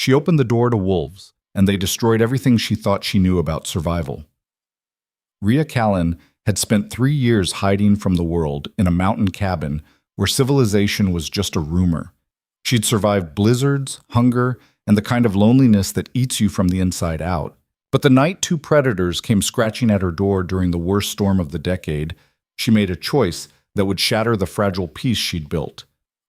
She opened the door to wolves, and they destroyed everything she thought she knew about survival. Rhea Callan had spent 3 years hiding from the world in a mountain cabin where civilization was just a rumor. She'd survived blizzards, hunger, and the kind of loneliness that eats you from the inside out. But the night 2 predators came scratching at her door during the worst storm of the decade, she made a choice that would shatter the fragile peace she'd built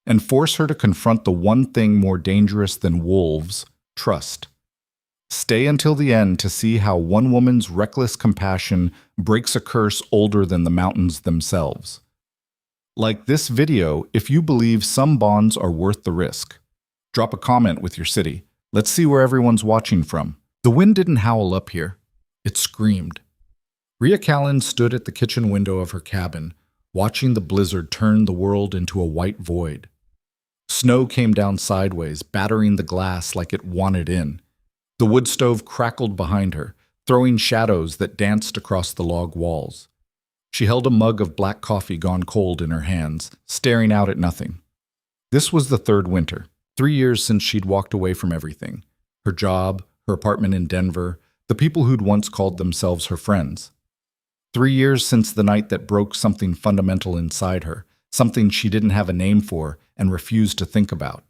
and force her to confront the one thing more dangerous than wolves: trust. Stay until the end to see how one woman's reckless compassion breaks a curse older than the mountains themselves. Like this video if you believe some bonds are worth the risk. Drop a comment with your city. Let's see where everyone's watching from. The wind didn't howl up here. It screamed. Rhea Callan stood at the kitchen window of her cabin, watching the blizzard turn the world into a white void. Snow came down sideways, battering the glass like it wanted in. The wood stove crackled behind her, throwing shadows that danced across the log walls. She held a mug of black coffee gone cold in her hands, staring out at nothing. This was the 3rd winter, 3 years since she'd walked away from everything. Her job, her apartment in Denver, the people who'd once called themselves her friends. 3 years since the night that broke something fundamental inside her, something she didn't have a name for and refused to think about.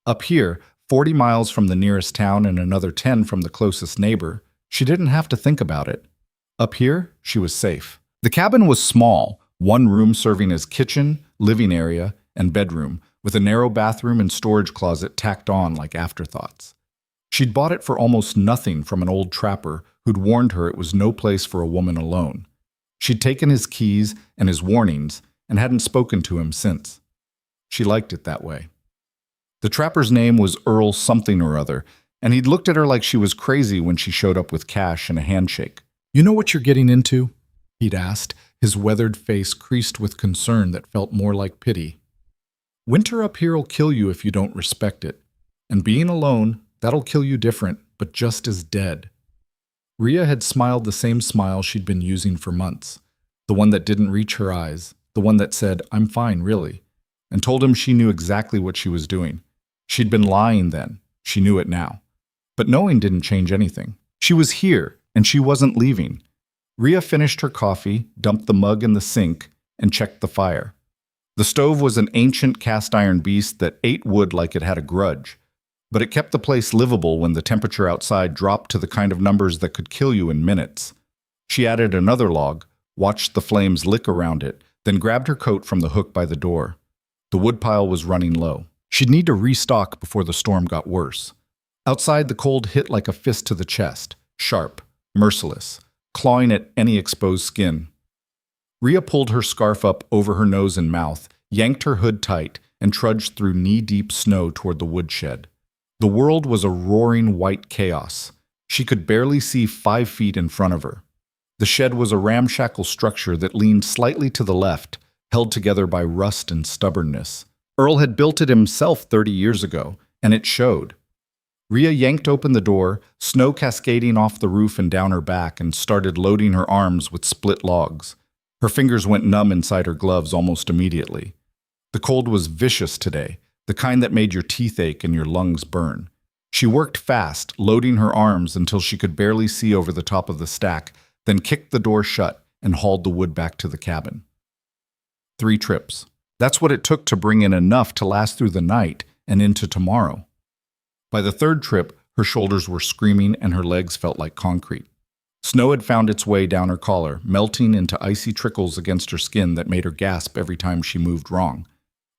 Up here, 40 miles from the nearest town and another 10 from the closest neighbor, she didn't have to think about it. Up here, she was safe. The cabin was small, one room serving as kitchen, living area, and bedroom, with a narrow bathroom and storage closet tacked on like afterthoughts. She'd bought it for almost nothing from an old trapper who'd warned her it was no place for a woman alone. She'd taken his keys and his warnings and hadn't spoken to him since. She liked it that way. The trapper's name was Earl something or other, and he'd looked at her like she was crazy when she showed up with cash and a handshake. "You know what you're getting into?" he'd asked, his weathered face creased with concern that felt more like pity. "Winter up here'll kill you if you don't respect it. And being alone, that'll kill you different, but just as dead." Rhea had smiled the same smile she'd been using for months, the one that didn't reach her eyes, the one that said, "I'm fine, really," and told him she knew exactly what she was doing. She'd been lying then. She knew it now. But knowing didn't change anything. She was here, and she wasn't leaving. Rhea finished her coffee, dumped the mug in the sink, and checked the fire. The stove was an ancient cast-iron beast that ate wood like it had a grudge, but it kept the place livable when the temperature outside dropped to the kind of numbers that could kill you in minutes. She added another log, watched the flames lick around it, then grabbed her coat from the hook by the door. The woodpile was running low. She'd need to restock before the storm got worse. Outside, the cold hit like a fist to the chest, sharp, merciless, clawing at any exposed skin. Rhea pulled her scarf up over her nose and mouth, yanked her hood tight, and trudged through knee-deep snow toward the woodshed. The world was a roaring white chaos. She could barely see 5 feet in front of her. The shed was a ramshackle structure that leaned slightly to the left, held together by rust and stubbornness. Earl had built it himself 30 years ago, and it showed. Rhea yanked open the door, snow cascading off the roof and down her back, and started loading her arms with split logs. Her fingers went numb inside her gloves almost immediately. The cold was vicious today, the kind that made your teeth ache and your lungs burn. She worked fast, loading her arms until she could barely see over the top of the stack, then kicked the door shut and hauled the wood back to the cabin. 3 trips. That's what it took to bring in enough to last through the night and into tomorrow. By the 3rd trip, her shoulders were screaming and her legs felt like concrete. Snow had found its way down her collar, melting into icy trickles against her skin that made her gasp every time she moved wrong.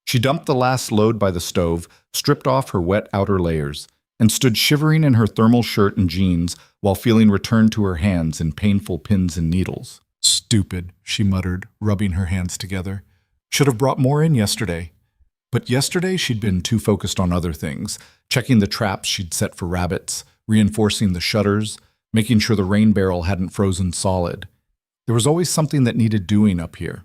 She dumped the last load by the stove, stripped off her wet outer layers, and stood shivering in her thermal shirt and jeans while feeling returned to her hands in painful pins and needles. "Stupid," she muttered, rubbing her hands together. "Should have brought more in yesterday." But yesterday she'd been too focused on other things, checking the traps she'd set for rabbits, reinforcing the shutters, making sure the rain barrel hadn't frozen solid. There was always something that needed doing up here.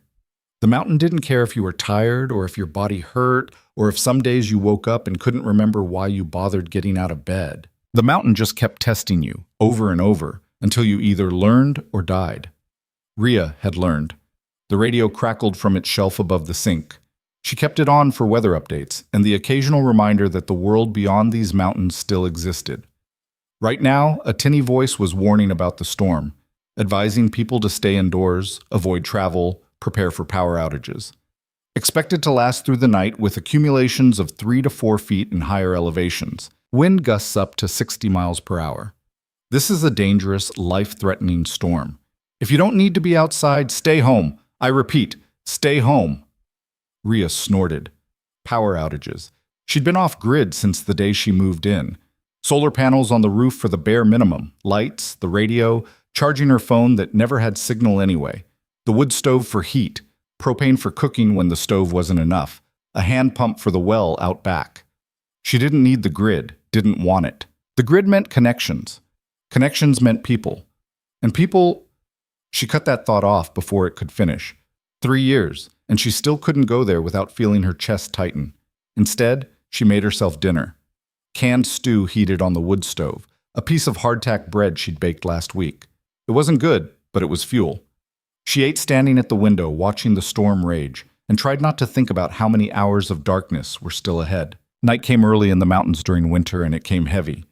The mountain didn't care if you were tired or if your body hurt or if some days you woke up and couldn't remember why you bothered getting out of bed. The mountain just kept testing you, over and over, until you either learned or died. Rhea had learned. The radio crackled from its shelf above the sink. She kept it on for weather updates and the occasional reminder that the world beyond these mountains still existed. Right now, a tinny voice was warning about the storm, advising people to stay indoors, avoid travel, prepare for power outages. Expected to last through the night with accumulations of 3 to 4 feet in higher elevations. Wind gusts up to 60 miles per hour. This is a dangerous, life-threatening storm. If you don't need to be outside, stay home. I repeat, stay home. Rhea snorted. Power outages. She'd been off-grid since the day she moved in. Solar panels on the roof for the bare minimum, lights, the radio, charging her phone that never had signal anyway, the wood stove for heat, propane for cooking when the stove wasn't enough, a hand pump for the well out back. She didn't need the grid, didn't want it. The grid meant connections. Connections meant people. And people... She cut that thought off before it could finish. 3 years, and she still couldn't go there without feeling her chest tighten. Instead, she made herself dinner. Canned stew heated on the wood stove, a piece of hardtack bread she'd baked last week. It wasn't good, but it was fuel. She ate standing at the window, watching the storm rage, and tried not to think about how many hours of darkness were still ahead. Night came early in the mountains during winter, and it came heavy.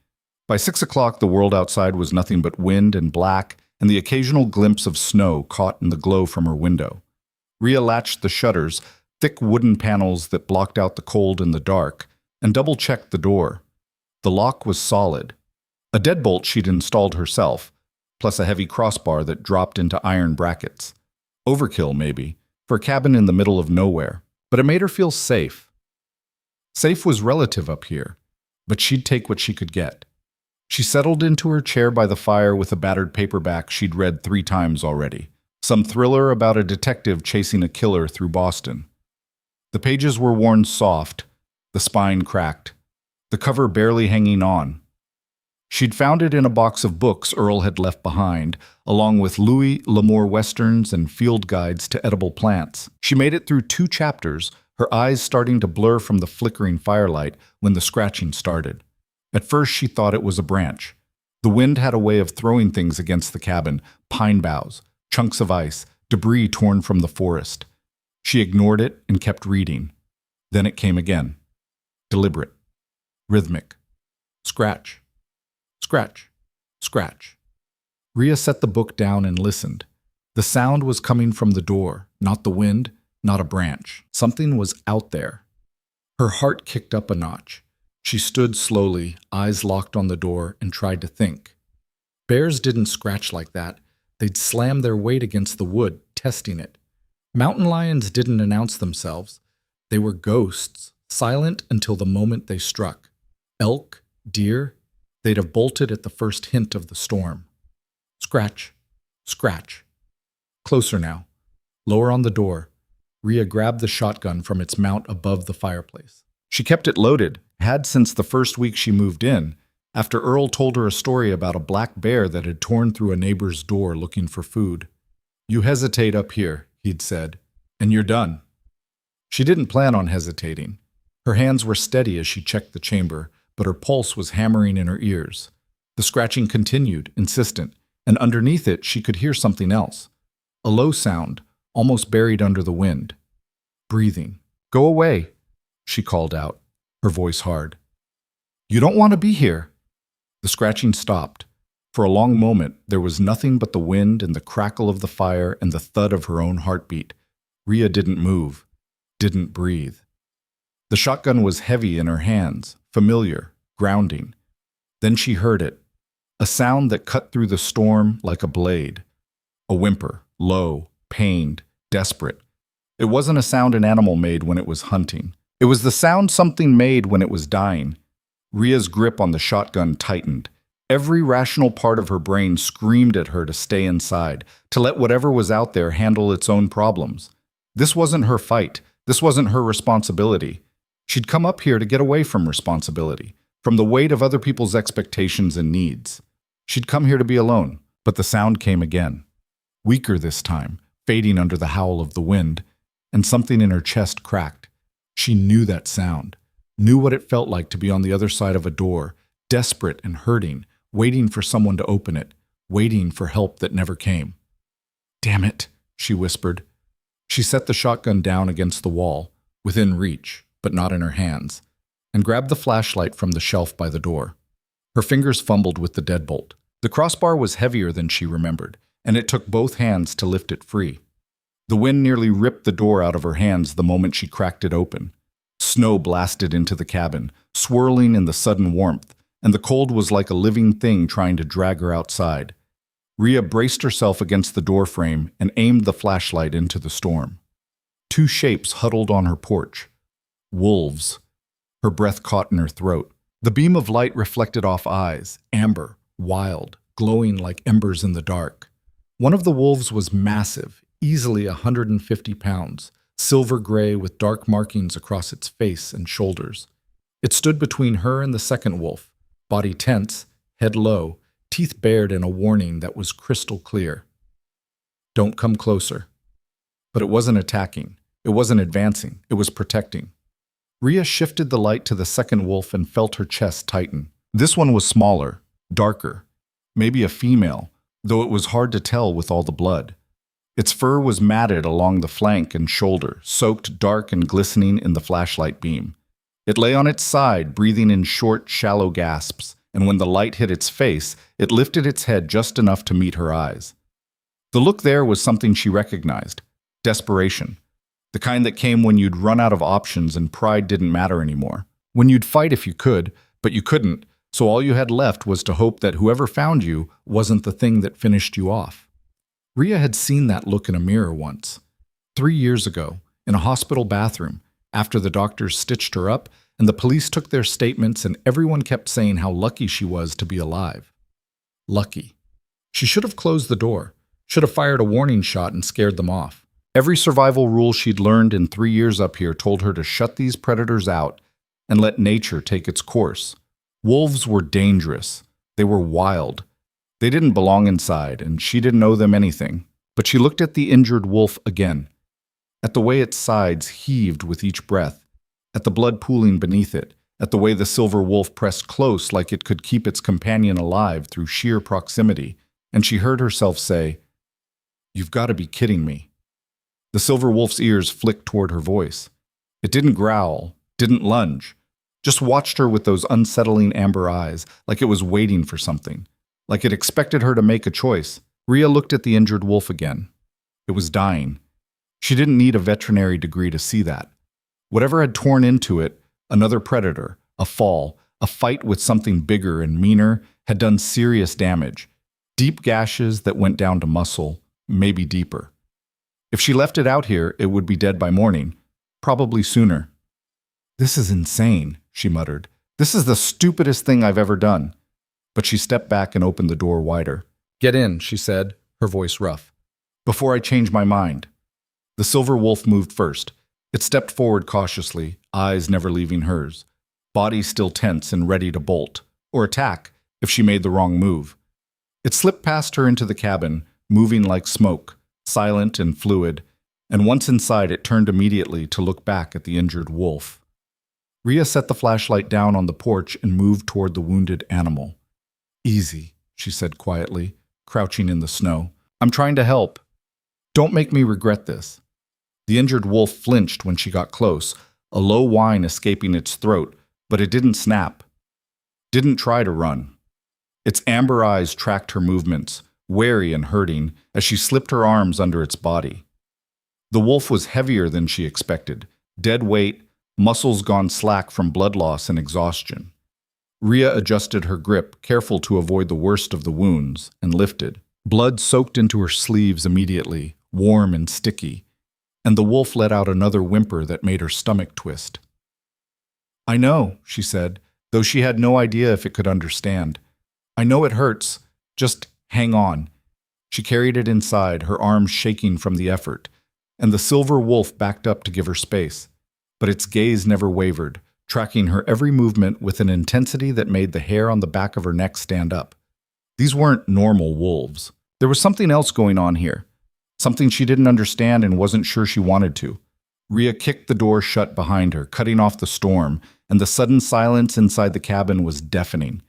By 6 o'clock, the world outside was nothing but wind and black, and the occasional glimpse of snow caught in the glow from her window. Rhea latched the shutters, thick wooden panels that blocked out the cold and the dark, and double-checked the door. The lock was solid. A deadbolt she'd installed herself, plus a heavy crossbar that dropped into iron brackets. Overkill, maybe, for a cabin in the middle of nowhere, but it made her feel safe. Safe was relative up here, but she'd take what she could get. She settled into her chair by the fire with a battered paperback she'd read 3 times already, some thriller about a detective chasing a killer through Boston. The pages were worn soft, the spine cracked, the cover barely hanging on. She'd found it in a box of books Earl had left behind, along with Louis L'Amour westerns and field guides to edible plants. She made it through 2 chapters, her eyes starting to blur from the flickering firelight when the scratching started. At first she thought it was a branch. The wind had a way of throwing things against the cabin, pine boughs, chunks of ice, debris torn from the forest. She ignored it and kept reading. Then it came again. Deliberate. Rhythmic. Scratch. Scratch. Scratch. Rhea set the book down and listened. The sound was coming from the door, not the wind, not a branch. Something was out there. Her heart kicked up a notch. She stood slowly, eyes locked on the door, and tried to think. Bears didn't scratch like that. They'd slam their weight against the wood, testing it. Mountain lions didn't announce themselves. They were ghosts, silent until the moment they struck. Elk, deer, they'd have bolted at the first hint of the storm. Scratch, scratch. Closer now. Lower on the door. Rhea grabbed the shotgun from its mount above the fireplace. She kept it loaded, had since the first week she moved in, after Earl told her a story about a black bear that had torn through a neighbor's door looking for food. "You hesitate up here," he'd said, "and you're done." She didn't plan on hesitating. Her hands were steady as she checked the chamber, but her pulse was hammering in her ears. The scratching continued, insistent, and underneath it she could hear something else. A low sound, almost buried under the wind. Breathing. "Go away," she called out, her voice hard. "You don't want to be here." The scratching stopped. For a long moment, there was nothing but the wind and the crackle of the fire and the thud of her own heartbeat. Rhea didn't move, didn't breathe. The shotgun was heavy in her hands, familiar, grounding. Then she heard it, a sound that cut through the storm like a blade. A whimper, low, pained, desperate. It wasn't a sound an animal made when it was hunting. It was the sound something made when it was dying. Rhea's grip on the shotgun tightened. Every rational part of her brain screamed at her to stay inside, to let whatever was out there handle its own problems. This wasn't her fight. This wasn't her responsibility. She'd come up here to get away from responsibility, from the weight of other people's expectations and needs. She'd come here to be alone, but the sound came again. Weaker this time, fading under the howl of the wind, and something in her chest cracked. She knew that sound, knew what it felt like to be on the other side of a door, desperate and hurting, waiting for someone to open it, waiting for help that never came. "Damn it," she whispered. She set the shotgun down against the wall, within reach, but not in her hands, and grabbed the flashlight from the shelf by the door. Her fingers fumbled with the deadbolt. The crossbar was heavier than she remembered, and it took both hands to lift it free. The wind nearly ripped the door out of her hands the moment she cracked it open. Snow blasted into the cabin, swirling in the sudden warmth, and the cold was like a living thing trying to drag her outside. Rhea braced herself against the doorframe and aimed the flashlight into the storm. Two shapes huddled on her porch. Wolves. Her breath caught in her throat. The beam of light reflected off eyes, amber, wild, glowing like embers in the dark. One of the wolves was massive, easily 150 pounds, silver gray with dark markings across its face and shoulders. It stood between her and the second wolf, body tense, head low, teeth bared in a warning that was crystal clear. Don't come closer. But it wasn't attacking. It wasn't advancing. It was protecting. Rhea shifted the light to the second wolf and felt her chest tighten. This one was smaller, darker, maybe a female, though it was hard to tell with all the blood. Its fur was matted along the flank and shoulder, soaked dark and glistening in the flashlight beam. It lay on its side, breathing in short, shallow gasps, and when the light hit its face, it lifted its head just enough to meet her eyes. The look there was something she recognized: desperation. The kind that came when you'd run out of options and pride didn't matter anymore. When you'd fight if you could, but you couldn't, so all you had left was to hope that whoever found you wasn't the thing that finished you off. Rhea had seen that look in a mirror once. 3 years ago, in a hospital bathroom, after the doctors stitched her up and the police took their statements and everyone kept saying how lucky she was to be alive. Lucky. She should have closed the door, should have fired a warning shot and scared them off. Every survival rule she'd learned in 3 years up here told her to shut these predators out and let nature take its course. Wolves were dangerous. They were wild. They didn't belong inside, and she didn't owe them anything. But she looked at the injured wolf again, at the way its sides heaved with each breath, at the blood pooling beneath it, at the way the silver wolf pressed close like it could keep its companion alive through sheer proximity, and she heard herself say, "You've got to be kidding me." The silver wolf's ears flicked toward her voice. It didn't growl, didn't lunge, just watched her with those unsettling amber eyes, like it was waiting for something, like it expected her to make a choice. Rhea looked at the injured wolf again. It was dying. She didn't need a veterinary degree to see that. Whatever had torn into it, another predator, a fall, a fight with something bigger and meaner, had done serious damage. Deep gashes that went down to muscle, maybe deeper. If she left it out here, it would be dead by morning, probably sooner. "This is insane," she muttered. "This is the stupidest thing I've ever done." But she stepped back and opened the door wider. "Get in," she said, her voice rough, "before I change my mind." The silver wolf moved first. It stepped forward cautiously, eyes never leaving hers, body still tense and ready to bolt, or attack if she made the wrong move. It slipped past her into the cabin, moving like smoke, silent and fluid, and once inside it turned immediately to look back at the injured wolf. Rhea set the flashlight down on the porch and moved toward the wounded animal. "Easy," she said quietly, crouching in the snow. "I'm trying to help. Don't make me regret this." The injured wolf flinched when she got close, a low whine escaping its throat, but it didn't snap. Didn't try to run. Its amber eyes tracked her movements, wary and hurting, as she slipped her arms under its body. The wolf was heavier than she expected, dead weight, muscles gone slack from blood loss and exhaustion. Rhea adjusted her grip, careful to avoid the worst of the wounds, and lifted. Blood soaked into her sleeves immediately, warm and sticky, and the wolf let out another whimper that made her stomach twist. "I know," she said, though she had no idea if it could understand. "I know it hurts. Just hang on." She carried it inside, her arms shaking from the effort, and the silver wolf backed up to give her space. But its gaze never wavered, tracking her every movement with an intensity that made the hair on the back of her neck stand up. These weren't normal wolves. There was something else going on here, something she didn't understand and wasn't sure she wanted to. Rhea kicked the door shut behind her, cutting off the storm, and the sudden silence inside the cabin was deafening.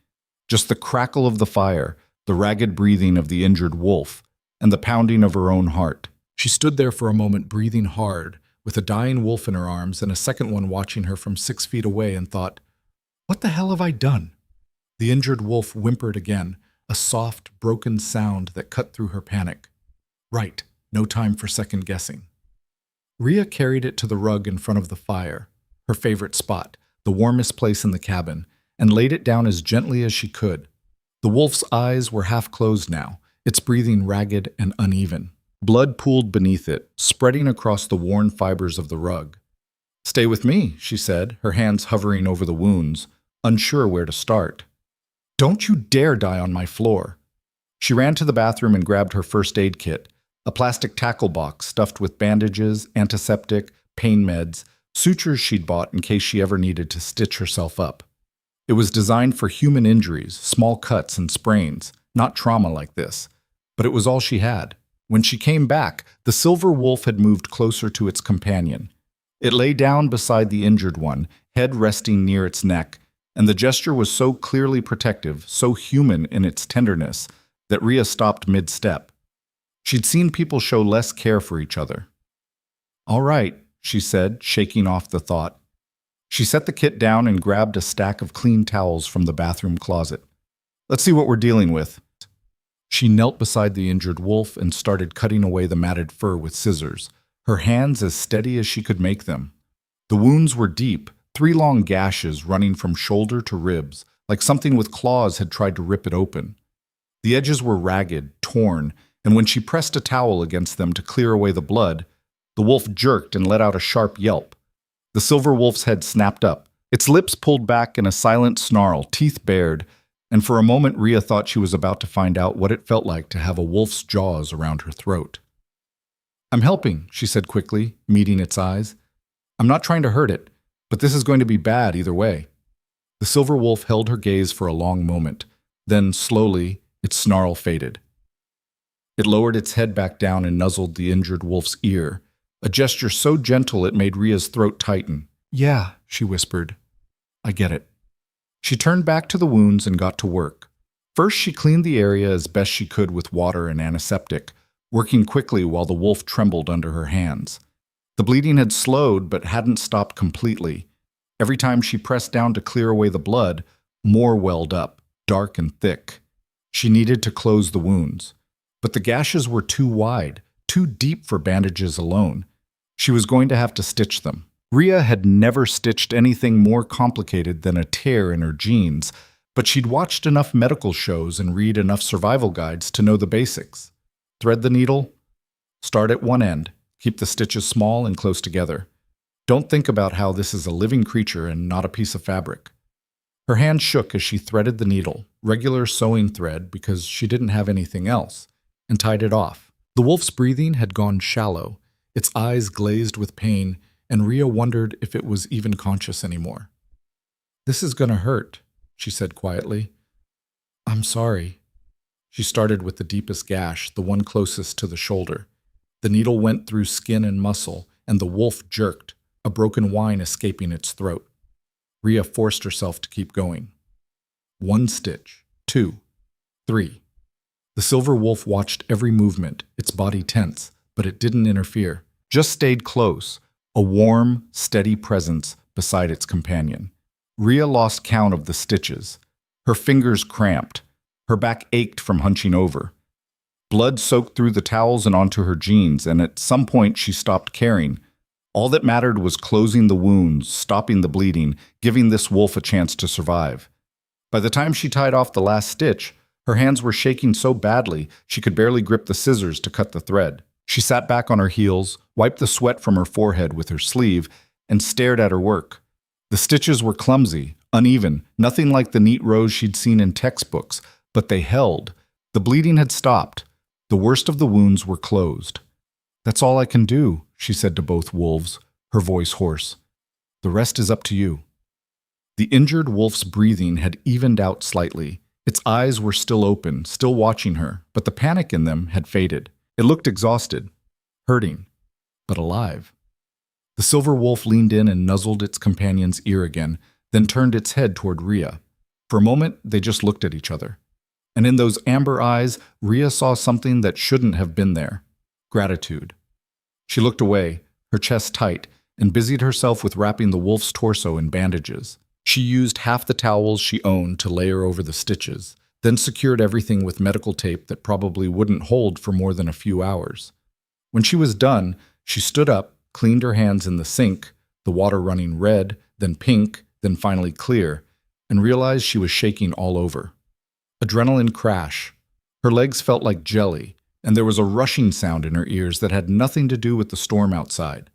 Just the crackle of the fire, the ragged breathing of the injured wolf, and the pounding of her own heart. She stood there for a moment, breathing hard, with a dying wolf in her arms and a second one watching her from 6 feet away, and thought, "What the hell have I done?" The injured wolf whimpered again, a soft, broken sound that cut through her panic. Right, no time for second guessing. Rhea carried it to the rug in front of the fire, her favorite spot, the warmest place in the cabin, and laid it down as gently as she could. The wolf's eyes were half closed now, its breathing ragged and uneven. Blood pooled beneath it, spreading across the worn fibers of the rug. "Stay with me," she said, her hands hovering over the wounds, unsure where to start. "Don't you dare die on my floor." She ran to the bathroom and grabbed her first aid kit, a plastic tackle box stuffed with bandages, antiseptic, pain meds, sutures she'd bought in case she ever needed to stitch herself up. It was designed for human injuries, small cuts and sprains, not trauma like this. But it was all she had. When she came back, the silver wolf had moved closer to its companion. It lay down beside the injured one, head resting near its neck, and the gesture was so clearly protective, so human in its tenderness, that Rhea stopped mid-step. She'd seen people show less care for each other. "All right," she said, shaking off the thought. She set the kit down and grabbed a stack of clean towels from the bathroom closet. "Let's see what we're dealing with." She knelt beside the injured wolf and started cutting away the matted fur with scissors, her hands as steady as she could make them. The wounds were deep, 3 long gashes running from shoulder to ribs, like something with claws had tried to rip it open. The edges were ragged, torn, and when she pressed a towel against them to clear away the blood, the wolf jerked and let out a sharp yelp. The silver wolf's head snapped up, its lips pulled back in a silent snarl, teeth bared, and for a moment Rhea thought she was about to find out what it felt like to have a wolf's jaws around her throat. "I'm helping," she said quickly, meeting its eyes. "I'm not trying to hurt it, but this is going to be bad either way." The silver wolf held her gaze for a long moment. Then, slowly, its snarl faded. It lowered its head back down and nuzzled the injured wolf's ear, a gesture so gentle it made Rhea's throat tighten. "Yeah," she whispered. "I get it." She turned back to the wounds and got to work. First, she cleaned the area as best she could with water and antiseptic, working quickly while the wolf trembled under her hands. The bleeding had slowed but hadn't stopped completely. Every time she pressed down to clear away the blood, more welled up, dark and thick. She needed to close the wounds. But the gashes were too wide, too deep for bandages alone. She was going to have to stitch them. Rhea had never stitched anything more complicated than a tear in her jeans, but she'd watched enough medical shows and read enough survival guides to know the basics. Thread the needle, start at one end, keep the stitches small and close together. Don't think about how this is a living creature and not a piece of fabric. Her hand shook as she threaded the needle, regular sewing thread because she didn't have anything else, and tied it off. The wolf's breathing had gone shallow, its eyes glazed with pain, and Rhea wondered if it was even conscious anymore. "This is gonna hurt," she said quietly. "I'm sorry." She started with the deepest gash, the one closest to the shoulder. The needle went through skin and muscle, and the wolf jerked, a broken whine escaping its throat. Rhea forced herself to keep going. 1 stitch, 2, 3. The silver wolf watched every movement, its body tense, but it didn't interfere. Just stayed close, a warm, steady presence beside its companion. Rhea lost count of the stitches. Her fingers cramped. Her back ached from hunching over. Blood soaked through the towels and onto her jeans, and at some point she stopped caring. All that mattered was closing the wounds, stopping the bleeding, giving this wolf a chance to survive. By the time she tied off the last stitch, her hands were shaking so badly she could barely grip the scissors to cut the thread. She sat back on her heels, wiped the sweat from her forehead with her sleeve, and stared at her work. The stitches were clumsy, uneven, nothing like the neat rows she'd seen in textbooks, but they held. The bleeding had stopped. The worst of the wounds were closed. "That's all I can do," she said to both wolves, her voice hoarse. "The rest is up to you." The injured wolf's breathing had evened out slightly. Its eyes were still open, still watching her, but the panic in them had faded. It looked exhausted, hurting, but alive. The silver wolf leaned in and nuzzled its companion's ear again, then turned its head toward Rhea. For a moment, they just looked at each other. And in those amber eyes, Rhea saw something that shouldn't have been there: gratitude. She looked away, her chest tight, and busied herself with wrapping the wolf's torso in bandages. She used half the towels she owned to layer over the stitches, then secured everything with medical tape that probably wouldn't hold for more than a few hours. When she was done, she stood up, cleaned her hands in the sink, the water running red, then pink, then finally clear, and realized she was shaking all over. Adrenaline crash. Her legs felt like jelly, and there was a rushing sound in her ears that had nothing to do with the storm outside.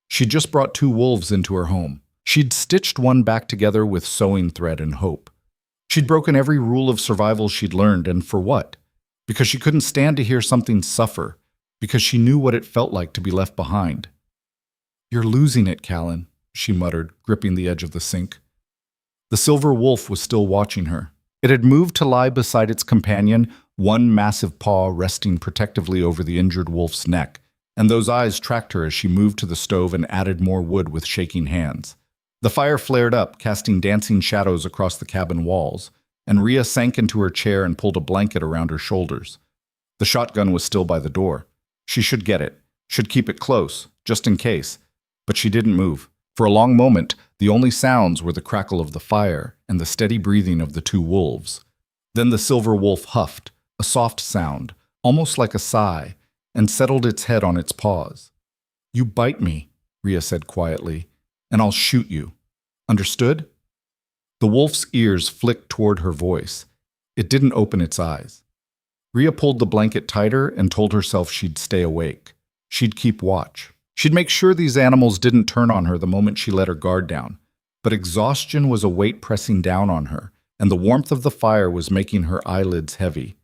She'd just brought 2 wolves into her home. She'd stitched one back together with sewing thread and hope. She'd broken every rule of survival she'd learned, and for what? Because she couldn't stand to hear something suffer, because she knew what it felt like to be left behind. "You're losing it, Callan," she muttered, gripping the edge of the sink. The silver wolf was still watching her. It had moved to lie beside its companion, one massive paw resting protectively over the injured wolf's neck, and those eyes tracked her as she moved to the stove and added more wood with shaking hands. The fire flared up, casting dancing shadows across the cabin walls, and Rhea sank into her chair and pulled a blanket around her shoulders. The shotgun was still by the door. She should get it, should keep it close, just in case. But she didn't move. For a long moment, the only sounds were the crackle of the fire and the steady breathing of the 2 wolves. Then the silver wolf huffed, a soft sound, almost like a sigh, and settled its head on its paws. "You bite me," Rhea said quietly, "and I'll shoot you. Understood?" The wolf's ears flicked toward her voice. It didn't open its eyes. Rhea pulled the blanket tighter and told herself she'd stay awake. She'd keep watch. She'd make sure these animals didn't turn on her the moment she let her guard down. But exhaustion was a weight pressing down on her, and the warmth of the fire was making her eyelids heavy.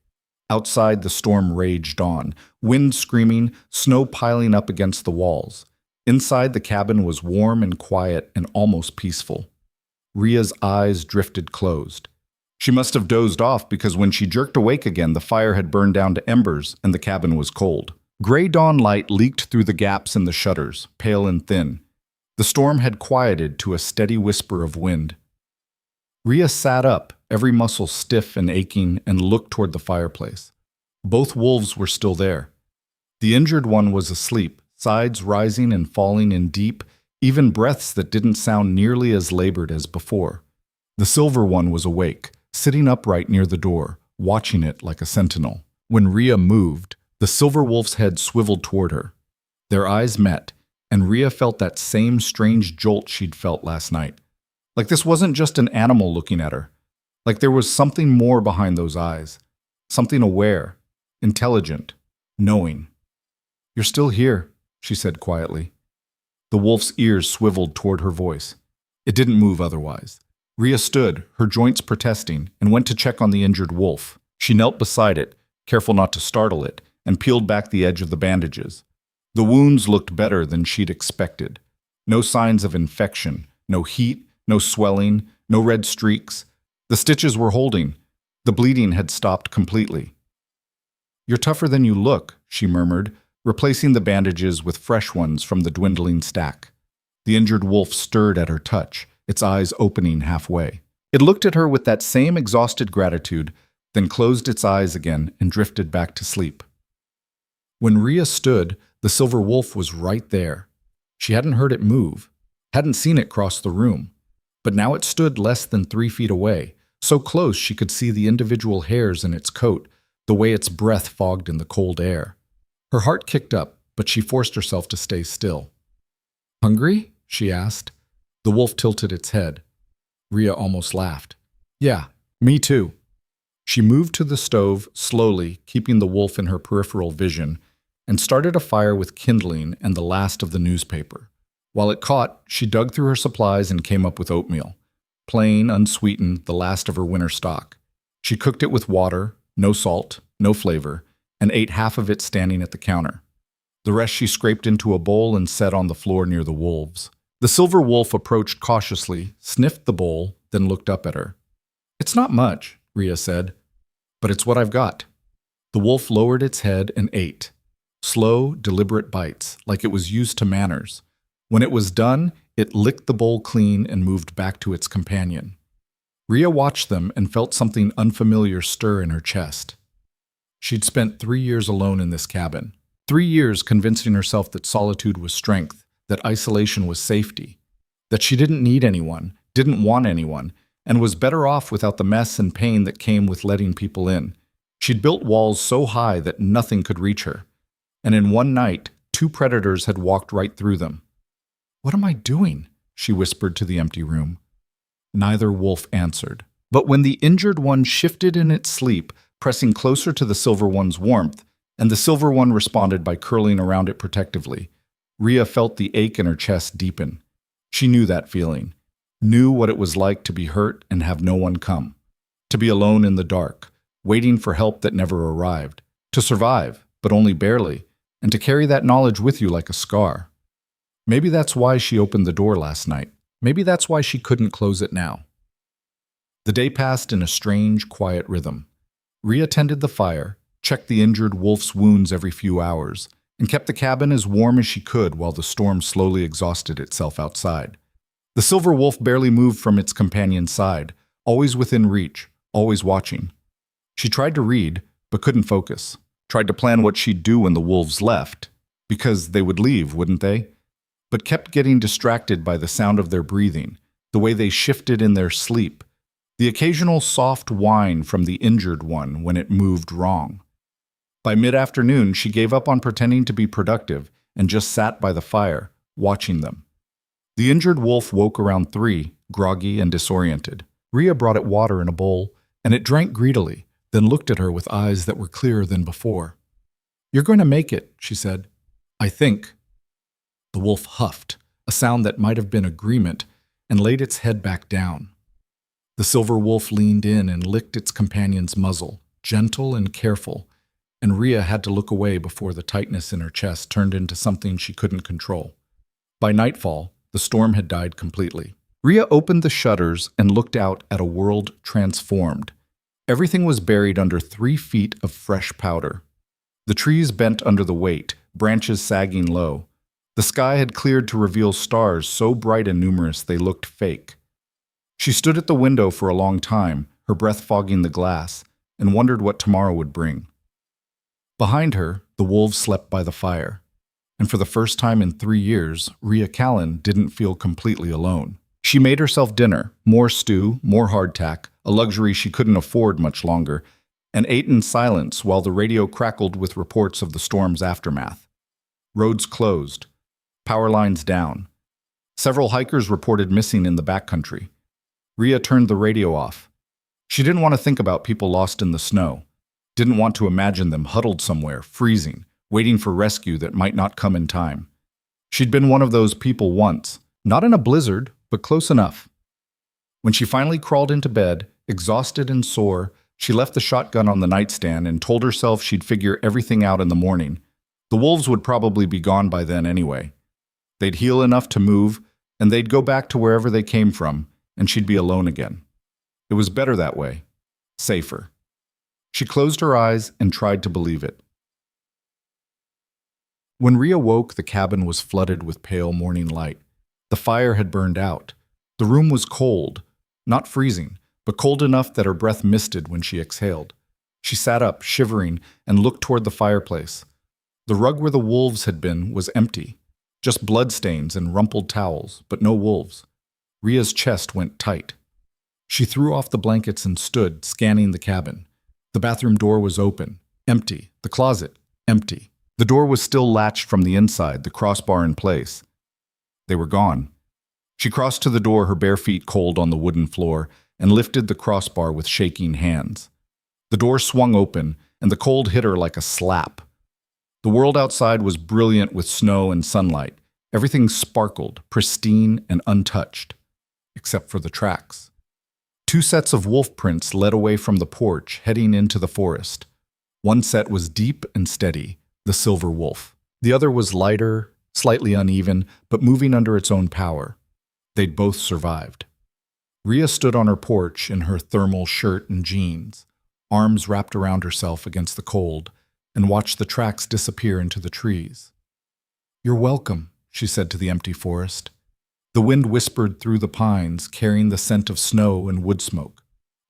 Outside, the storm raged on, wind screaming, snow piling up against the walls. Inside, the cabin was warm and quiet and almost peaceful. Rhea's eyes drifted closed. She must have dozed off because when she jerked awake again, the fire had burned down to embers and the cabin was cold. Gray dawn light leaked through the gaps in the shutters, pale and thin. The storm had quieted to a steady whisper of wind. Rhea sat up, every muscle stiff and aching, and looked toward the fireplace. Both wolves were still there. The injured one was asleep, sides rising and falling in deep, even breaths that didn't sound nearly as labored as before. The silver one was awake, sitting upright near the door, watching it like a sentinel. When Rhea moved, the silver wolf's head swiveled toward her. Their eyes met, and Rhea felt that same strange jolt she'd felt last night. Like this wasn't just an animal looking at her. Like there was something more behind those eyes. Something aware, intelligent, knowing. "You're still here," she said quietly. The wolf's ears swiveled toward her voice. It didn't move otherwise. Rhea stood, her joints protesting, and went to check on the injured wolf. She knelt beside it, careful not to startle it, and peeled back the edge of the bandages. The wounds looked better than she'd expected. No signs of infection, no heat, no swelling, no red streaks. The stitches were holding. The bleeding had stopped completely. "You're tougher than you look," she murmured, replacing the bandages with fresh ones from the dwindling stack. The injured wolf stirred at her touch, its eyes opening halfway. It looked at her with that same exhausted gratitude, then closed its eyes again and drifted back to sleep. When Rhea stood, the silver wolf was right there. She hadn't heard it move, hadn't seen it cross the room. But now it stood less than 3 feet away, so close she could see the individual hairs in its coat, the way its breath fogged in the cold air. Her heart kicked up, but she forced herself to stay still. "Hungry?" she asked. The wolf tilted its head. Rhea almost laughed. "Yeah, me too." She moved to the stove, slowly, keeping the wolf in her peripheral vision, and started a fire with kindling and the last of the newspaper. While it caught, she dug through her supplies and came up with oatmeal. Plain, unsweetened, the last of her winter stock. She cooked it with water, no salt, no flavor, and ate half of it standing at the counter. The rest she scraped into a bowl and set on the floor near the wolves. The silver wolf approached cautiously, sniffed the bowl, then looked up at her. "It's not much," Rhea said, "but it's what I've got." The wolf lowered its head and ate. Slow, deliberate bites, like it was used to manners. When it was done, it licked the bowl clean and moved back to its companion. Rhea watched them and felt something unfamiliar stir in her chest. She'd spent 3 years alone in this cabin. 3 years convincing herself that solitude was strength, that isolation was safety, that she didn't need anyone, didn't want anyone, and was better off without the mess and pain that came with letting people in. She'd built walls so high that nothing could reach her, and in one night, 2 predators had walked right through them. "What am I doing?" she whispered to the empty room. Neither wolf answered. But when the injured one shifted in its sleep, pressing closer to the silver one's warmth, and the silver one responded by curling around it protectively, Rhea felt the ache in her chest deepen. She knew that feeling, knew what it was like to be hurt and have no one come, to be alone in the dark, waiting for help that never arrived, to survive, but only barely, and to carry that knowledge with you like a scar. Maybe that's why she opened the door last night. Maybe that's why she couldn't close it now. The day passed in a strange, quiet rhythm. Rhea tended the fire, checked the injured wolf's wounds every few hours, and kept the cabin as warm as she could while the storm slowly exhausted itself outside. The silver wolf barely moved from its companion's side, always within reach, always watching. She tried to read, but couldn't focus. Tried to plan what she'd do when the wolves left, because they would leave, wouldn't they? But kept getting distracted by the sound of their breathing, the way they shifted in their sleep, the occasional soft whine from the injured one when it moved wrong. By mid-afternoon, she gave up on pretending to be productive and just sat by the fire, watching them. The injured wolf woke around 3, groggy and disoriented. Rhea brought it water in a bowl, and it drank greedily, then looked at her with eyes that were clearer than before. "You're going to make it," she said. "I think." The wolf huffed, a sound that might have been agreement, and laid its head back down. The silver wolf leaned in and licked its companion's muzzle, gentle and careful, and Rhea had to look away before the tightness in her chest turned into something she couldn't control. By nightfall, the storm had died completely. Rhea opened the shutters and looked out at a world transformed. Everything was buried under 3 feet of fresh powder. The trees bent under the weight, branches sagging low. The sky had cleared to reveal stars so bright and numerous they looked fake. She stood at the window for a long time, her breath fogging the glass, and wondered what tomorrow would bring. Behind her, the wolves slept by the fire. And for the first time in 3 years, Rhea Callan didn't feel completely alone. She made herself dinner, more stew, more hardtack, a luxury she couldn't afford much longer, and ate in silence while the radio crackled with reports of the storm's aftermath. Roads closed. Power lines down. Several hikers reported missing in the backcountry. Rhea turned the radio off. She didn't want to think about people lost in the snow. Didn't want to imagine them huddled somewhere, freezing, waiting for rescue that might not come in time. She'd been one of those people once, not in a blizzard, but close enough. When she finally crawled into bed, exhausted and sore, she left the shotgun on the nightstand and told herself she'd figure everything out in the morning. The wolves would probably be gone by then anyway. They'd heal enough to move, and they'd go back to wherever they came from, and she'd be alone again. It was better that way. Safer. She closed her eyes and tried to believe it. When Rhea woke, the cabin was flooded with pale morning light. The fire had burned out. The room was cold, not freezing, but cold enough that her breath misted when she exhaled. She sat up, shivering, and looked toward the fireplace. The rug where the wolves had been was empty. Just bloodstains and rumpled towels, but no wolves. Rhea's chest went tight. She threw off the blankets and stood, scanning the cabin. The bathroom door was open, empty. The closet, empty. The door was still latched from the inside, the crossbar in place. They were gone. She crossed to the door, her bare feet cold on the wooden floor, and lifted the crossbar with shaking hands. The door swung open, and the cold hit her like a slap. The world outside was brilliant with snow and sunlight. Everything sparkled, pristine and untouched, except for the tracks. 2 sets of wolf prints led away from the porch, heading into the forest. One set was deep and steady, the silver wolf. The other was lighter, slightly uneven, but moving under its own power. They'd both survived. Rhea stood on her porch in her thermal shirt and jeans, arms wrapped around herself against the cold, and watched the tracks disappear into the trees. "You're welcome," she said to the empty forest. The wind whispered through the pines, carrying the scent of snow and wood smoke.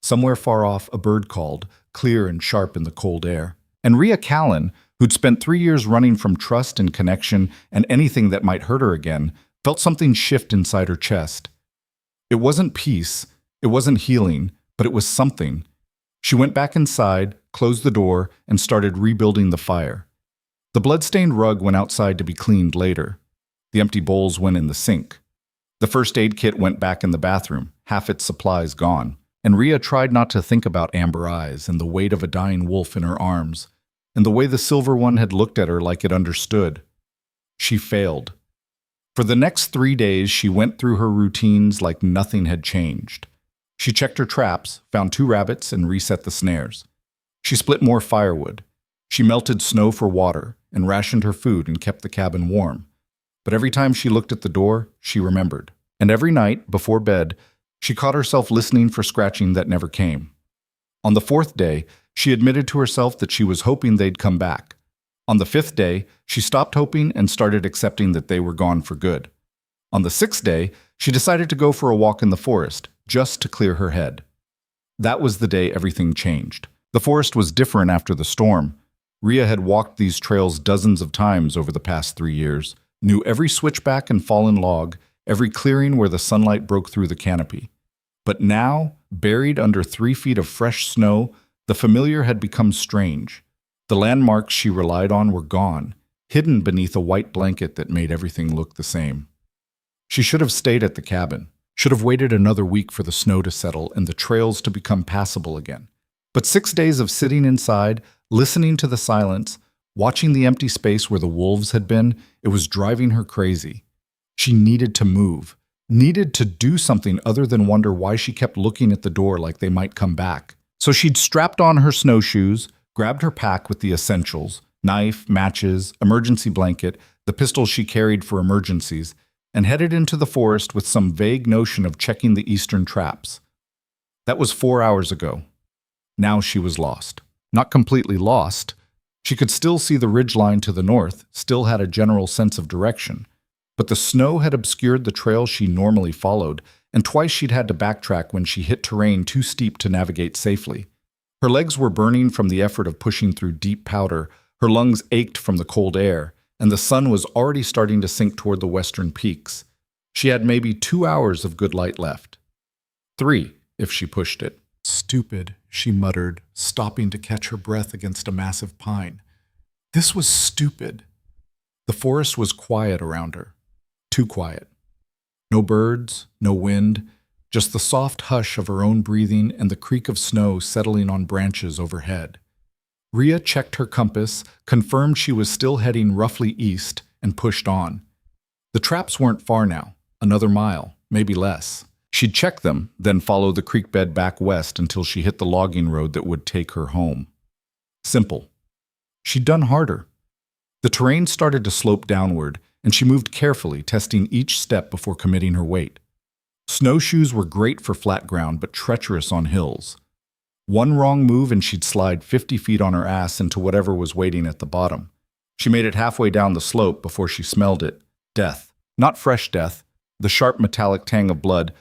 Somewhere far off, a bird called, clear and sharp in the cold air. And Rhea Callan, who'd spent 3 years running from trust and connection and anything that might hurt her again, felt something shift inside her chest. It wasn't peace, it wasn't healing, but it was something. She went back inside, closed the door, and started rebuilding the fire. The blood-stained rug went outside to be cleaned later. The empty bowls went in the sink. The first aid kit went back in the bathroom, half its supplies gone. And Rhea tried not to think about amber eyes and the weight of a dying wolf in her arms, and the way the silver one had looked at her like it understood. She failed. For the next 3 days, she went through her routines like nothing had changed. She checked her traps, found 2 rabbits, and reset the snares. She split more firewood. She melted snow for water and rationed her food and kept the cabin warm. But every time she looked at the door, she remembered. And every night, before bed, she caught herself listening for scratching that never came. On the 4th day, she admitted to herself that she was hoping they'd come back. On the 5th day, she stopped hoping and started accepting that they were gone for good. On the 6th day, she decided to go for a walk in the forest, just to clear her head. That was the day everything changed. The forest was different after the storm. Rhea had walked these trails dozens of times over the past 3 years, knew every switchback and fallen log, every clearing where the sunlight broke through the canopy. But now, buried under 3 feet of fresh snow, the familiar had become strange. The landmarks she relied on were gone, hidden beneath a white blanket that made everything look the same. She should have stayed at the cabin, should have waited another week for the snow to settle and the trails to become passable again. But 6 days of sitting inside, listening to the silence, watching the empty space where the wolves had been, it was driving her crazy. She needed to move, needed to do something other than wonder why she kept looking at the door like they might come back. So she'd strapped on her snowshoes, grabbed her pack with the essentials, knife, matches, emergency blanket, the pistol she carried for emergencies, and headed into the forest with some vague notion of checking the eastern traps. That was 4 hours ago. Now she was lost. Not completely lost. She could still see the ridgeline to the north, still had a general sense of direction. But the snow had obscured the trail she normally followed, and twice she'd had to backtrack when she hit terrain too steep to navigate safely. Her legs were burning from the effort of pushing through deep powder, her lungs ached from the cold air, and the sun was already starting to sink toward the western peaks. She had maybe 2 hours of good light left. 3, if she pushed it. Stupid, she muttered, stopping to catch her breath against a massive pine. This was stupid. The forest was quiet around her. Too quiet. No birds, no wind, just the soft hush of her own breathing and the creak of snow settling on branches overhead. Rhea checked her compass, confirmed she was still heading roughly east, and pushed on. The traps weren't far now, another mile, maybe less. She'd check them, then follow the creek bed back west until she hit the logging road that would take her home. Simple. She'd done harder. The terrain started to slope downward, and she moved carefully, testing each step before committing her weight. Snowshoes were great for flat ground, but treacherous on hills. One wrong move and she'd slide 50 feet on her ass into whatever was waiting at the bottom. She made it halfway down the slope before she smelled it. Death. Not fresh death, the sharp metallic tang of blood,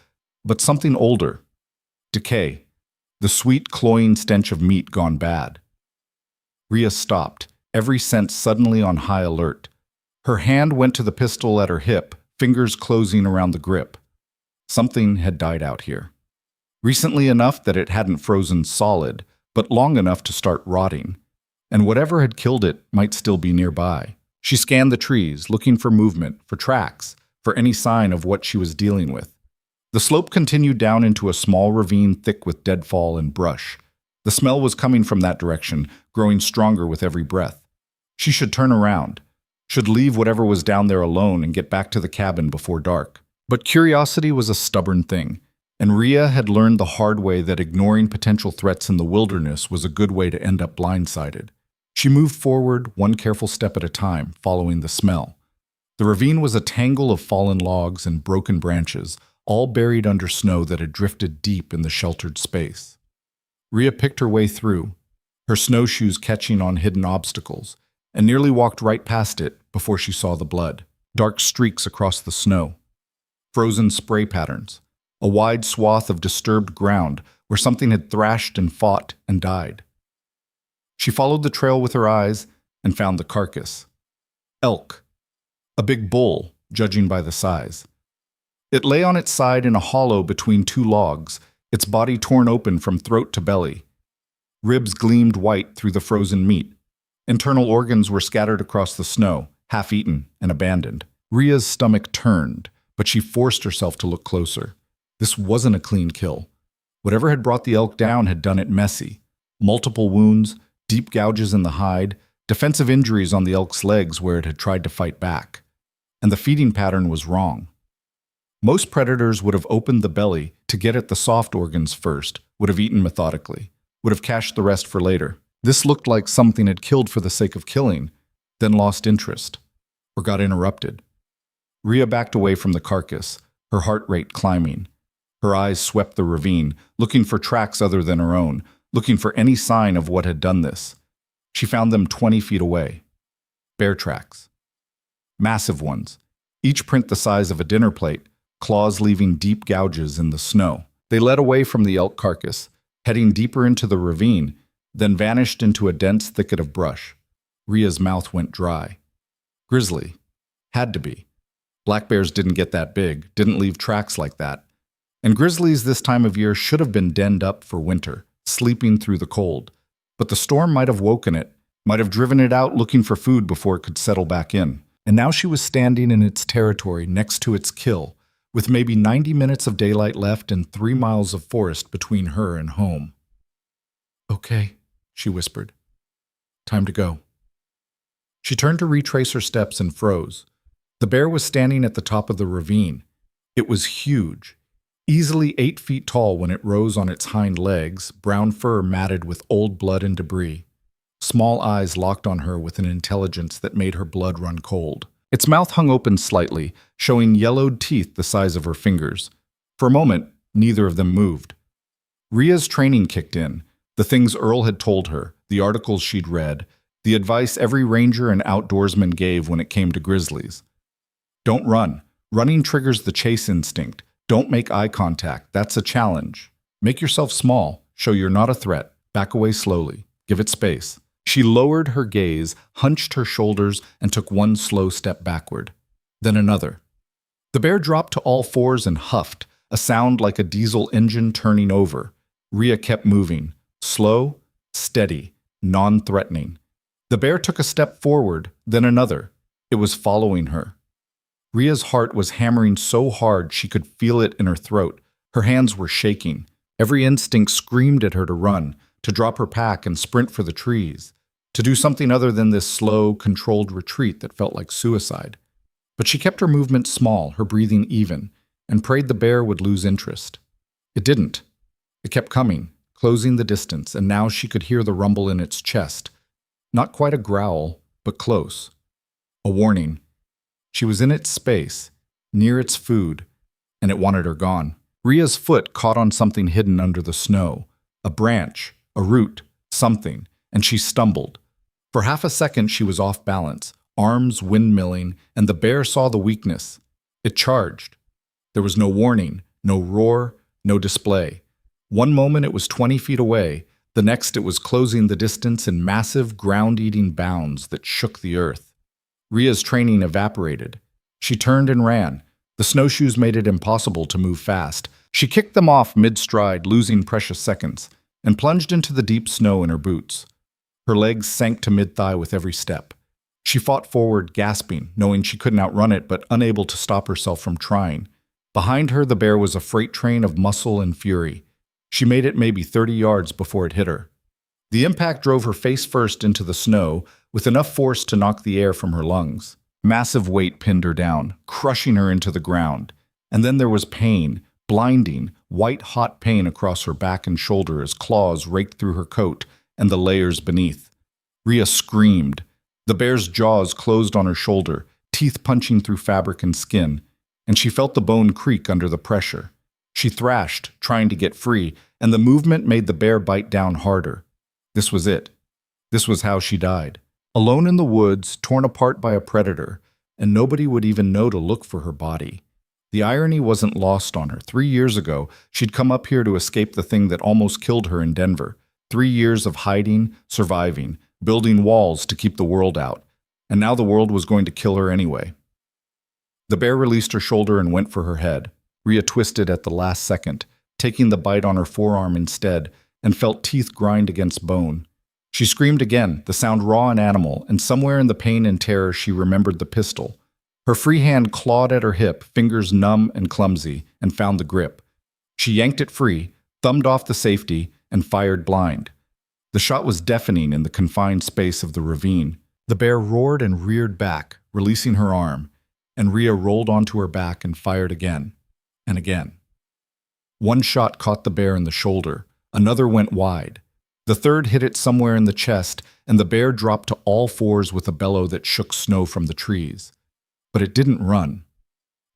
but something older. Decay. The sweet, cloying stench of meat gone bad. Rhea stopped, every sense suddenly on high alert. Her hand went to the pistol at her hip, fingers closing around the grip. Something had died out here. Recently enough that it hadn't frozen solid, but long enough to start rotting. And whatever had killed it might still be nearby. She scanned the trees, looking for movement, for tracks, for any sign of what she was dealing with. The slope continued down into a small ravine thick with deadfall and brush. The smell was coming from that direction, growing stronger with every breath. She should turn around, should leave whatever was down there alone and get back to the cabin before dark. But curiosity was a stubborn thing, and Rhea had learned the hard way that ignoring potential threats in the wilderness was a good way to end up blindsided. She moved forward, one careful step at a time, following the smell. The ravine was a tangle of fallen logs and broken branches, all buried under snow that had drifted deep in the sheltered space. Rhea picked her way through, her snowshoes catching on hidden obstacles, and nearly walked right past it before she saw the blood. Dark streaks across the snow. Frozen spray patterns. A wide swath of disturbed ground where something had thrashed and fought and died. She followed the trail with her eyes, and found the carcass. Elk. A big bull, judging by the size. It lay on its side in a hollow between two logs, its body torn open from throat to belly. Ribs gleamed white through the frozen meat. Internal organs were scattered across the snow, half-eaten and abandoned. Ria's stomach turned, but she forced herself to look closer. This wasn't a clean kill. Whatever had brought the elk down had done it messy. Multiple wounds, deep gouges in the hide, defensive injuries on the elk's legs where it had tried to fight back. And the feeding pattern was wrong. Most predators would have opened the belly to get at the soft organs first, would have eaten methodically, would have cached the rest for later. This looked like something had killed for the sake of killing, then lost interest, or got interrupted. Ria backed away from the carcass, her heart rate climbing. Her eyes swept the ravine, looking for tracks other than her own, looking for any sign of what had done this. She found them 20 feet away. Bear tracks. Massive ones, each print the size of a dinner plate, claws leaving deep gouges in the snow. They led away from the elk carcass, heading deeper into the ravine, then vanished into a dense thicket of brush. Ria's mouth went dry. Grizzly. Had to be. Black bears didn't get that big, didn't leave tracks like that. And grizzlies this time of year should have been denned up for winter, sleeping through the cold. But the storm might have woken it, might have driven it out looking for food before it could settle back in. And now she was standing in its territory next to its kill, with maybe 90 minutes of daylight left and 3 miles of forest between her and home. "Okay," she whispered. "Time to go." She turned to retrace her steps and froze. The bear was standing at the top of the ravine. It was huge, easily 8 feet tall when it rose on its hind legs, brown fur matted with old blood and debris. Small eyes locked on her with an intelligence that made her blood run cold. Its mouth hung open slightly, showing yellowed teeth the size of her fingers. For a moment, neither of them moved. Ria's training kicked in, the things Earl had told her, the articles she'd read, the advice every ranger and outdoorsman gave when it came to grizzlies. Don't run. Running triggers the chase instinct. Don't make eye contact. That's a challenge. Make yourself small. Show you're not a threat. Back away slowly. Give it space. She lowered her gaze, hunched her shoulders, and took one slow step backward. Then another. The bear dropped to all fours and huffed, a sound like a diesel engine turning over. Ria kept moving. Slow, steady, non-threatening. The bear took a step forward, then another. It was following her. Ria's heart was hammering so hard she could feel it in her throat. Her hands were shaking. Every instinct screamed at her to run, to drop her pack and sprint for the trees, to do something other than this slow, controlled retreat that felt like suicide. But she kept her movement small, her breathing even, and prayed the bear would lose interest. It didn't. It kept coming, closing the distance, and now she could hear the rumble in its chest. Not quite a growl, but close. A warning. She was in its space, near its food, and it wanted her gone. Ria's foot caught on something hidden under the snow. A branch, a root, something, and she stumbled. For half a second she was off balance, arms windmilling, and the bear saw the weakness. It charged. There was no warning, no roar, no display. One moment it was 20 feet away, the next it was closing the distance in massive, ground-eating bounds that shook the earth. Ria's training evaporated. She turned and ran. The snowshoes made it impossible to move fast. She kicked them off mid-stride, losing precious seconds, and plunged into the deep snow in her boots. Her legs sank to mid-thigh with every step. She fought forward, gasping, knowing she couldn't outrun it, but unable to stop herself from trying. Behind her, the bear was a freight train of muscle and fury. She made it maybe 30 yards before it hit her. The impact drove her face first into the snow, with enough force to knock the air from her lungs. Massive weight pinned her down, crushing her into the ground. And then there was pain, blinding, white-hot pain across her back and shoulder as claws raked through her coat and the layers beneath. Ria screamed. The bear's jaws closed on her shoulder, teeth punching through fabric and skin, and she felt the bone creak under the pressure. She thrashed, trying to get free, and the movement made the bear bite down harder. This was it. This was how she died. Alone in the woods, torn apart by a predator, and nobody would even know to look for her body. The irony wasn't lost on her. 3 years ago, she'd come up here to escape the thing that almost killed her in Denver. 3 years of hiding, surviving, building walls to keep the world out, and now the world was going to kill her anyway. The bear released her shoulder and went for her head. Rhea twisted at the last second, taking the bite on her forearm instead, and felt teeth grind against bone. She screamed again, the sound raw and animal, and somewhere in the pain and terror she remembered the pistol. Her free hand clawed at her hip, fingers numb and clumsy, and found the grip. She yanked it free, thumbed off the safety, and fired blind. The shot was deafening in the confined space of the ravine. The bear roared and reared back, releasing her arm, and Rhea rolled onto her back and fired again, and again. One shot caught the bear in the shoulder, another went wide. The third hit it somewhere in the chest, and the bear dropped to all fours with a bellow that shook snow from the trees. But it didn't run.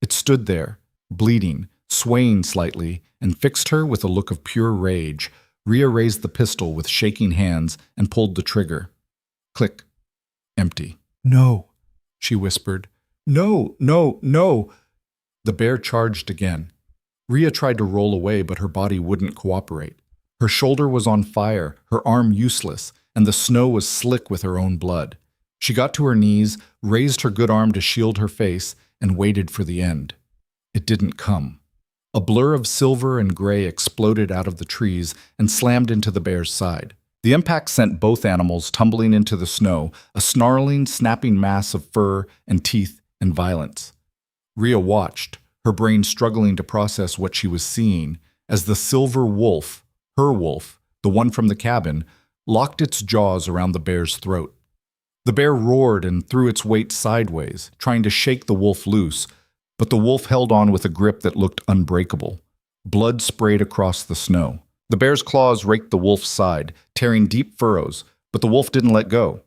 It stood there, bleeding, swaying slightly, and fixed her with a look of pure rage. Rhea raised the pistol with shaking hands and pulled the trigger. Click. Empty. "No," she whispered. "No, no, no." The bear charged again. Rhea tried to roll away, but her body wouldn't cooperate. Her shoulder was on fire, her arm useless, and the snow was slick with her own blood. She got to her knees, raised her good arm to shield her face, and waited for the end. It didn't come. A blur of silver and gray exploded out of the trees and slammed into the bear's side. The impact sent both animals tumbling into the snow, a snarling, snapping mass of fur and teeth and violence. Rhea watched, her brain struggling to process what she was seeing, as the silver wolf, her wolf, the one from the cabin, locked its jaws around the bear's throat. The bear roared and threw its weight sideways, trying to shake the wolf loose, but the wolf held on with a grip that looked unbreakable. Blood sprayed across the snow. The bear's claws raked the wolf's side, tearing deep furrows, but the wolf didn't let go.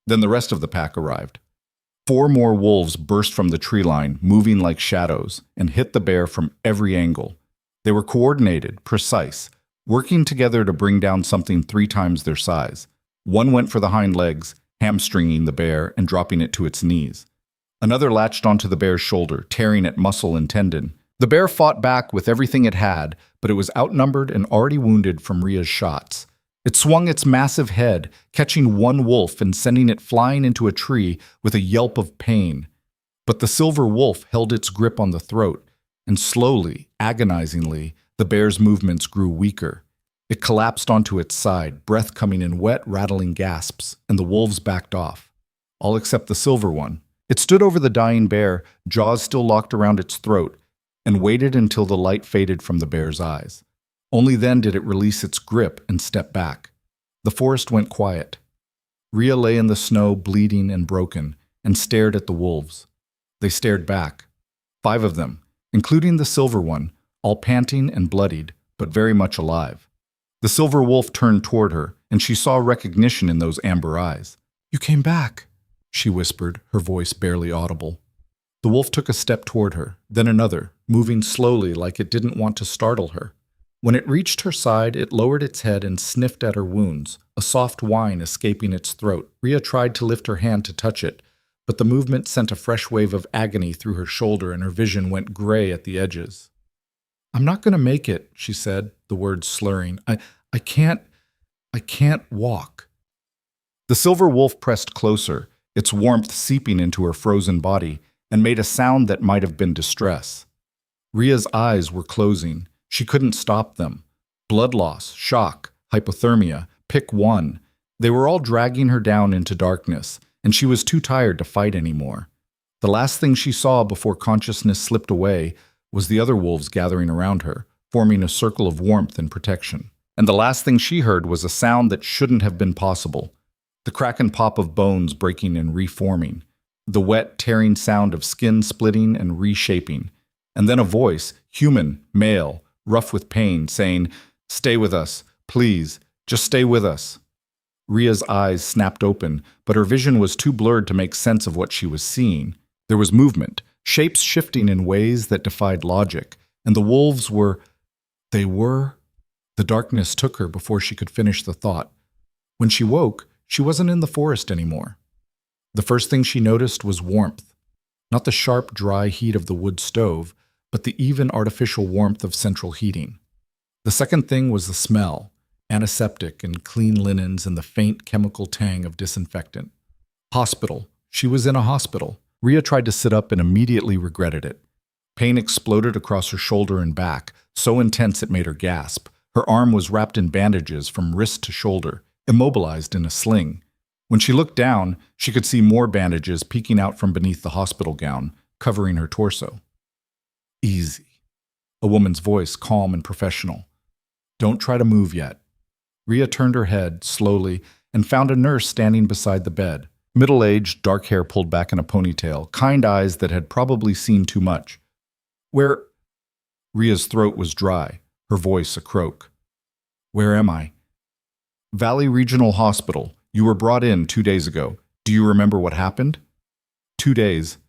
Then the rest of the pack arrived. 4 more wolves burst from the tree line, moving like shadows, and hit the bear from every angle. They were coordinated, precise, working together to bring down something 3 times their size. One went for the hind legs, hamstringing the bear and dropping it to its knees. Another latched onto the bear's shoulder, tearing at muscle and tendon. The bear fought back with everything it had, but it was outnumbered and already wounded from Rhea's shots. It swung its massive head, catching one wolf and sending it flying into a tree with a yelp of pain. But the silver wolf held its grip on the throat, and slowly, agonizingly, the bear's movements grew weaker. It collapsed onto its side, breath coming in wet, rattling gasps, and the wolves backed off. All except the silver one. It stood over the dying bear, jaws still locked around its throat, and waited until the light faded from the bear's eyes. Only then did it release its grip and step back. The forest went quiet. Rhea lay in the snow, bleeding and broken, and stared at the wolves. They stared back. 5 of them, including the silver one, all panting and bloodied, but very much alive. The silver wolf turned toward her, and she saw recognition in those amber eyes. "You came back," she whispered, her voice barely audible. The wolf took a step toward her, then another, moving slowly like it didn't want to startle her. When it reached her side, it lowered its head and sniffed at her wounds, a soft whine escaping its throat. Rhea tried to lift her hand to touch it, but the movement sent a fresh wave of agony through her shoulder and her vision went gray at the edges. "I'm not going to make it," she said, the words slurring. I can't walk." The silver wolf pressed closer, its warmth seeping into her frozen body, and made a sound that might have been distress. Rhea's eyes were closing. She couldn't stop them. Blood loss, shock, hypothermia, pick one. They were all dragging her down into darkness, and she was too tired to fight anymore. The last thing she saw before consciousness slipped away was the other wolves gathering around her, forming a circle of warmth and protection. And the last thing she heard was a sound that shouldn't have been possible. The crack and pop of bones breaking and reforming. The wet, tearing sound of skin splitting and reshaping. And then a voice, human, male, rough with pain, saying, "Stay with us, please, just stay with us." Rhea's eyes snapped open, but her vision was too blurred to make sense of what she was seeing. There was movement, shapes shifting in ways that defied logic, and the wolves were... The darkness took her before she could finish the thought. When she woke, she wasn't in the forest anymore. The first thing she noticed was warmth. Not the sharp, dry heat of the wood stove, but the even artificial warmth of central heating. The second thing was the smell. Antiseptic and clean linens and the faint chemical tang of disinfectant. Hospital. She was in a hospital. Rhea tried to sit up and immediately regretted it. Pain exploded across her shoulder and back, so intense it made her gasp. Her arm was wrapped in bandages from wrist to shoulder, immobilized in a sling. When she looked down, she could see more bandages peeking out from beneath the hospital gown, covering her torso. Easy. A woman's voice, calm and professional. Don't try to move yet. Rhea turned her head, slowly, and found a nurse standing beside the bed. Middle-aged, dark hair pulled back in a ponytail, kind eyes that had probably seen too much. Where? Rhea's throat was dry, her voice a croak. Where am I? Valley Regional Hospital. You were brought in 2 days ago. Do you remember what happened? 2 days.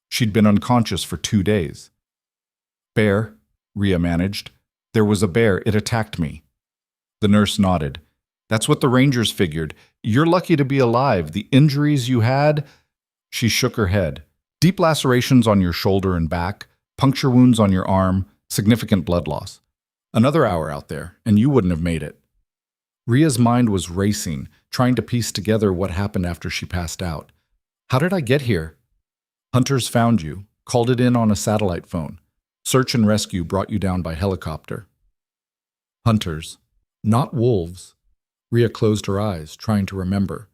She'd been unconscious for 2 days. Bear, Rhea managed. There was a bear. It attacked me. The nurse nodded. That's what the Rangers figured. You're lucky to be alive. The injuries you had... She shook her head. Deep lacerations on your shoulder and back, puncture wounds on your arm, significant blood loss. Another hour out there, and you wouldn't have made it. Rhea's mind was racing, trying to piece together what happened after she passed out. How did I get here? Hunters found you, called it in on a satellite phone. Search and rescue brought you down by helicopter. Hunters. Not wolves. Rhea closed her eyes, trying to remember.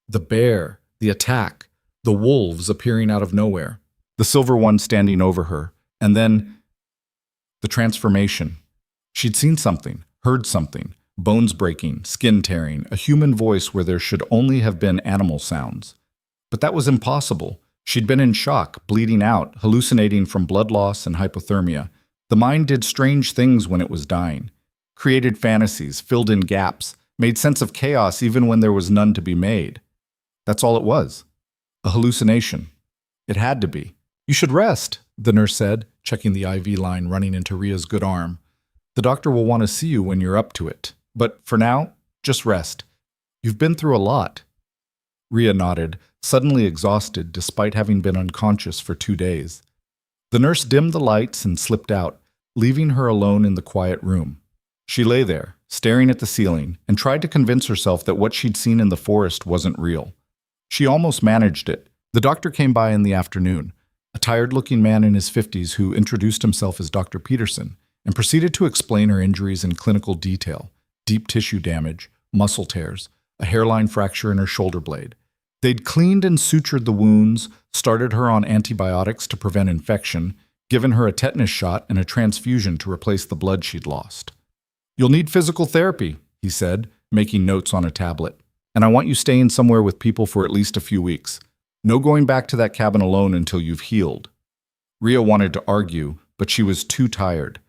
The bear, the attack, the wolves appearing out of nowhere, the silver one standing over her, and then the transformation. She'd seen something, heard something, bones breaking, skin tearing, a human voice where there should only have been animal sounds. But that was impossible. She'd been in shock, bleeding out, hallucinating from blood loss and hypothermia. The mind did strange things when it was dying. Created fantasies, filled in gaps, made sense of chaos even when there was none to be made. That's all it was. A hallucination. It had to be. You should rest, the nurse said, checking the IV line running into Rhea's good arm. The doctor will want to see you when you're up to it. But for now, just rest. You've been through a lot. Rhea nodded, suddenly exhausted despite having been unconscious for 2 days. The nurse dimmed the lights and slipped out, leaving her alone in the quiet room. She lay there, staring at the ceiling, and tried to convince herself that what she'd seen in the forest wasn't real. She almost managed it. The doctor came by in the afternoon, a tired-looking man in his 50s who introduced himself as Dr. Peterson and proceeded to explain her injuries in clinical detail: deep tissue damage, muscle tears, a hairline fracture in her shoulder blade. They'd cleaned and sutured the wounds, started her on antibiotics to prevent infection, given her a tetanus shot and a transfusion to replace the blood she'd lost. You'll need physical therapy, he said, making notes on a tablet. And I want you staying somewhere with people for at least a few weeks. No going back to that cabin alone until you've healed. Rhea wanted to argue, but she was too tired.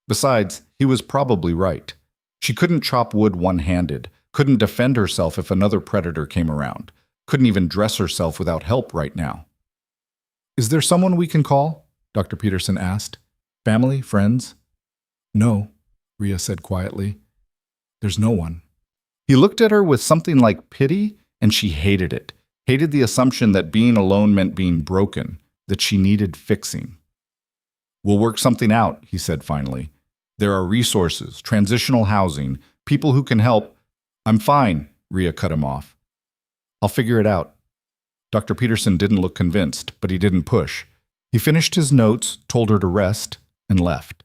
Besides, he was probably right. She couldn't chop wood one-handed, couldn't defend herself if another predator came around, couldn't even dress herself without help right now. Is there someone we can call? Dr. Peterson asked. Family? Friends? No, Rhea said quietly. There's no one. He looked at her with something like pity, and she hated it. Hated the assumption that being alone meant being broken, that she needed fixing. We'll work something out, he said finally. There are resources, transitional housing, people who can help. I'm fine, Rhea cut him off. I'll figure it out. Dr. Peterson didn't look convinced, but he didn't push. He finished his notes, told her to rest, and left.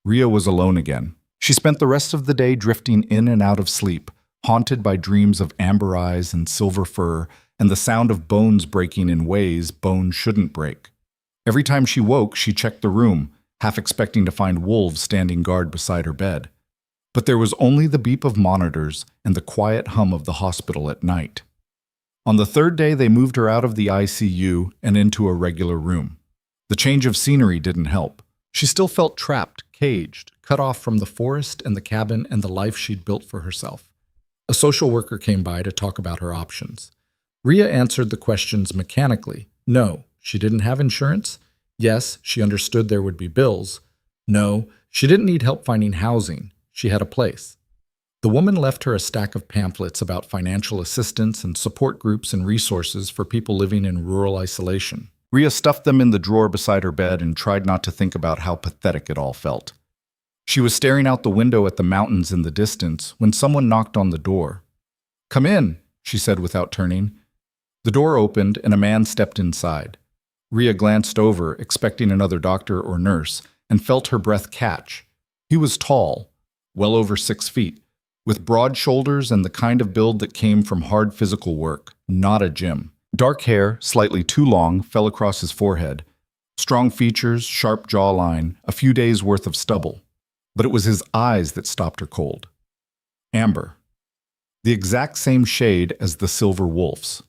Rhea was alone again. She spent the rest of the day drifting in and out of sleep, haunted by dreams of amber eyes and silver fur, and the sound of bones breaking in ways bones shouldn't break. Every time she woke, she checked the room, half expecting to find wolves standing guard beside her bed. But there was only the beep of monitors and the quiet hum of the hospital at night. On the third day, they moved her out of the ICU and into a regular room. The change of scenery didn't help. She still felt trapped, caged, cut off from the forest and the cabin and the life she'd built for herself. A social worker came by to talk about her options. Rhea answered the questions mechanically. No, she didn't have insurance. Yes, she understood there would be bills. No, she didn't need help finding housing. She had a place. The woman left her a stack of pamphlets about financial assistance and support groups and resources for people living in rural isolation. Rhea stuffed them in the drawer beside her bed and tried not to think about how pathetic it all felt. She was staring out the window at the mountains in the distance when someone knocked on the door. "Come in," she said without turning. The door opened and a man stepped inside. Rhea glanced over, expecting another doctor or nurse, and felt her breath catch. He was tall, well over 6 feet, with broad shoulders and the kind of build that came from hard physical work, not a gym. Dark hair, slightly too long, fell across his forehead. Strong features, sharp jawline, a few days' worth of stubble. But it was his eyes that stopped her cold. Amber. The exact same shade as the silver wolf's.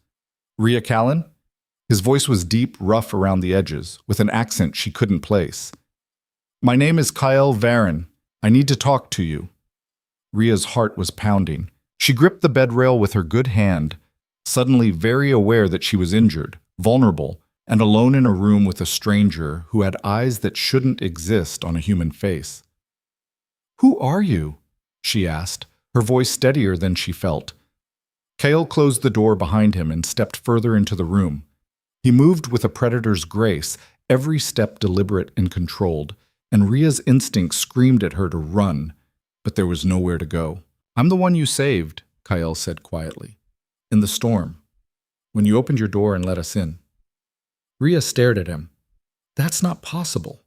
"Rhea Callan?" His voice was deep, rough around the edges, with an accent she couldn't place. "My name is Kyle Varon. I need to talk to you." Rhea's heart was pounding. She gripped the bed rail with her good hand, suddenly very aware that she was injured, vulnerable, and alone in a room with a stranger who had eyes that shouldn't exist on a human face. "Who are you?" she asked, her voice steadier than she felt. Kale closed the door behind him and stepped further into the room. He moved with a predator's grace, every step deliberate and controlled, and Rhea's instinct screamed at her to run, but there was nowhere to go. "I'm the one you saved," Kyle said quietly. "In the storm. When you opened your door and let us in." Rhea stared at him. "That's not possible."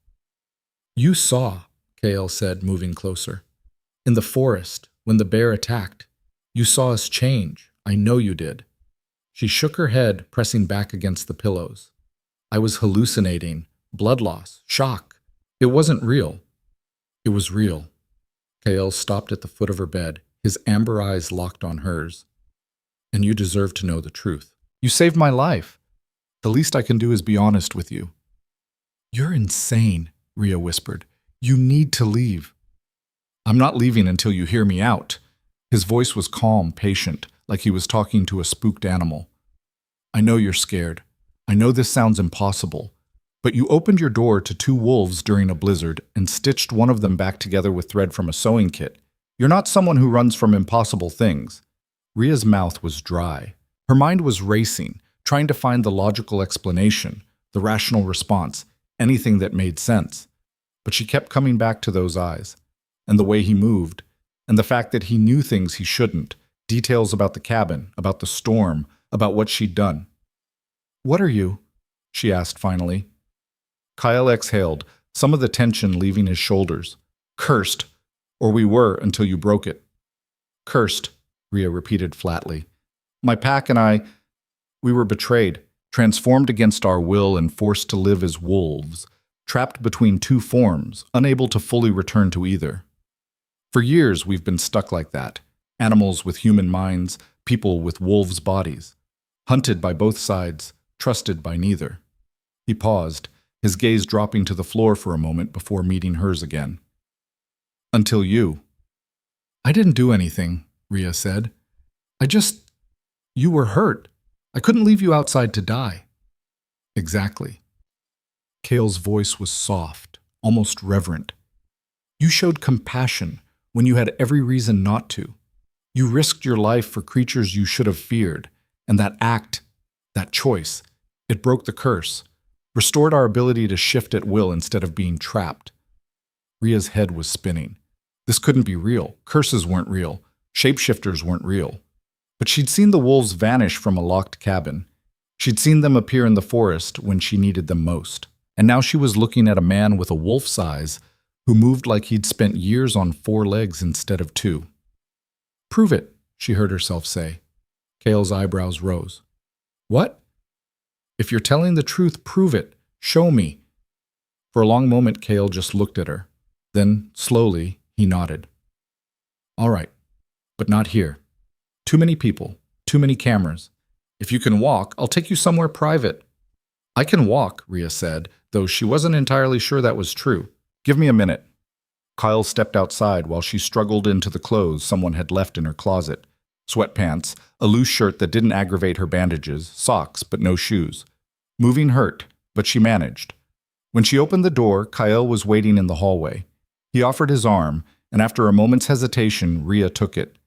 "You saw," Kale said, moving closer. "In the forest, when the bear attacked. You saw us change. I know you did." She shook her head, pressing back against the pillows. "I was hallucinating. Blood loss. Shock. It wasn't real." "It was real." Kale stopped at the foot of her bed, his amber eyes locked on hers. "And you deserve to know the truth. You saved my life. The least I can do is be honest with you." "You're insane," Rhea whispered. "You need to leave." "I'm not leaving until you hear me out." His voice was calm, patient, like he was talking to a spooked animal. "I know you're scared. I know this sounds impossible. But you opened your door to 2 wolves during a blizzard and stitched one of them back together with thread from a sewing kit. You're not someone who runs from impossible things." Rhea's mouth was dry. Her mind was racing, trying to find the logical explanation, the rational response, anything that made sense. But she kept coming back to those eyes, and the way he moved, and the fact that he knew things he shouldn't, details about the cabin, about the storm, about what she'd done. "What are you?" she asked finally. Kyle exhaled, some of the tension leaving his shoulders. "Cursed, or we were until you broke it." "Cursed," Rhea repeated flatly. "My pack and we were betrayed, transformed against our will and forced to live as wolves, trapped between 2 forms, unable to fully return to either. For years we've been stuck like that, animals with human minds, people with wolves' bodies, hunted by both sides, trusted by neither." He paused, his gaze dropping to the floor for a moment before meeting hers again. "Until you." "I didn't do anything," Rhea said. You were hurt. I couldn't leave you outside to die." "Exactly." Kale's voice was soft, almost reverent. "You showed compassion when you had every reason not to. You risked your life for creatures you should have feared, and that act, that choice, it broke the curse, restored our ability to shift at will instead of being trapped." Rhea's head was spinning. This couldn't be real. Curses weren't real. Shapeshifters weren't real. But she'd seen the wolves vanish from a locked cabin. She'd seen them appear in the forest when she needed them most. And now she was looking at a man with a wolf's eyes who moved like he'd spent years on 4 legs instead of 2. "Prove it," she heard herself say. Kale's eyebrows rose. "What?" "If you're telling the truth, prove it. Show me." For a long moment, Kale just looked at her. Then, slowly, he nodded. "All right, but not here. Too many people, too many cameras. If you can walk, I'll take you somewhere private." "I can walk," Rhea said, though she wasn't entirely sure that was true. "Give me a minute." Kyle stepped outside while she struggled into the clothes someone had left in her closet. Sweatpants, a loose shirt that didn't aggravate her bandages, socks, but no shoes. Moving hurt, but she managed. When she opened the door, Kyle was waiting in the hallway. He offered his arm, and after a moment's hesitation, Rhea took it.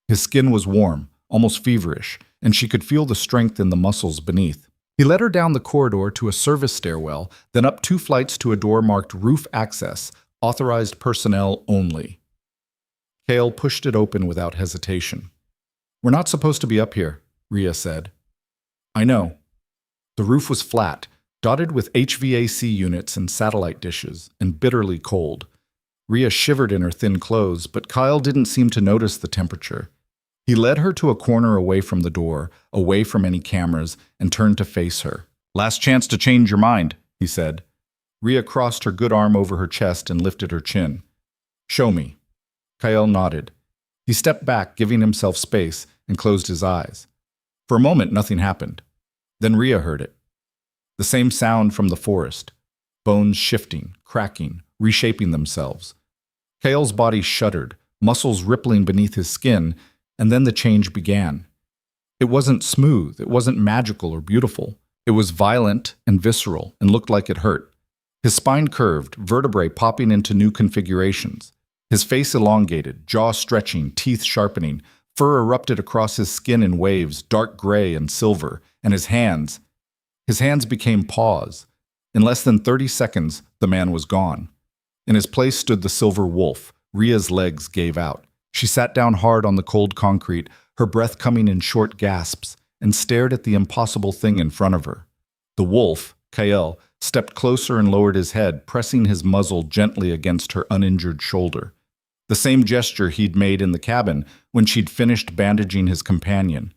His skin was warm, almost feverish, and she could feel the strength in the muscles beneath. He led her down the corridor to a service stairwell, then up 2 flights to a door marked Roof Access, Authorized personnel only. Kale pushed it open without hesitation. We're not supposed to be up here, Rhea said. I know. The roof was flat, dotted with HVAC units and satellite dishes, and bitterly cold. Rhea shivered in her thin clothes, but Kyle didn't seem to notice the temperature. He led her to a corner away from the door, away from any cameras, and turned to face her. Last chance to change your mind, he said. Rhea crossed her good arm over her chest and lifted her chin. Show me. Kyle nodded. He stepped back, giving himself space, and closed his eyes. For a moment, nothing happened. Then Rhea heard it. The same sound from the forest. Bones shifting, cracking, reshaping themselves. Kyle's body shuddered, muscles rippling beneath his skin, and then the change began. It wasn't smooth, it wasn't magical or beautiful. It was violent and visceral and looked like it hurt. His spine curved, vertebrae popping into new configurations. His face elongated, jaw stretching, teeth sharpening. Fur erupted across his skin in waves, dark gray and silver, and his hands became paws. In less than 30 seconds, the man was gone. In his place stood the silver wolf. Rhea's legs gave out. She sat down hard on the cold concrete, her breath coming in short gasps, and stared at the impossible thing in front of her. The wolf, Kyle, stepped closer and lowered his head, pressing his muzzle gently against her uninjured shoulder. The same gesture he'd made in the cabin when she'd finished bandaging his companion.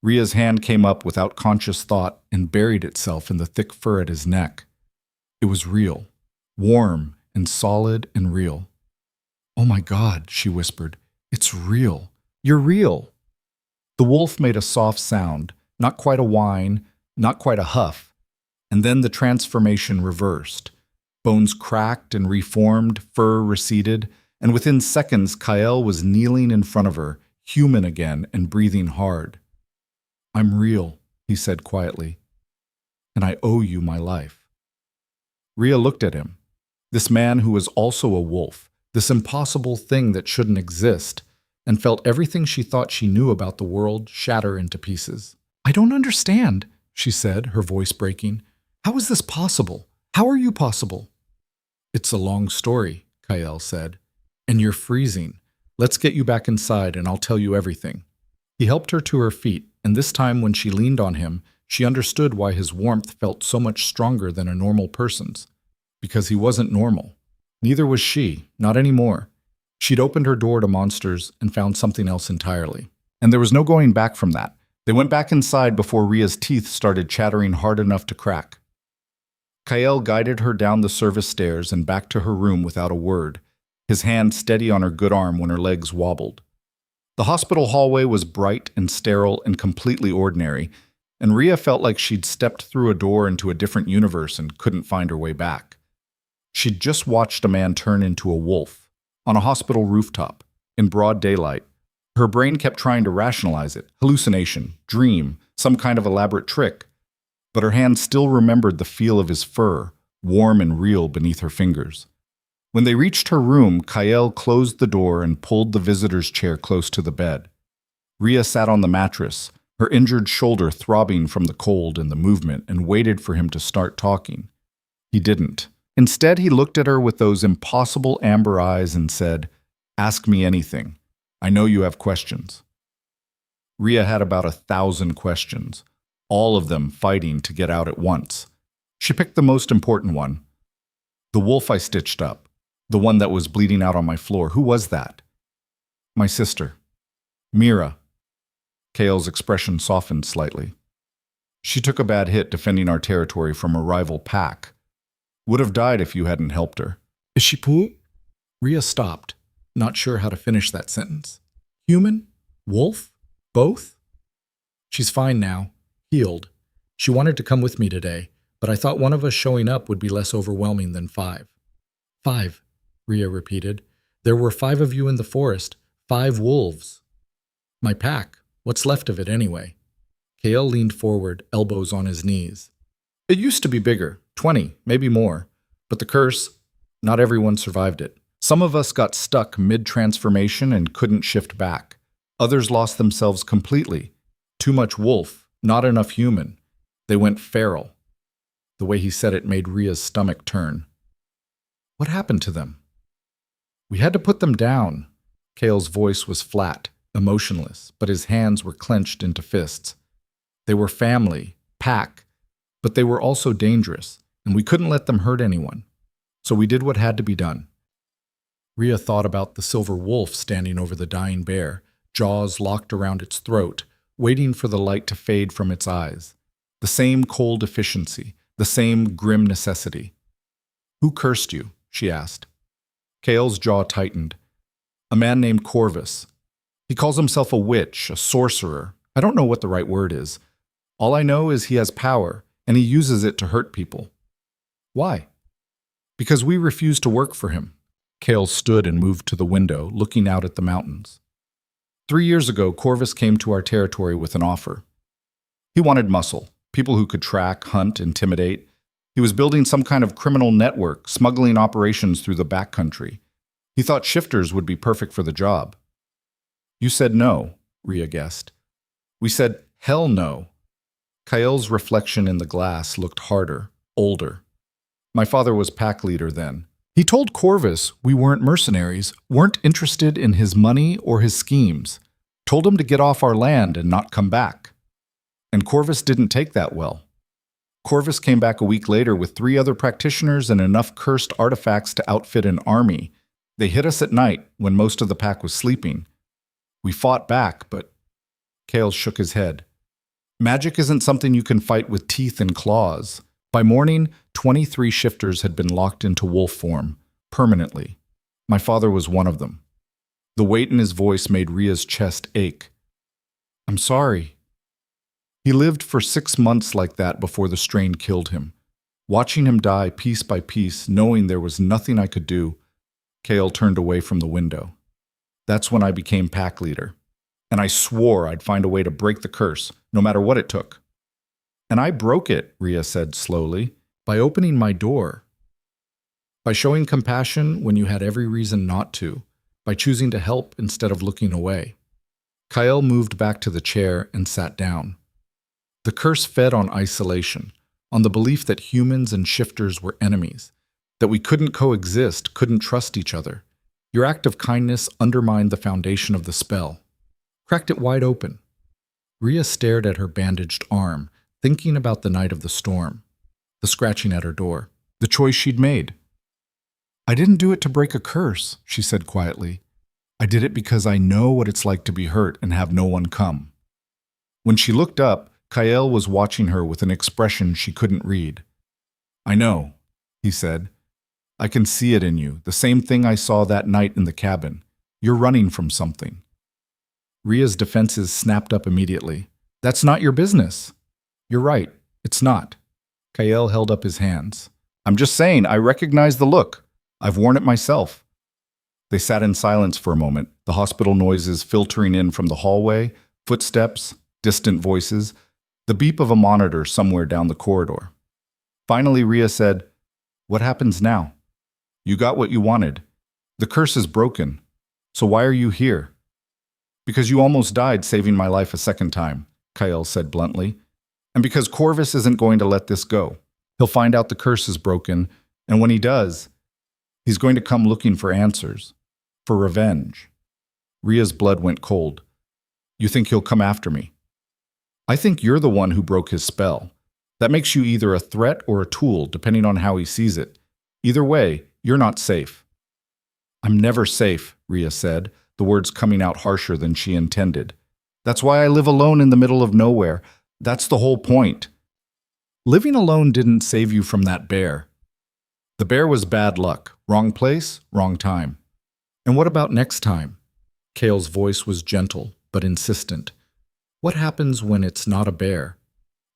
Rhea's hand came up without conscious thought and buried itself in the thick fur at his neck. It was real, warm and solid and real. Oh my God, she whispered. It's real. You're real. The wolf made a soft sound, not quite a whine, not quite a huff, and then the transformation reversed. Bones cracked and reformed, fur receded, and within seconds Kyle was kneeling in front of her, human again and breathing hard. I'm real, he said quietly, and I owe you my life. Rhea looked at him. This man who was also a wolf, this impossible thing that shouldn't exist, and felt everything she thought she knew about the world shatter into pieces. I don't understand, she said, her voice breaking. How is this possible? How are you possible? It's a long story, Kyle said. And you're freezing. Let's get you back inside and I'll tell you everything. He helped her to her feet, and this time when she leaned on him, she understood why his warmth felt so much stronger than a normal person's. Because he wasn't normal. Neither was she, not anymore. She'd opened her door to monsters and found something else entirely. And there was no going back from that. They went back inside before Rhea's teeth started chattering hard enough to crack. Kyle guided her down the service stairs and back to her room without a word, his hand steady on her good arm when her legs wobbled. The hospital hallway was bright and sterile and completely ordinary, and Rhea felt like she'd stepped through a door into a different universe and couldn't find her way back. She'd just watched a man turn into a wolf, on a hospital rooftop, in broad daylight. Her brain kept trying to rationalize it, hallucination, dream, some kind of elaborate trick, but her hand still remembered the feel of his fur, warm and real beneath her fingers. When they reached her room, Kyle closed the door and pulled the visitor's chair close to the bed. Rhea sat on the mattress, her injured shoulder throbbing from the cold and the movement, and waited for him to start talking. He didn't. Instead, he looked at her with those impossible amber eyes and said, "Ask me anything. I know you have questions." Rhea had about 1,000 questions, all of them fighting to get out at once. She picked the most important one. The wolf I stitched up, the one that was bleeding out on my floor, who was that? My sister. Mira. Kale's expression softened slightly. She took a bad hit defending our territory from a rival pack. Would have died if you hadn't helped her. Is she poor? Rhea stopped, not sure how to finish that sentence. Human? Wolf? Both? She's fine now, healed. She wanted to come with me today, but I thought one of us showing up would be less overwhelming than 5. 5, Rhea repeated. There were 5 of you in the forest, 5 wolves. My pack. What's left of it anyway? Kale leaned forward, elbows on his knees. It used to be bigger, 20, maybe more. But the curse, not everyone survived it. Some of us got stuck mid-transformation and couldn't shift back. Others lost themselves completely. Too much wolf, not enough human. They went feral. The way he said it made Rhea's stomach turn. What happened to them? We had to put them down. Kale's voice was flat, emotionless, but his hands were clenched into fists. They were family, pack, but they were also dangerous, and we couldn't let them hurt anyone. So we did what had to be done. Rhea thought about the silver wolf standing over the dying bear, jaws locked around its throat, waiting for the light to fade from its eyes. The same cold efficiency, the same grim necessity. "Who cursed you?" she asked. Kale's jaw tightened. "A man named Corvus. He calls himself a witch, a sorcerer. I don't know what the right word is. All I know is he has power, and he uses it to hurt people." "Why?" "Because we refuse to work for him." Kale stood and moved to the window, looking out at the mountains. 3 years ago, Corvus came to our territory with an offer. He wanted muscle, people who could track, hunt, intimidate. He was building some kind of criminal network, smuggling operations through the backcountry. He thought shifters would be perfect for the job. "You said no," Rhea guessed. "We said hell no." Kael's reflection in the glass looked harder, older. "My father was pack leader then. He told Corvus we weren't mercenaries, weren't interested in his money or his schemes. Told him to get off our land and not come back. And Corvus didn't take that well. Corvus came back a week later with 3 other practitioners and enough cursed artifacts to outfit an army. They hit us at night when most of the pack was sleeping. We fought back, but..." Kale shook his head. "Magic isn't something you can fight with teeth and claws." By morning, 23 shifters had been locked into wolf form, permanently. My father was one of them. The weight in his voice made Rhea's chest ache. "I'm sorry." He lived for 6 months like that before the strain killed him. Watching him die piece by piece, knowing there was nothing I could do, Kale turned away from the window. That's when I became pack leader. And I swore I'd find a way to break the curse, no matter what it took. "And I broke it," Rhea said slowly, "by opening my door. By showing compassion when you had every reason not to. By choosing to help instead of looking away." Kyle moved back to the chair and sat down. The curse fed on isolation, on the belief that humans and shifters were enemies, that we couldn't coexist, couldn't trust each other. Your act of kindness undermined the foundation of the spell. Cracked it wide open. Rhea stared at her bandaged arm, thinking about the night of the storm, the scratching at her door, the choice she'd made. "I didn't do it to break a curse," she said quietly. "I did it because I know what it's like to be hurt and have no one come." When she looked up, Kael was watching her with an expression she couldn't read. "I know," he said. "I can see it in you, the same thing I saw that night in the cabin. You're running from something." Rhea's defenses snapped up immediately. "That's not your business." "You're right, it's not." Kael held up his hands. "I'm just saying, I recognize the look. I've worn it myself." They sat in silence for a moment, the hospital noises filtering in from the hallway, footsteps, distant voices, the beep of a monitor somewhere down the corridor. Finally, Rhea said, "What happens now? You got what you wanted. The curse is broken. So why are you here?" "Because you almost died saving my life a second time," Kael said bluntly. "And because Corvus isn't going to let this go. He'll find out the curse is broken, and when he does, he's going to come looking for answers, for revenge." Rhea's blood went cold. "You think he'll come after me?" "I think you're the one who broke his spell. That makes you either a threat or a tool, depending on how he sees it. Either way, you're not safe." "I'm never safe," Rhea said, the words coming out harsher than she intended. "That's why I live alone in the middle of nowhere. That's the whole point." "Living alone didn't save you from that bear." "The bear was bad luck. Wrong place, wrong time." "And what about next time?" Kale's voice was gentle, but insistent. "What happens when it's not a bear?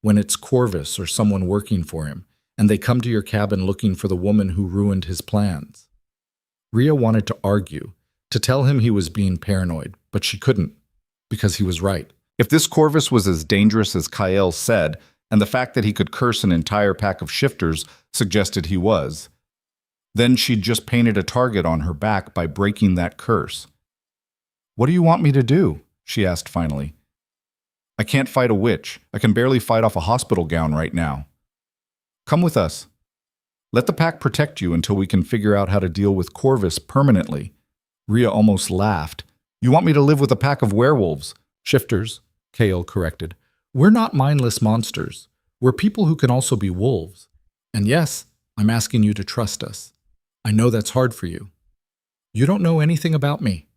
When it's Corvus or someone working for him, and they come to your cabin looking for the woman who ruined his plans?" Rhea wanted to argue, to tell him he was being paranoid, but she couldn't, because he was right. If this Corvus was as dangerous as Kael said, and the fact that he could curse an entire pack of shifters suggested he was, then she'd just painted a target on her back by breaking that curse. "What do you want me to do?" she asked finally. "I can't fight a witch. I can barely fight off a hospital gown right now." "Come with us. Let the pack protect you until we can figure out how to deal with Corvus permanently. Rhea almost laughed. You want me to live with a pack of werewolves? Shifters, Kale corrected. We're not mindless monsters. We're people who can also be wolves. And yes, I'm asking you to trust us. I know that's hard for you. You don't know anything about me.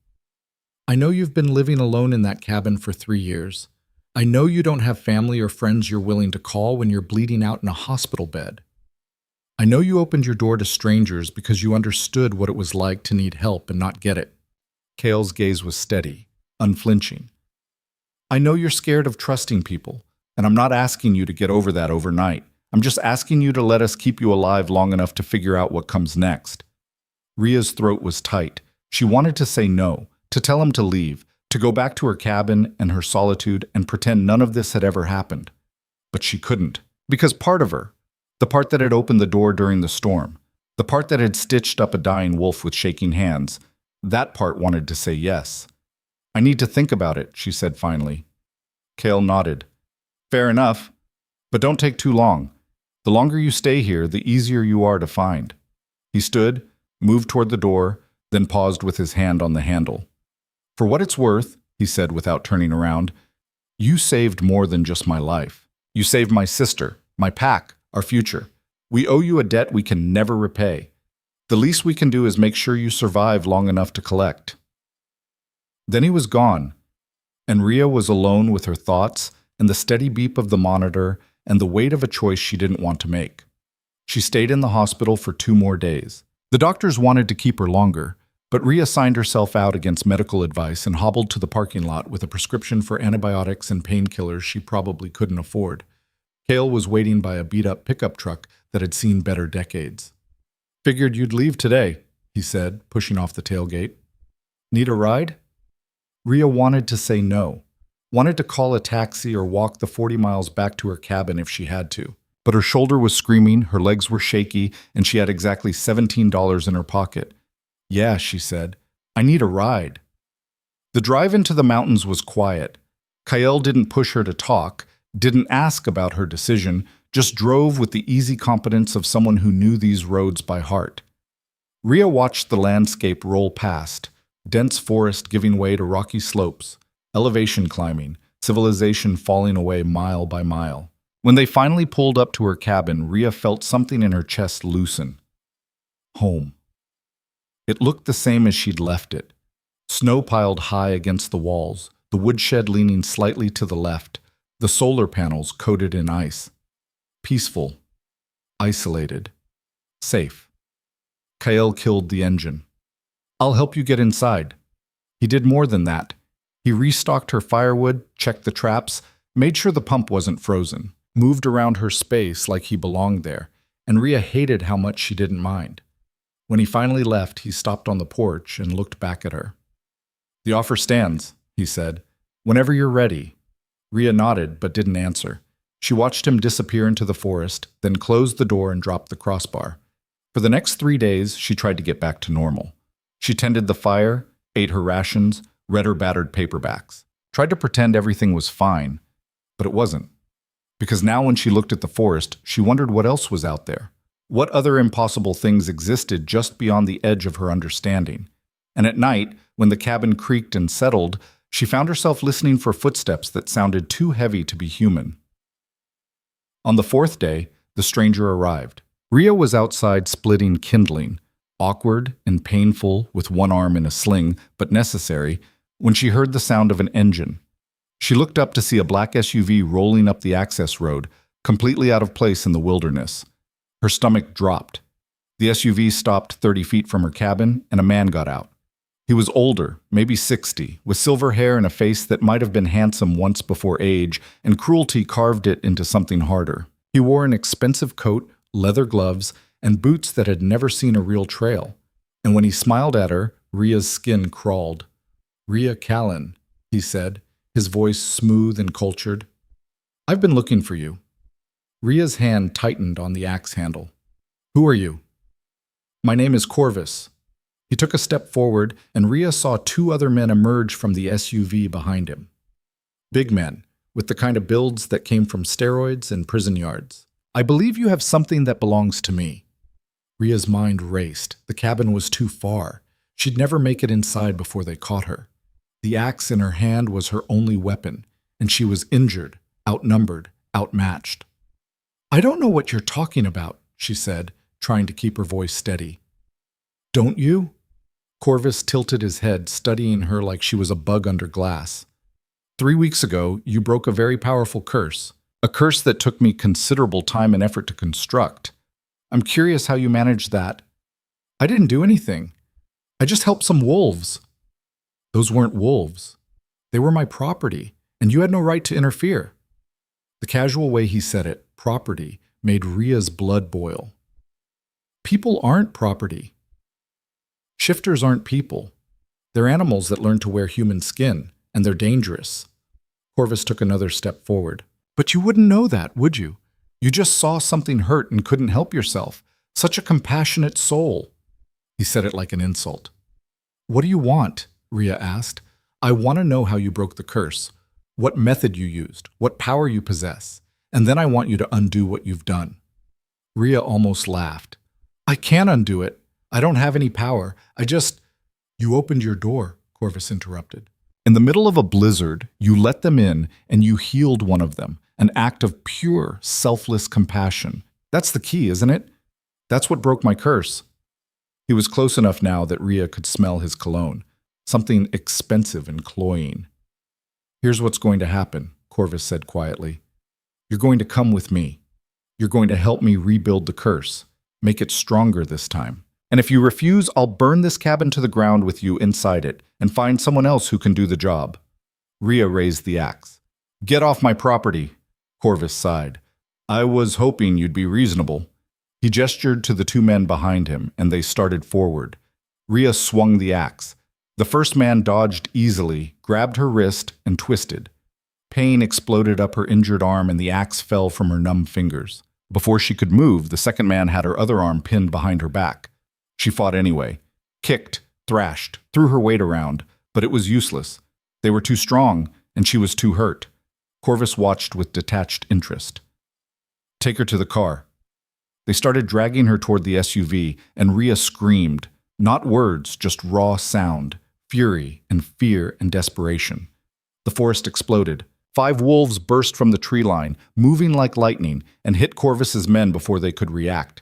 I know you've been living alone in that cabin for 3 years. I know you don't have family or friends you're willing to call when you're bleeding out in a hospital bed. I know you opened your door to strangers because you understood what it was like to need help and not get it. Kale's gaze was steady, unflinching. I know you're scared of trusting people, and I'm not asking you to get over that overnight. I'm just asking you to let us keep you alive long enough to figure out what comes next. Rhea's throat was tight. She wanted to say no, to tell him to leave, to go back to her cabin and her solitude and pretend none of this had ever happened. But she couldn't, because part of her, the part that had opened the door during the storm, the part that had stitched up a dying wolf with shaking hands, that part wanted to say yes. I need to think about it, she said finally. Kale nodded. Fair enough, but don't take too long. The longer you stay here, the easier you are to find. He stood, moved toward the door, then paused with his hand on the handle. For what it's worth, he said without turning around, you saved more than just my life. You saved my sister, my pack, our future. We owe you a debt we can never repay. The least we can do is make sure you survive long enough to collect. Then he was gone, and Rhea was alone with her thoughts and the steady beep of the monitor and the weight of a choice she didn't want to make. She stayed in the hospital for 2 more days. The doctors wanted to keep her longer, but Rhea signed herself out against medical advice and hobbled to the parking lot with a prescription for antibiotics and painkillers she probably couldn't afford. Kale was waiting by a beat-up pickup truck that had seen better decades. Figured you'd leave today, he said, pushing off the tailgate. Need a ride? Rhea wanted to say no, wanted to call a taxi or walk the 40 miles back to her cabin if she had to. But her shoulder was screaming, her legs were shaky, and she had exactly $17 in her pocket. Yeah, she said, I need a ride. The drive into the mountains was quiet. Kyle didn't push her to talk, didn't ask about her decision, just drove with the easy competence of someone who knew these roads by heart. Rhea watched the landscape roll past, dense forest giving way to rocky slopes, elevation climbing, civilization falling away mile by mile. When they finally pulled up to her cabin, Rhea felt something in her chest loosen. Home. It looked the same as she'd left it. Snow piled high against the walls, the woodshed leaning slightly to the left, the solar panels coated in ice. Peaceful. Isolated. Safe. Kyle killed the engine. I'll help you get inside. He did more than that. He restocked her firewood, checked the traps, made sure the pump wasn't frozen, moved around her space like he belonged there, and Rhea hated how much she didn't mind. When he finally left, he stopped on the porch and looked back at her. The offer stands, he said. Whenever you're ready. Rhea nodded but didn't answer. She watched him disappear into the forest, then closed the door and dropped the crossbar. For the next 3 days, she tried to get back to normal. She tended the fire, ate her rations, read her battered paperbacks, tried to pretend everything was fine, but it wasn't. Because now when she looked at the forest, she wondered what else was out there. What other impossible things existed just beyond the edge of her understanding? And at night, when the cabin creaked and settled, she found herself listening for footsteps that sounded too heavy to be human. On the 4th day, the stranger arrived. Rhea was outside splitting kindling, awkward and painful with one arm in a sling, but necessary, when she heard the sound of an engine. She looked up to see a black SUV rolling up the access road, completely out of place in the wilderness. Her stomach dropped. The SUV stopped 30 feet from her cabin, and a man got out. He was older, maybe 60, with silver hair and a face that might have been handsome once before age, and cruelty carved it into something harder. He wore an expensive coat, leather gloves, and boots that had never seen a real trail. And when he smiled at her, Rhea's skin crawled. "Rhea Callan," he said, his voice smooth and cultured. "I've been looking for you." Rhea's hand tightened on the axe handle. "Who are you?" "My name is Corvus." He took a step forward, and Rhea saw 2 other men emerge from the SUV behind him. Big men, with the kind of builds that came from steroids and prison yards. "I believe you have something that belongs to me." Rhea's mind raced. The cabin was too far. She'd never make it inside before they caught her. The axe in her hand was her only weapon, and she was injured, outnumbered, outmatched. "I don't know what you're talking about," she said, trying to keep her voice steady. "Don't you?" Corvus tilted his head, studying her like she was a bug under glass. "3 weeks ago, you broke a very powerful curse, a curse that took me considerable time and effort to construct. I'm curious how you managed that." "I didn't do anything. I just helped some wolves." "Those weren't wolves. They were my property, and you had no right to interfere." The casual way he said it, property, made Ria's blood boil. "People aren't property. Shifters aren't people. They're animals that learn to wear human skin, and they're dangerous." Corvus took another step forward. "But you wouldn't know that, would you? You just saw something hurt and couldn't help yourself. Such a compassionate soul." He said it like an insult. "What do you want?" Ria asked. "I want to know how you broke the curse, what method you used, what power you possess, and then I want you to undo what you've done." Ria almost laughed. "I can't undo it. I don't have any power. You opened your door," Corvus interrupted. "In the middle of a blizzard, you let them in and you healed one of them, an act of pure, selfless compassion. That's the key, isn't it? That's what broke my curse." He was close enough now that Ria could smell his cologne, something expensive and cloying. "Here's what's going to happen," Corvus said quietly. "You're going to come with me. You're going to help me rebuild the curse, make it stronger this time. And if you refuse, I'll burn this cabin to the ground with you inside it and find someone else who can do the job." Ria raised the axe. "Get off my property," Corvus sighed. "I was hoping you'd be reasonable." He gestured to the 2 men behind him, and they started forward. Ria swung the axe. The first man dodged easily, grabbed her wrist, and twisted. Pain exploded up her injured arm, and the axe fell from her numb fingers. Before she could move, the second man had her other arm pinned behind her back. She fought anyway. Kicked, thrashed, threw her weight around, but it was useless. They were too strong, and she was too hurt. Corvus watched with detached interest. "Take her to the car." They started dragging her toward the SUV, and Ria screamed. Not words, just raw sound, fury and fear and desperation. The forest exploded. 5 wolves burst from the tree line, moving like lightning, and hit Corvus's men before they could react.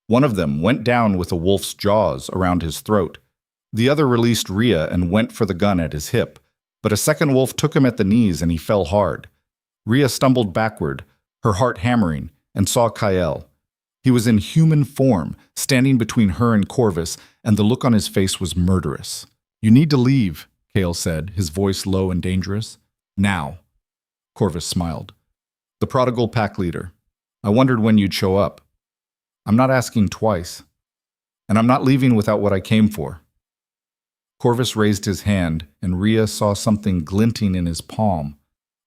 One of them went down with a wolf's jaws around his throat. The other released Ria and went for the gun at his hip, but a second wolf took him at the knees and he fell hard. Ria stumbled backward, her heart hammering, and saw Kyle. He was in human form, standing between her and Corvus, and the look on his face was murderous. "You need to leave," Kale said, his voice low and dangerous. "Now." Corvus smiled. "The prodigal pack leader. I wondered when you'd show up. I'm not asking twice. And I'm not leaving without what I came for." Corvus raised his hand, and Ria saw something glinting in his palm,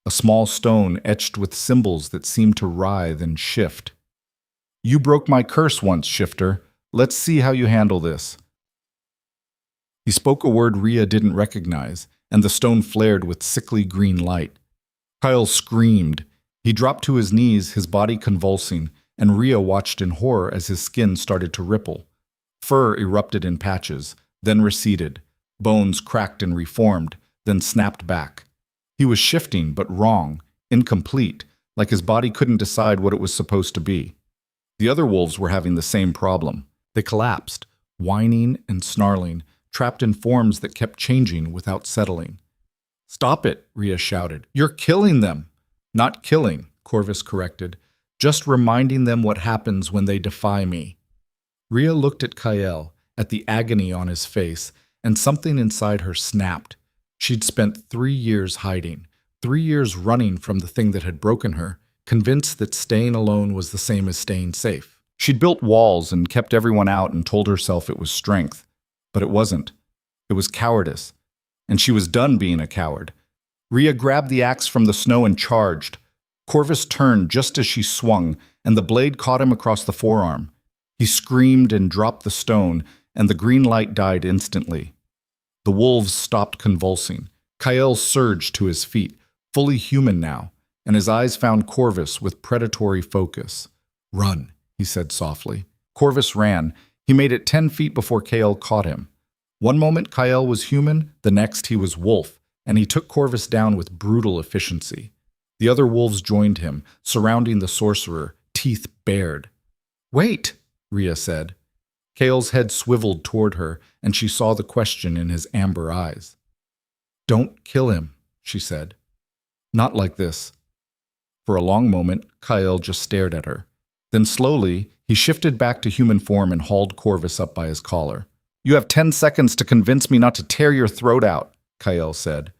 a small stone etched with symbols that seemed to writhe and shift. "You broke my curse once, Shifter. Let's see how you handle this." He spoke a word Ria didn't recognize, and the stone flared with sickly green light. Kyle screamed. He dropped to his knees, his body convulsing, and Ria watched in horror as his skin started to ripple. Fur erupted in patches, then receded. Bones cracked and reformed, then snapped back. He was shifting, but wrong, incomplete, like his body couldn't decide what it was supposed to be. The other wolves were having the same problem. They collapsed, whining and snarling, trapped in forms that kept changing without settling. "Stop it," Ria shouted. "You're killing them." "Not killing," Corvus corrected. "Just reminding them what happens when they defy me." Ria looked at Kyle, at the agony on his face, and something inside her snapped. She'd spent 3 years hiding, 3 years running from the thing that had broken her, convinced that staying alone was the same as staying safe. She'd built walls and kept everyone out and told herself it was strength. But it wasn't. It was cowardice. And she was done being a coward. Ria grabbed the axe from the snow and charged. Corvus turned just as she swung, and the blade caught him across the forearm. He screamed and dropped the stone, and the green light died instantly. The wolves stopped convulsing. Kyle surged to his feet, fully human now, and his eyes found Corvus with predatory focus. "Run," he said softly. Corvus ran. He made it 10 feet before Kale caught him. One moment Kyle was human, the next he was wolf, and he took Corvus down with brutal efficiency. The other wolves joined him, surrounding the sorcerer, teeth bared. "Wait," Rhea said. Kale's head swiveled toward her, and she saw the question in his amber eyes. "Don't kill him," she said. "Not like this." For a long moment, Kyle just stared at her. Then slowly, he shifted back to human form and hauled Corvus up by his collar. "You have 10 seconds to convince me not to tear your throat out," Kyle said.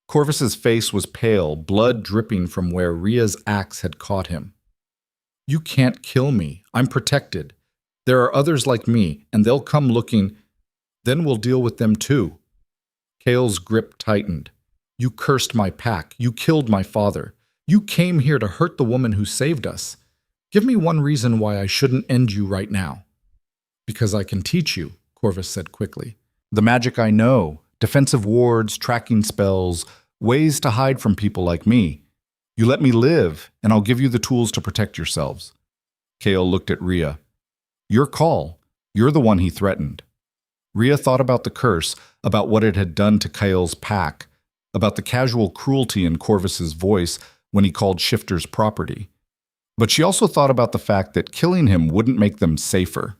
Corvus's face was pale, blood dripping from where Rhea's axe had caught him. "You can't kill me. I'm protected. There are others like me, and they'll come looking. Then we'll deal with them too." Kale's grip tightened. "You cursed my pack. You killed my father. You came here to hurt the woman who saved us. Give me one reason why I shouldn't end you right now." "Because I can teach you," Corvus said quickly. "The magic I know, defensive wards, tracking spells, ways to hide from people like me. You let me live, and I'll give you the tools to protect yourselves." Kale looked at Rhea. "Your call. You're the one he threatened." Rhea thought about the curse, about what it had done to Kale's pack, about the casual cruelty in Corvus's voice when he called shifters property. But she also thought about the fact that killing him wouldn't make them safer.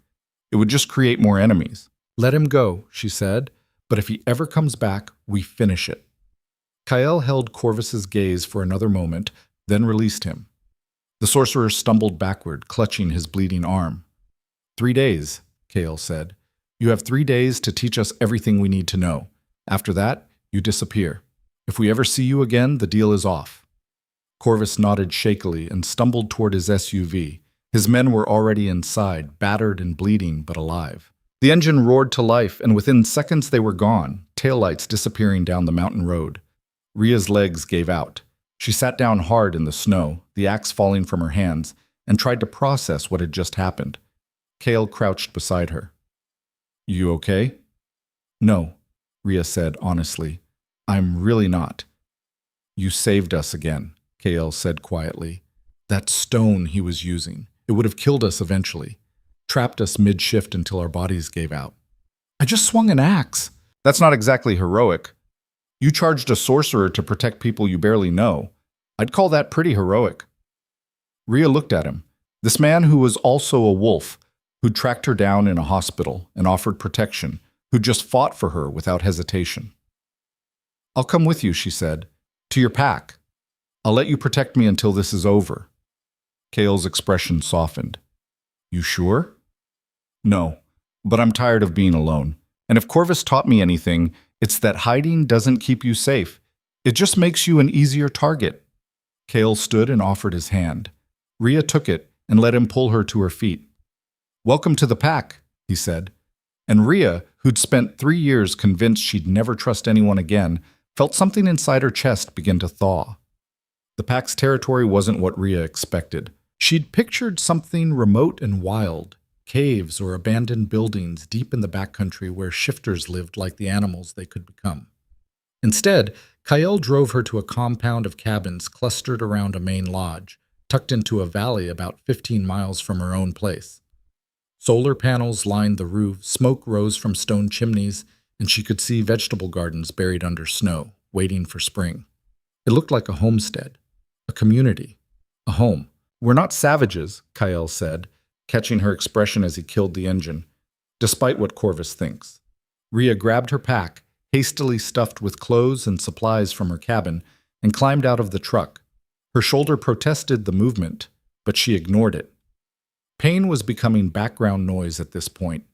It would just create more enemies. "Let him go," she said, "but if he ever comes back, we finish it." Kyle held Corvus's gaze for another moment, then released him. The sorcerer stumbled backward, clutching his bleeding arm. 3 days, Kale said. "You have 3 days to teach us everything we need to know. After that, you disappear. If we ever see you again, the deal is off." Corvus nodded shakily and stumbled toward his SUV. His men were already inside, battered and bleeding, but alive. The engine roared to life, and within seconds they were gone, taillights disappearing down the mountain road. Rhea's legs gave out. She sat down hard in the snow, the axe falling from her hands, and tried to process what had just happened. Kale crouched beside her. "You okay?" "No," Rhea said honestly. "I'm really not." "You saved us again," Kale said quietly. "That stone he was using, it would have killed us eventually. Trapped us mid-shift until our bodies gave out." "I just swung an axe." "That's not exactly heroic. You charged a sorcerer to protect people you barely know. I'd call that pretty heroic." Rhea looked at him. This man who was also a wolf, who'd tracked her down in a hospital and offered protection, who'd just fought for her without hesitation. "I'll come with you," she said, "to your pack. I'll let you protect me until this is over." Kale's expression softened. "You sure?" "No, but I'm tired of being alone. And if Corvus taught me anything, it's that hiding doesn't keep you safe. It just makes you an easier target." Kale stood and offered his hand. Rhea took it and let him pull her to her feet. "Welcome to the pack," he said. And Rhea, who'd spent 3 years convinced she'd never trust anyone again, felt something inside her chest begin to thaw. The pack's territory wasn't what Rhea expected. She'd pictured something remote and wild, caves or abandoned buildings deep in the backcountry where shifters lived like the animals they could become. Instead, Kyle drove her to a compound of cabins clustered around a main lodge, tucked into a valley about 15 miles from her own place. Solar panels lined the roof, smoke rose from stone chimneys, and she could see vegetable gardens buried under snow, waiting for spring. It looked like a homestead, a community, a home. "We're not savages," Kyle said, catching her expression as he killed the engine, despite what Corvus thinks. Rhea grabbed her pack, hastily stuffed with clothes and supplies from her cabin, and climbed out of the truck. Her shoulder protested the movement, but she ignored it. Pain was becoming background noise at this point.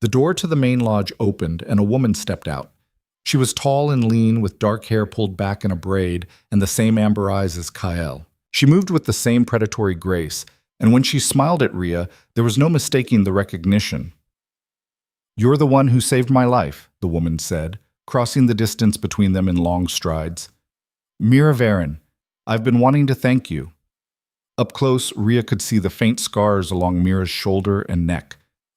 The door to the main lodge opened and a woman stepped out. She was tall and lean, with dark hair pulled back in a braid and the same amber eyes as Kyle. She moved with the same predatory grace, and when she smiled at Rhea, there was no mistaking the recognition. "You're the one who saved my life," the woman said, crossing the distance between them in long strides. "Mira Varen, I've been wanting to thank you." Up close, Rhea could see the faint scars along Mira's shoulder and neck,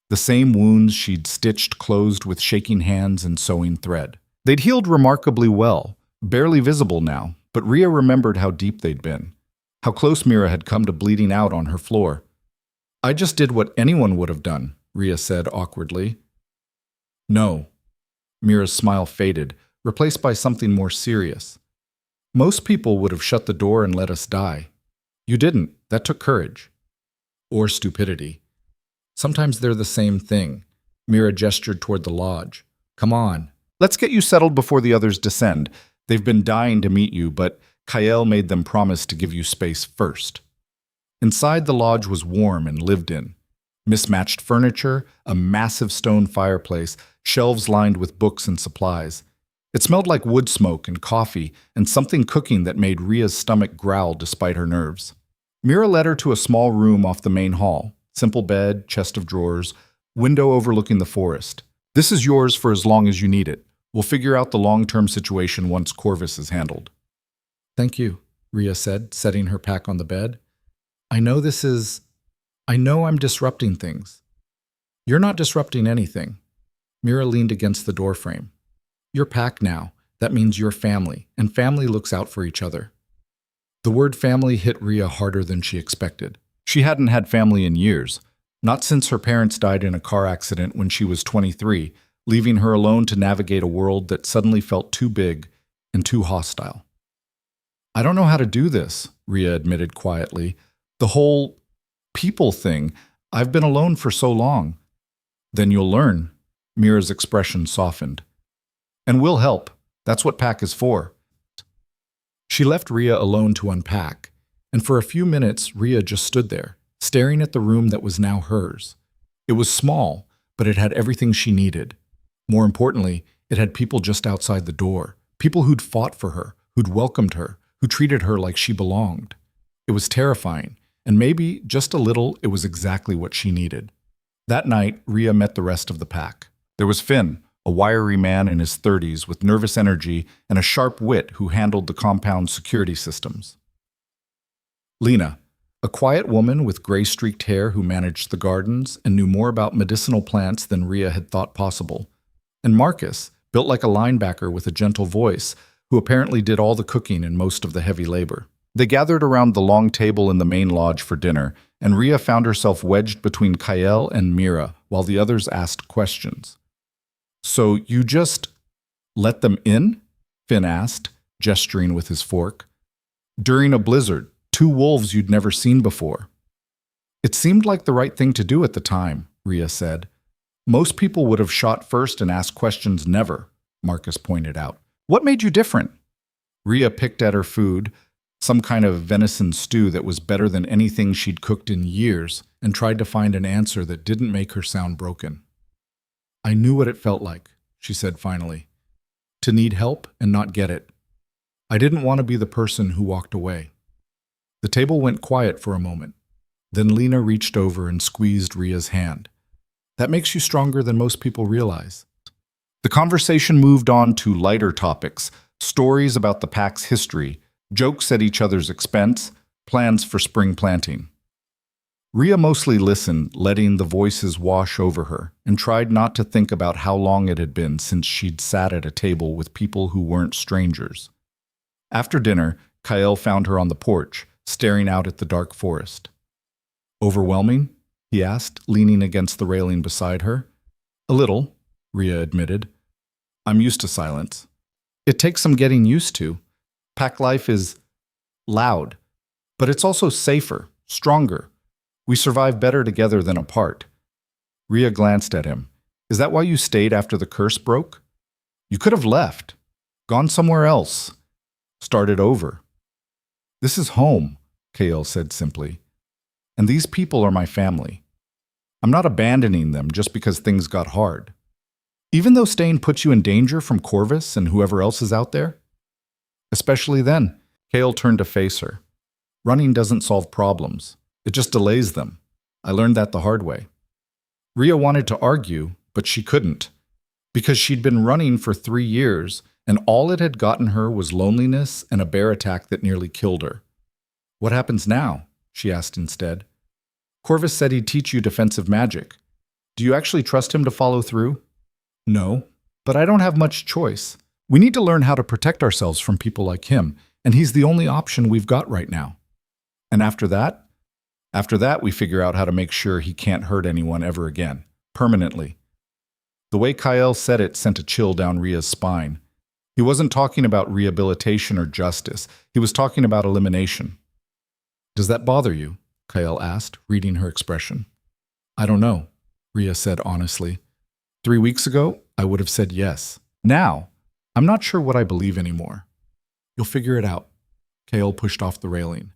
the same wounds she'd stitched closed with shaking hands and sewing thread. They'd healed remarkably well, barely visible now, but Rhea remembered how deep they'd been, how close Mira had come to bleeding out on her floor. "I just did what anyone would have done," Rhea said awkwardly. "No," Mira's smile faded, replaced by something more serious. Most people would have shut the door and let us die. You didn't. That took courage. Or stupidity. Sometimes they're the same thing. Mira gestured toward the lodge. Come on. Let's get you settled before the others descend. They've been dying to meet you, but Kael made them promise to give you space first. Inside the lodge was warm and lived in. Mismatched furniture, a massive stone fireplace, shelves lined with books and supplies. It smelled like wood smoke and coffee and something cooking that made Ria's stomach growl despite her nerves. Mira led her to a small room off the main hall. Simple bed, chest of drawers, window overlooking the forest. This is yours for as long as you need it. We'll figure out the long-term situation once Corvus is handled. Thank you, Ria said, setting her pack on the bed. I know I'm disrupting things. You're not disrupting anything. Mira leaned against the doorframe. You're pack now. That means you're family, and family looks out for each other. The word family hit Ria harder than she expected. She hadn't had family in years, not since her parents died in a car accident when she was 23, leaving her alone to navigate a world that suddenly felt too big and too hostile. I don't know how to do this, Ria admitted quietly. The whole people thing, I've been alone for so long. Then you'll learn. Mira's expression softened. And we'll help. That's what pack is for. She left Ria alone to unpack, and for a few minutes Ria just stood there, staring at the room that was now hers. It was small, but it had everything she needed. More importantly, it had people just outside the door, people who'd fought for her, who'd welcomed her, who treated her like she belonged. It was terrifying, and maybe, just a little, it was exactly what she needed. That night, Ria met the rest of the pack. There was Finn, a wiry man in his 30s with nervous energy and a sharp wit who handled the compound's security systems. Lena, a quiet woman with gray-streaked hair who managed the gardens and knew more about medicinal plants than Ria had thought possible. And Marcus, built like a linebacker with a gentle voice, who apparently did all the cooking and most of the heavy labor. They gathered around the long table in the main lodge for dinner, and Ria found herself wedged between Kael and Mira while the others asked questions. So you just let them in? Finn asked, gesturing with his fork. During a blizzard, 2 wolves you'd never seen before. It seemed like the right thing to do at the time, Ria said. Most people would have shot first and asked questions never, Marcus pointed out. What made you different? Ria picked at her food, some kind of venison stew that was better than anything she'd cooked in years, and tried to find an answer that didn't make her sound broken. I knew what it felt like, she said finally. To need help and not get it. I didn't want to be the person who walked away. The table went quiet for a moment. Then Lena reached over and squeezed Ria's hand. That makes you stronger than most people realize. The conversation moved on to lighter topics, stories about the pack's history, jokes at each other's expense, plans for spring planting. Ria mostly listened, letting the voices wash over her, and tried not to think about how long it had been since she'd sat at a table with people who weren't strangers. After dinner, Kael found her on the porch, staring out at the dark forest. Overwhelming? He asked, leaning against the railing beside her. A little, Ria admitted. I'm used to silence. It takes some getting used to. Pack life is loud, but it's also safer, stronger. We survive better together than apart. Ria glanced at him. Is that why you stayed after the curse broke? You could have left, gone somewhere else, started over. This is home, Kael said simply. And these people are my family. I'm not abandoning them just because things got hard. Even though staying puts you in danger from Corvus and whoever else is out there? Especially then, Kael turned to face her. Running doesn't solve problems. It just delays them. I learned that the hard way. Ria wanted to argue, but she couldn't. Because she'd been running for 3 years, and all it had gotten her was loneliness and a bear attack that nearly killed her. What happens now? She asked instead. Corvus said he'd teach you defensive magic. Do you actually trust him to follow through? No, but I don't have much choice. We need to learn how to protect ourselves from people like him, and he's the only option we've got right now. And after that, we figure out how to make sure he can't hurt anyone ever again, permanently. The way Kyle said it sent a chill down Ria's spine. He wasn't talking about rehabilitation or justice. He was talking about elimination. "Does that bother you?" Kyle asked, reading her expression. "I don't know," Ria said honestly. 3 weeks ago, I would have said yes. Now, I'm not sure what I believe anymore. "You'll figure it out." Kale pushed off the railing.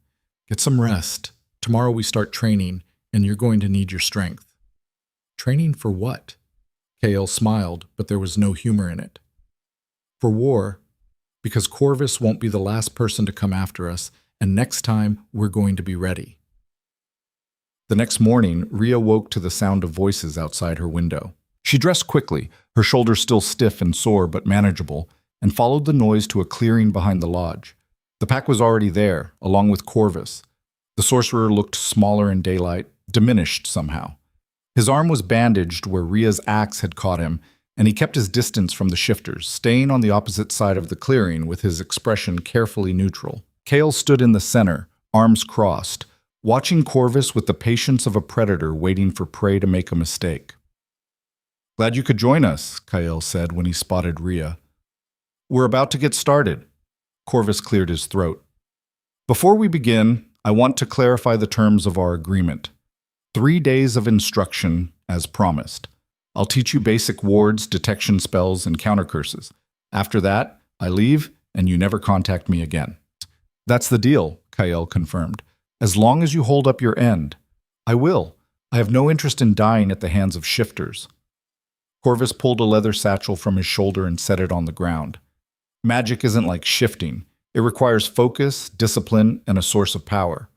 "Get some rest. Tomorrow we start training, and you're going to need your strength." "Training for what?" Kale smiled, but there was no humor in it. "For war, because Corvus won't be the last person to come after us, and next time we're going to be ready." The next morning, Ria woke to the sound of voices outside her window. She dressed quickly, her shoulders still stiff and sore but manageable, and followed the noise to a clearing behind the lodge. The pack was already there, along with Corvus. The sorcerer looked smaller in daylight, diminished somehow. His arm was bandaged where Ria's axe had caught him, and he kept his distance from the shifters, staying on the opposite side of the clearing with his expression carefully neutral. Kale stood in the center, arms crossed, watching Corvus with the patience of a predator waiting for prey to make a mistake. "Glad you could join us," Kyle said when he spotted Ria. "We're about to get started." Corvus cleared his throat. "Before we begin, I want to clarify the terms of our agreement. 3 days of instruction, as promised. I'll teach you basic wards, detection spells, and counter curses. After that, I leave, and you never contact me again." "That's the deal," Kyle confirmed. "As long as you hold up your end." "I will. I have no interest in dying at the hands of shifters." Corvus pulled a leather satchel from his shoulder and set it on the ground. Magic isn't like shifting. It requires focus, discipline, and a source of power.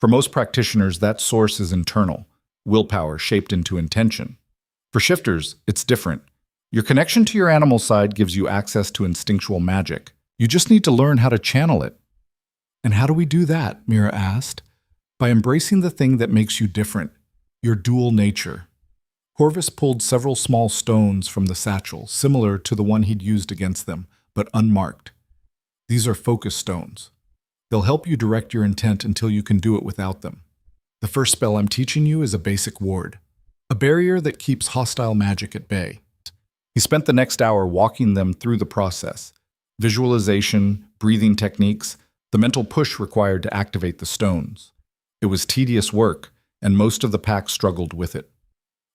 For most practitioners, that source is internal, willpower shaped into intention. For shifters, it's different. Your connection to your animal side gives you access to instinctual magic. You just need to learn how to channel it. "And how do we do that?" Mira asked. "By embracing the thing that makes you different, your dual nature." Corvus pulled several small stones from the satchel, similar to the one he'd used against them, but unmarked. "These are focus stones. They'll help you direct your intent until you can do it without them. The first spell I'm teaching you is a basic ward, a barrier that keeps hostile magic at bay." He spent the next hour walking them through the process. Visualization, breathing techniques, the mental push required to activate the stones. It was tedious work, and most of the pack struggled with it.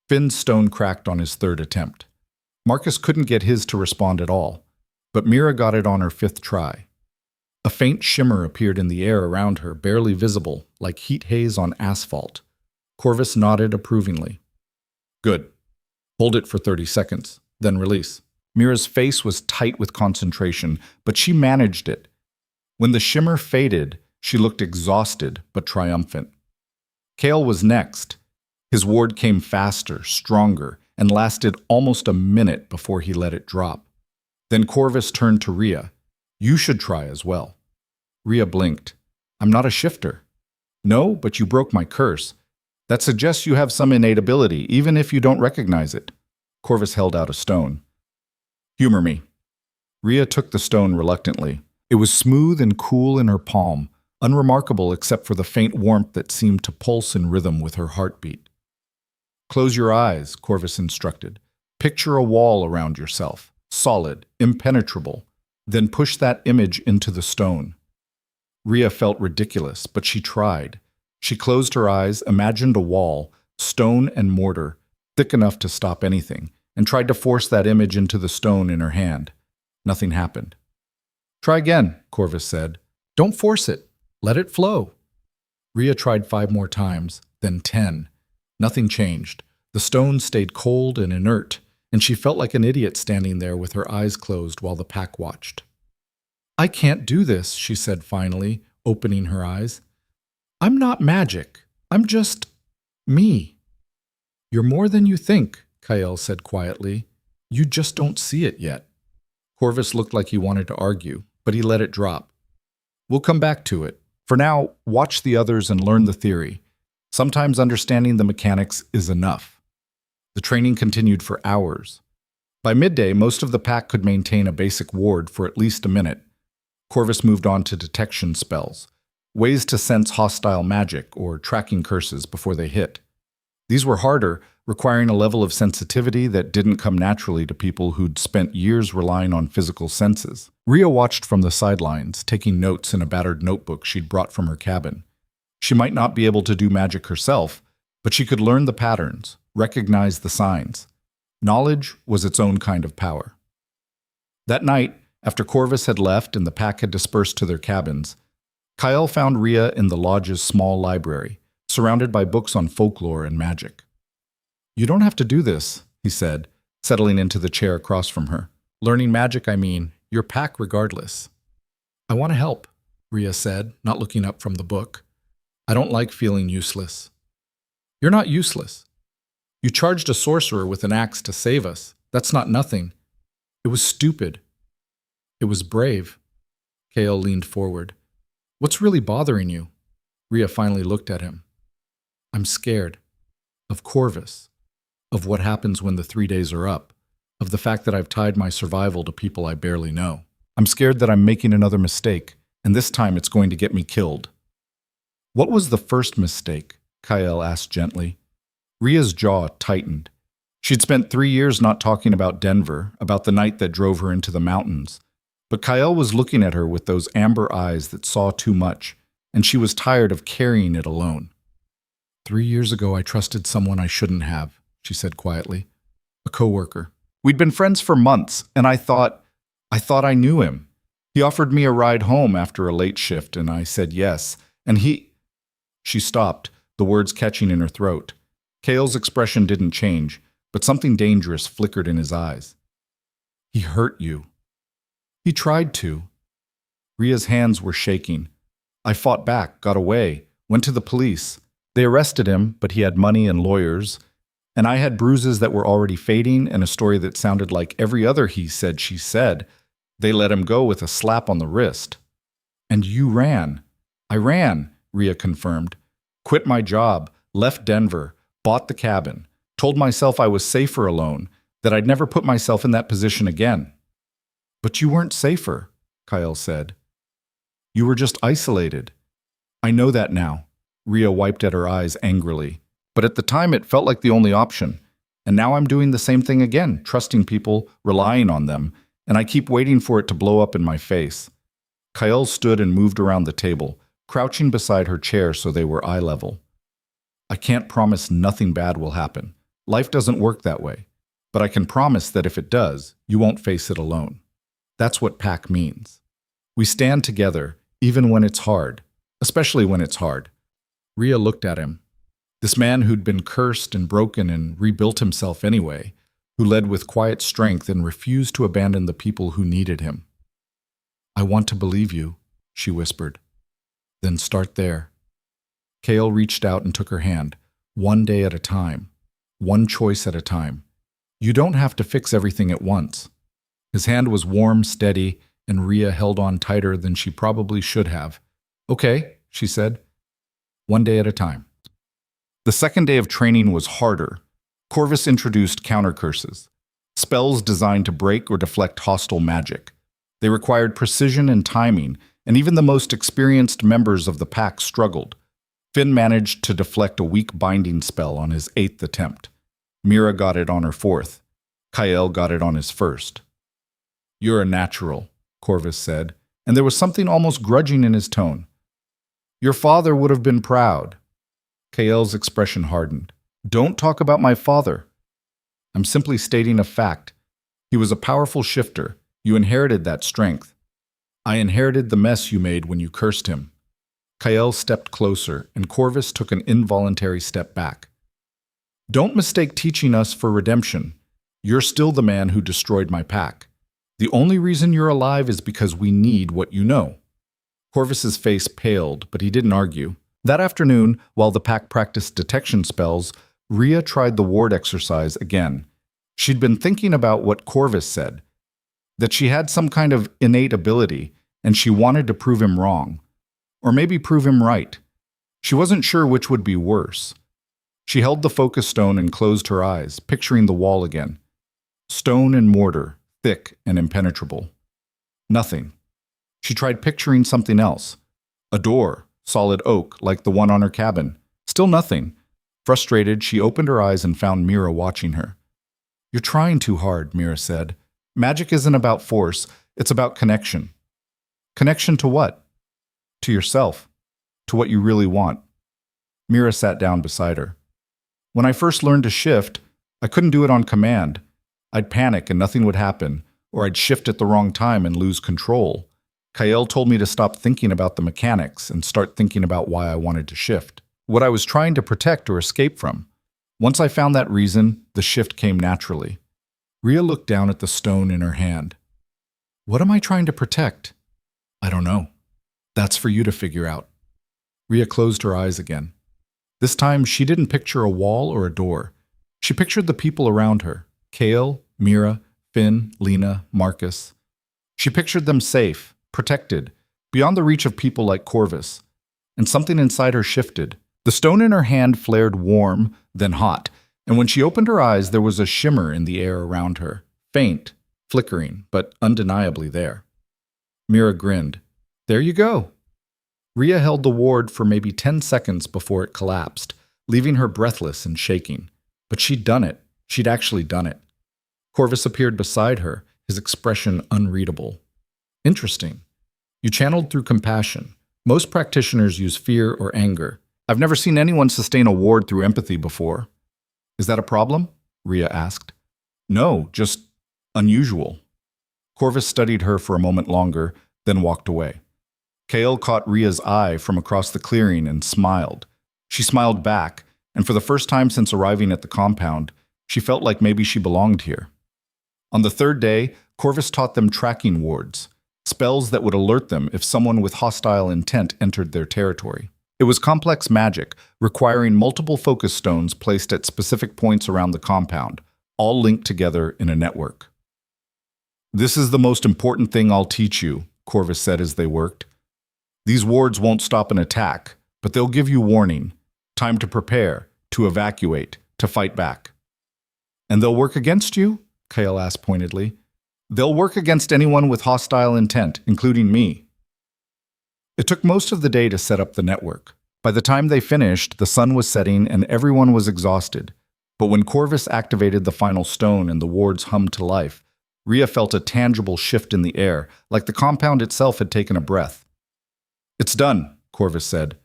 Finn's stone cracked on his third attempt. Marcus couldn't get his to respond at all, but Mira got it on her 5th try. A faint shimmer appeared in the air around her, barely visible, like heat haze on asphalt. Corvus nodded approvingly. "Good. Hold it for 30 seconds, then release." Mira's face was tight with concentration, but she managed it. When the shimmer faded, she looked exhausted but triumphant. Kale was next. His ward came faster, stronger, and lasted almost a minute before he let it drop. Then Corvus turned to Ria. "You should try as well." Ria blinked. "I'm not a shifter." "No, but you broke my curse. That suggests you have some innate ability, even if you don't recognize it." Corvus held out a stone. "Humor me." Ria took the stone reluctantly. It was smooth and cool in her palm, unremarkable except for the faint warmth that seemed to pulse in rhythm with her heartbeat. "Close your eyes," Corvus instructed. "Picture a wall around yourself, solid, impenetrable. Then push that image into the stone." Ria felt ridiculous, but she tried. She closed her eyes, imagined a wall, stone and mortar, thick enough to stop anything, and tried to force that image into the stone in her hand. Nothing happened. "Try again," Corvus said. "Don't force it. Let it flow." Ria tried 5 more times, then 10. Nothing changed. The stone stayed cold and inert, and she felt like an idiot standing there with her eyes closed while the pack watched. "I can't do this," she said finally, opening her eyes. "I'm not magic. I'm just me." "You're more than you think," Kyle said quietly. "You just don't see it yet." Corvus looked like he wanted to argue, but he let it drop. "We'll come back to it. For now, watch the others and learn the theory. Sometimes understanding the mechanics is enough." The training continued for hours. By midday, most of the pack could maintain a basic ward for at least a minute. Corvus moved on to detection spells, ways to sense hostile magic or tracking curses before they hit. These were harder, requiring a level of sensitivity that didn't come naturally to people who'd spent years relying on physical senses. Rhea watched from the sidelines, taking notes in a battered notebook she'd brought from her cabin. She might not be able to do magic herself, but she could learn the patterns, recognize the signs. Knowledge was its own kind of power. That night, after Corvus had left and the pack had dispersed to their cabins, Kyle found Rhea in the lodge's small library, surrounded by books on folklore and magic. "You don't have to do this," he said, settling into the chair across from her. "Learning magic, I mean, your pack regardless." "I want to help," Rhea said, not looking up from the book. "I don't like feeling useless." "You're not useless. You charged a sorcerer with an axe to save us. That's not nothing. It was stupid. It was brave." Kale leaned forward. "What's really bothering you?" Rhea finally looked at him. "I'm scared. Of Corvus. Of what happens when the 3 days are up. Of the fact that I've tied my survival to people I barely know. I'm scared that I'm making another mistake, and this time it's going to get me killed." "What was the first mistake?" Kyle asked gently. Rhea's jaw tightened. She'd spent 3 years not talking about Denver, about the night that drove her into the mountains. But Kyle was looking at her with those amber eyes that saw too much, and she was tired of carrying it alone. 3 years ago, I trusted someone I shouldn't have," she said quietly. "A coworker. We'd been friends for months, and I thought I knew him. He offered me a ride home after a late shift, and I said yes. And he—" She stopped, the words catching in her throat. Kale's expression didn't change, but something dangerous flickered in his eyes. "He hurt you." "He tried to." Rhea's hands were shaking. "I fought back, got away, went to the police. They arrested him, but he had money and lawyers. And I had bruises that were already fading and a story that sounded like every other he said, she said. They let him go with a slap on the wrist." "And you ran." "I ran," Rhea confirmed. "Quit my job, left Denver, bought the cabin, told myself I was safer alone, that I'd never put myself in that position again." "But you weren't safer," Kyle said. "You were just isolated." "I know that now." Rhea wiped at her eyes angrily. "But at the time it felt like the only option. And now I'm doing the same thing again, trusting people, relying on them, and I keep waiting for it to blow up in my face." Kyle stood and moved around the table, crouching beside her chair so they were eye level. "I can't promise nothing bad will happen. Life doesn't work that way. But I can promise that if it does, you won't face it alone. That's what pack means. We stand together, even when it's hard, especially when it's hard." Rhea looked at him. This man who'd been cursed and broken and rebuilt himself anyway, who led with quiet strength and refused to abandon the people who needed him. "I want to believe you," she whispered. "Then start there." Kale reached out and took her hand, one day at a time, one choice at a time. You don't have to fix everything at once. His hand was warm, steady, and Rhea held on tighter than she probably should have. "Okay," she said. "One day at a time." The second day of training was harder. Corvus introduced counter-curses, spells designed to break or deflect hostile magic. They required precision and timing, and even the most experienced members of the pack struggled. Finn managed to deflect a weak binding spell on his 8th attempt. Mira got it on her 4th. Kyle got it on his 1st. "You're a natural," Corvus said, and there was something almost grudging in his tone. "Your father would have been proud." Kael's expression hardened. "Don't talk about my father." "I'm simply stating a fact. He was a powerful shifter. You inherited that strength. I inherited the mess you made when you cursed him." Kael stepped closer, and Corvus took an involuntary step back. "Don't mistake teaching us for redemption. You're still the man who destroyed my pack. The only reason you're alive is because we need what you know." Corvus's face paled, but he didn't argue. That afternoon, while the pack practiced detection spells, Rhea tried the ward exercise again. She'd been thinking about what Corvus said, that she had some kind of innate ability, and she wanted to prove him wrong. Or maybe prove him right. She wasn't sure which would be worse. She held the focus stone and closed her eyes, picturing the wall again. Stone and mortar, thick and impenetrable. Nothing. She tried picturing something else. A door, solid oak, like the one on her cabin. Still nothing. Frustrated, she opened her eyes and found Mira watching her. "You're trying too hard," Mira said. "Magic isn't about force, it's about connection." "Connection to what?" "To yourself. To what you really want." Mira sat down beside her. "When I first learned to shift, I couldn't do it on command. I'd panic and nothing would happen, or I'd shift at the wrong time and lose control. Kael told me to stop thinking about the mechanics and start thinking about why I wanted to shift, what I was trying to protect or escape from. Once I found that reason, the shift came naturally." Rhea looked down at the stone in her hand. "What am I trying to protect?" "I don't know. That's for you to figure out." Rhea closed her eyes again. This time, she didn't picture a wall or a door. She pictured the people around her: Kael, Mira, Finn, Lena, Marcus. She pictured them safe, protected, beyond the reach of people like Corvus. And something inside her shifted. The stone in her hand flared warm, then hot, and when she opened her eyes, there was a shimmer in the air around her, faint, flickering, but undeniably there. Mira grinned. "There you go." Rhea held the ward for maybe 10 seconds before it collapsed, leaving her breathless and shaking. But she'd done it. She'd actually done it. Corvus appeared beside her, his expression unreadable. "Interesting. You channeled through compassion. Most practitioners use fear or anger. I've never seen anyone sustain a ward through empathy before." "Is that a problem?" Rhea asked. "No, just unusual." Corvus studied her for a moment longer, then walked away. Kael caught Rhea's eye from across the clearing and smiled. She smiled back, and for the first time since arriving at the compound, she felt like maybe she belonged here. On the third day, Corvus taught them tracking wards, spells that would alert them if someone with hostile intent entered their territory. It was complex magic, requiring multiple focus stones placed at specific points around the compound, all linked together in a network. "This is the most important thing I'll teach you," Corvus said as they worked. "These wards won't stop an attack, but they'll give you warning, time to prepare, to evacuate, to fight back." "And they'll work against you?" Kael asked pointedly. "They'll work against anyone with hostile intent, including me." It took most of the day to set up the network. By the time they finished, the sun was setting and everyone was exhausted. But when Corvus activated the final stone and the wards hummed to life, Rhea felt a tangible shift in the air, like the compound itself had taken a breath. "It's done," Corvus said.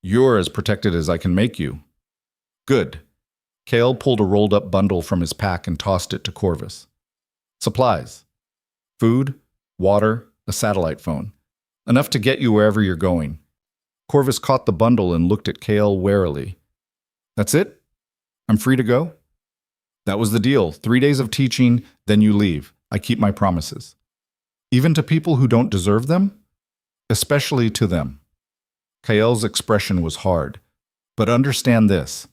"You're as protected as I can make you." "Good." Kael pulled a rolled-up bundle from his pack and tossed it to Corvus. "Supplies. Food, water, a satellite phone. Enough to get you wherever you're going." Corvus caught the bundle and looked at Kael warily. "That's it? I'm free to go?" "That was the deal. 3 days of teaching, then you leave. I keep my promises." "Even to people who don't deserve them?" "Especially to them." Kael's expression was hard. "But understand this.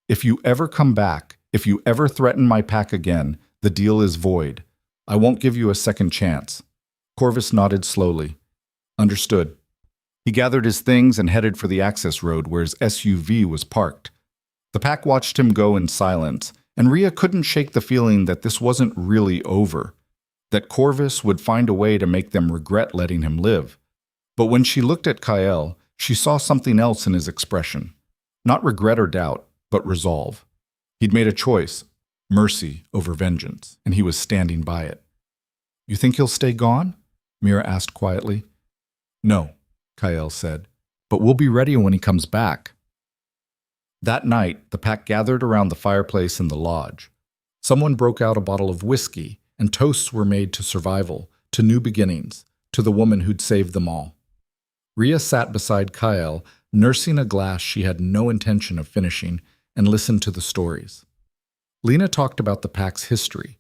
If you ever come back, if you ever threaten my pack again, the deal is void. I won't give you a second chance." Corvus nodded slowly. "Understood." He gathered his things and headed for the access road where his SUV was parked. The pack watched him go in silence, and Rhea couldn't shake the feeling that this wasn't really over, that Corvus would find a way to make them regret letting him live. But when she looked at Kael, she saw something else in his expression. Not regret or doubt, but resolve. He'd made a choice, mercy over vengeance, and he was standing by it. "You think he'll stay gone?" Mira asked quietly. "No," Kael said, "but we'll be ready when he comes back." That night, the pack gathered around the fireplace in the lodge. Someone broke out a bottle of whiskey, and toasts were made to survival, to new beginnings, to the woman who'd saved them all. Rhea sat beside Kael, nursing a glass she had no intention of finishing, and listened to the stories. Lena talked about the pack's history,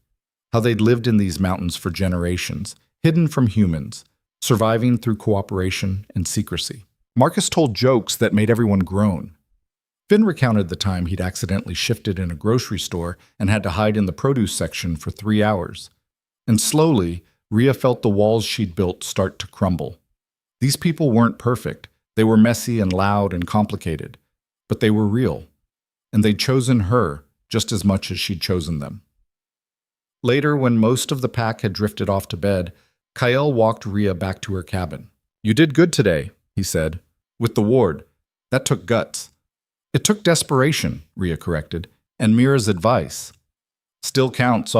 how they'd lived in these mountains for generations, hidden from humans, surviving through cooperation and secrecy. Marcus told jokes that made everyone groan. Finn recounted the time he'd accidentally shifted in a grocery store and had to hide in the produce section for 3 hours. And slowly, Rhea felt the walls she'd built start to crumble. These people weren't perfect. They were messy and loud and complicated. But they were real. And they'd chosen her just as much as she'd chosen them. Later, when most of the pack had drifted off to bed, Kael walked Rhea back to her cabin. "You did good today," he said. "With the ward. That took guts. It took desperation, Rhea corrected, and Mira's advice. Still counts.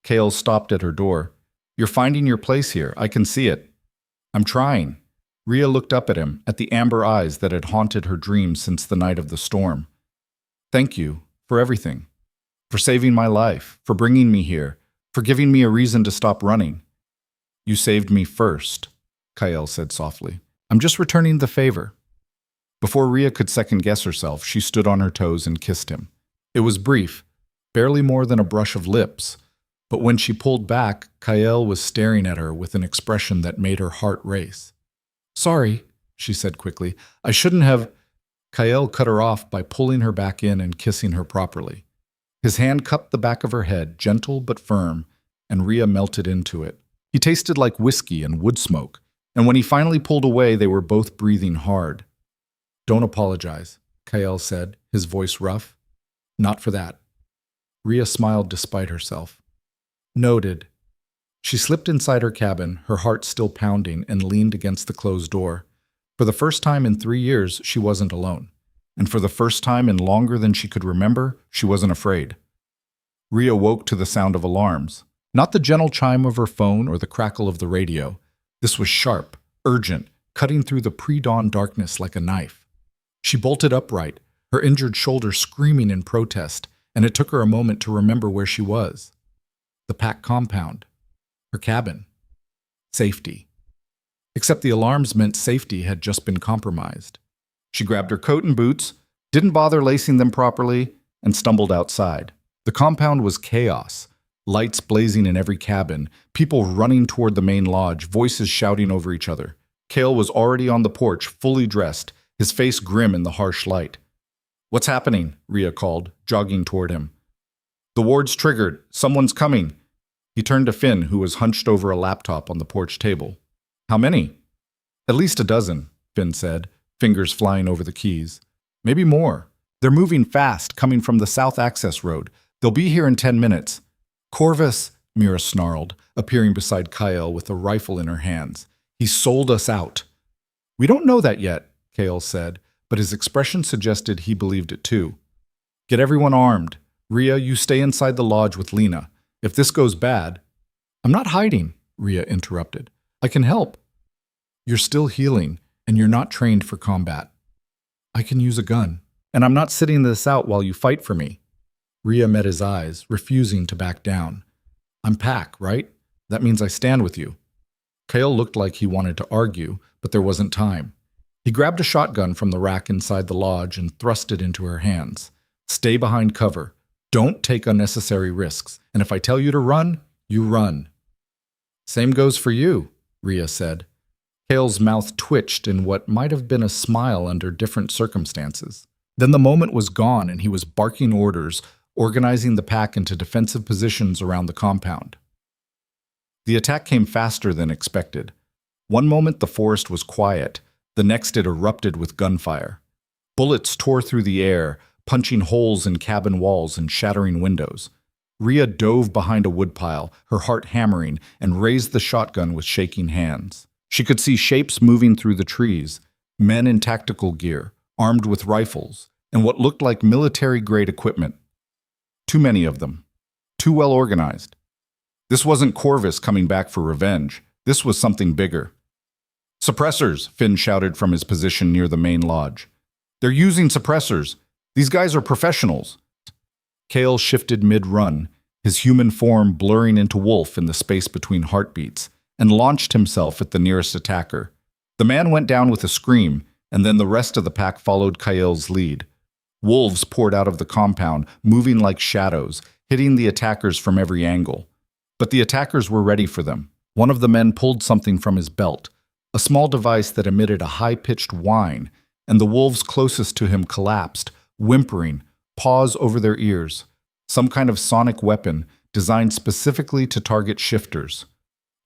Kale stopped at her door. You're finding your place here. I can see it. I'm trying. Rhea looked up at him, at the amber eyes that had haunted her dreams since the night of the storm. Thank you for everything. For saving my life, for bringing me here, for giving me a reason to stop running. You saved me first, Kyle said softly. I'm just returning the favor. Before Rhea could second-guess herself, she stood on her toes and kissed him. It was brief, barely more than a brush of lips, but when she pulled back, Kyle was staring at her with an expression that made her heart race. Sorry, she said quickly. I shouldn't have. Kyle cut her off by pulling her back in and kissing her properly. His hand cupped the back of her head, gentle but firm, and Rhea melted into it. He tasted like whiskey and wood smoke, and when he finally pulled away, they were both breathing hard. Don't apologize, Kyle said, his voice rough. Not for that. Rhea smiled despite herself. Noted. She slipped inside her cabin, her heart still pounding, and leaned against the closed door. For the first time in 3 years, she wasn't alone. And for the first time in longer than she could remember, she wasn't afraid. Rhea woke to the sound of alarms. Not the gentle chime of her phone or the crackle of the radio. This was sharp, urgent, cutting through the pre-dawn darkness like a knife. She bolted upright, her injured shoulder screaming in protest, and it took her a moment to remember where she was. The pack compound. Her cabin. Safety. Except the alarms meant safety had just been compromised. She grabbed her coat and boots, didn't bother lacing them properly, and stumbled outside. The compound was chaos. Lights blazing in every cabin, people running toward the main lodge, voices shouting over each other. Cale was already on the porch, fully dressed, his face grim in the harsh light. What's happening? Rhea called, jogging toward him. The ward's triggered. Someone's coming. He turned to Finn, who was hunched over a laptop on the porch table. How many? At least a dozen, Finn said, fingers flying over the keys. Maybe more. They're moving fast, coming from the south access road. They'll be here in 10 minutes. Corvus, Mira snarled, appearing beside Kyle with a rifle in her hands. He sold us out. We don't know that yet, Kale said, but his expression suggested he believed it too. Get everyone armed. Rhea, you stay inside the lodge with Lena. If this goes bad... I'm not hiding, Rhea interrupted. I can help. You're still healing, and you're not trained for combat. I can use a gun, and I'm not sitting this out while you fight for me. Rhea met his eyes, refusing to back down. I'm Pack, right? That means I stand with you. Kale looked like he wanted to argue, but there wasn't time. He grabbed a shotgun from the rack inside the lodge and thrust it into her hands. Stay behind cover. Don't take unnecessary risks, and if I tell you to run, you run. Same goes for you, Rhea said. Kale's mouth twitched in what might have been a smile under different circumstances. Then the moment was gone and he was barking orders, organizing the pack into defensive positions around the compound. The attack came faster than expected. One moment the forest was quiet, the next it erupted with gunfire. Bullets tore through the air, punching holes in cabin walls and shattering windows. Rhea dove behind a woodpile, her heart hammering, and raised the shotgun with shaking hands. She could see shapes moving through the trees, men in tactical gear, armed with rifles, and what looked like military-grade equipment. Too many of them. Too well organized. This wasn't Corvus coming back for revenge. This was something bigger. Suppressors, Finn shouted from his position near the main lodge. They're using suppressors. These guys are professionals. Kale shifted mid-run, his human form blurring into wolf in the space between heartbeats, and launched himself at the nearest attacker. The man went down with a scream, and then the rest of the pack followed Kale's lead. Wolves poured out of the compound, moving like shadows, hitting the attackers from every angle. But the attackers were ready for them. One of the men pulled something from his belt, a small device that emitted a high-pitched whine, and the wolves closest to him collapsed, whimpering, paws over their ears, some kind of sonic weapon designed specifically to target shifters.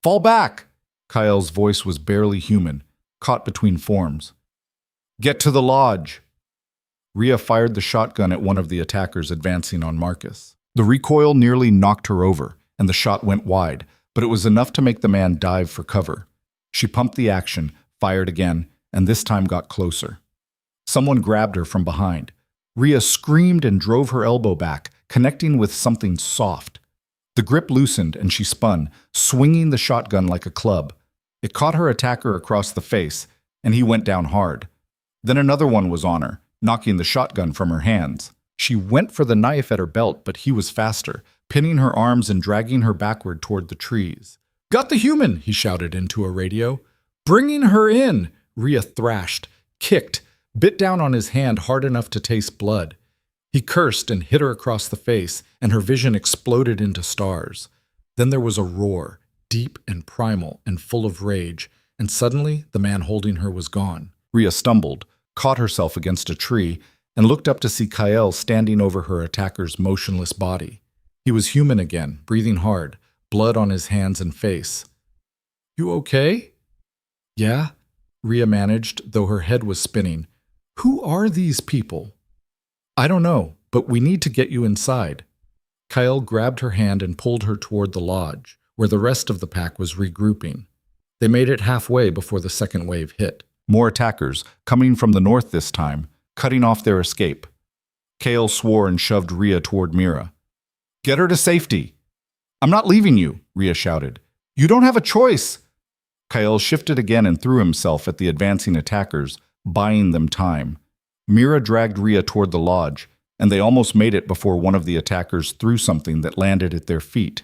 Fall back! Kyle's voice was barely human, caught between forms. Get to the lodge! Rhea fired the shotgun at one of the attackers advancing on Marcus. The recoil nearly knocked her over, and the shot went wide, but it was enough to make the man dive for cover. She pumped the action, fired again, and this time got closer. Someone grabbed her from behind. Rhea screamed and drove her elbow back, connecting with something soft. The grip loosened and she spun, swinging the shotgun like a club. It caught her attacker across the face, and he went down hard. Then another one was on her, knocking the shotgun from her hands. She went for the knife at her belt, but he was faster, pinning her arms and dragging her backward toward the trees. "Got the human!" he shouted into a radio. "Bringing her in!" Rhea thrashed, kicked, bit down on his hand hard enough to taste blood. He cursed and hit her across the face, and her vision exploded into stars. Then there was a roar, deep and primal and full of rage, and suddenly the man holding her was gone. Rhea stumbled, caught herself against a tree, and looked up to see Kyle standing over her attacker's motionless body. He was human again, breathing hard, blood on his hands and face. "You okay?" "Yeah," Rhea managed, though her head was spinning. "Who are these people?" "I don't know, but we need to get you inside." Kyle grabbed her hand and pulled her toward the lodge, where the rest of the pack was regrouping. They made it halfway before the second wave hit. More attackers, coming from the north this time, cutting off their escape. Kale swore and shoved Rhea toward Mira. "Get her to safety." "I'm not leaving you," Rhea shouted. "You don't have a choice." Kyle shifted again and threw himself at the advancing attackers, buying them time. Mira dragged Rhea toward the lodge, and they almost made it before one of the attackers threw something that landed at their feet.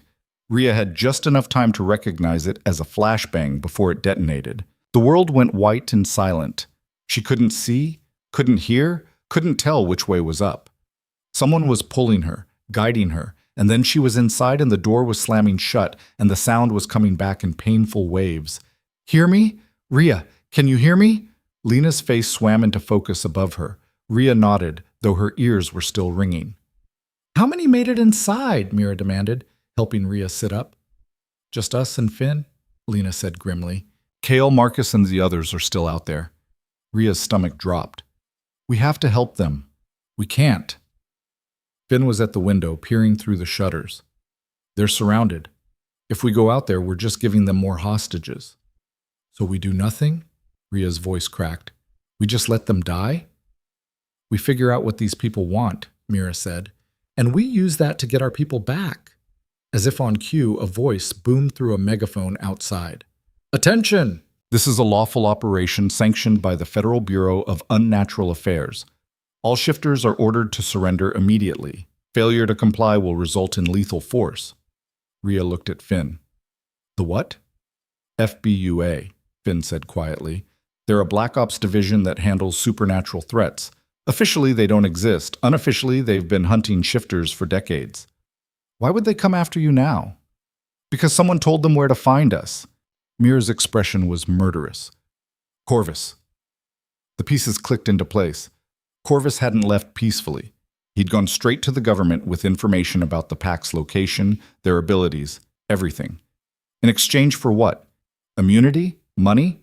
Rhea had just enough time to recognize it as a flashbang before it detonated. The world went white and silent. She couldn't see, couldn't hear, couldn't tell which way was up. Someone was pulling her, guiding her, and then she was inside and the door was slamming shut and the sound was coming back in painful waves. "Hear me? Rhea, can you hear me?" Lena's face swam into focus above her. Rhea nodded, though her ears were still ringing. "How many made it inside?" Mira demanded, helping Rhea sit up. "Just us and Finn," Lena said grimly. "Kale, Marcus, and the others are still out there." Rhea's stomach dropped. "We have to help them. We can't." Finn was at the window, peering through the shutters. "They're surrounded. If we go out there, we're just giving them more hostages." "So we do nothing?" Rhea's voice cracked. "We just let them die?" "We figure out what these people want," Mira said, "and we use that to get our people back." As if on cue, a voice boomed through a megaphone outside. "Attention! This is a lawful operation sanctioned by the Federal Bureau of Unnatural Affairs. All shifters are ordered to surrender immediately. Failure to comply will result in lethal force." Rhea looked at Finn. "The what?" "FBUA," Finn said quietly. "They're a Black Ops division that handles supernatural threats. Officially, they don't exist. Unofficially, they've been hunting shifters for decades." "Why would they come after you now?" "Because someone told them where to find us." Mira's expression was murderous. "Corvus." The pieces clicked into place. Corvus hadn't left peacefully. He'd gone straight to the government with information about the pack's location, their abilities, everything. In exchange for what? Immunity? Money?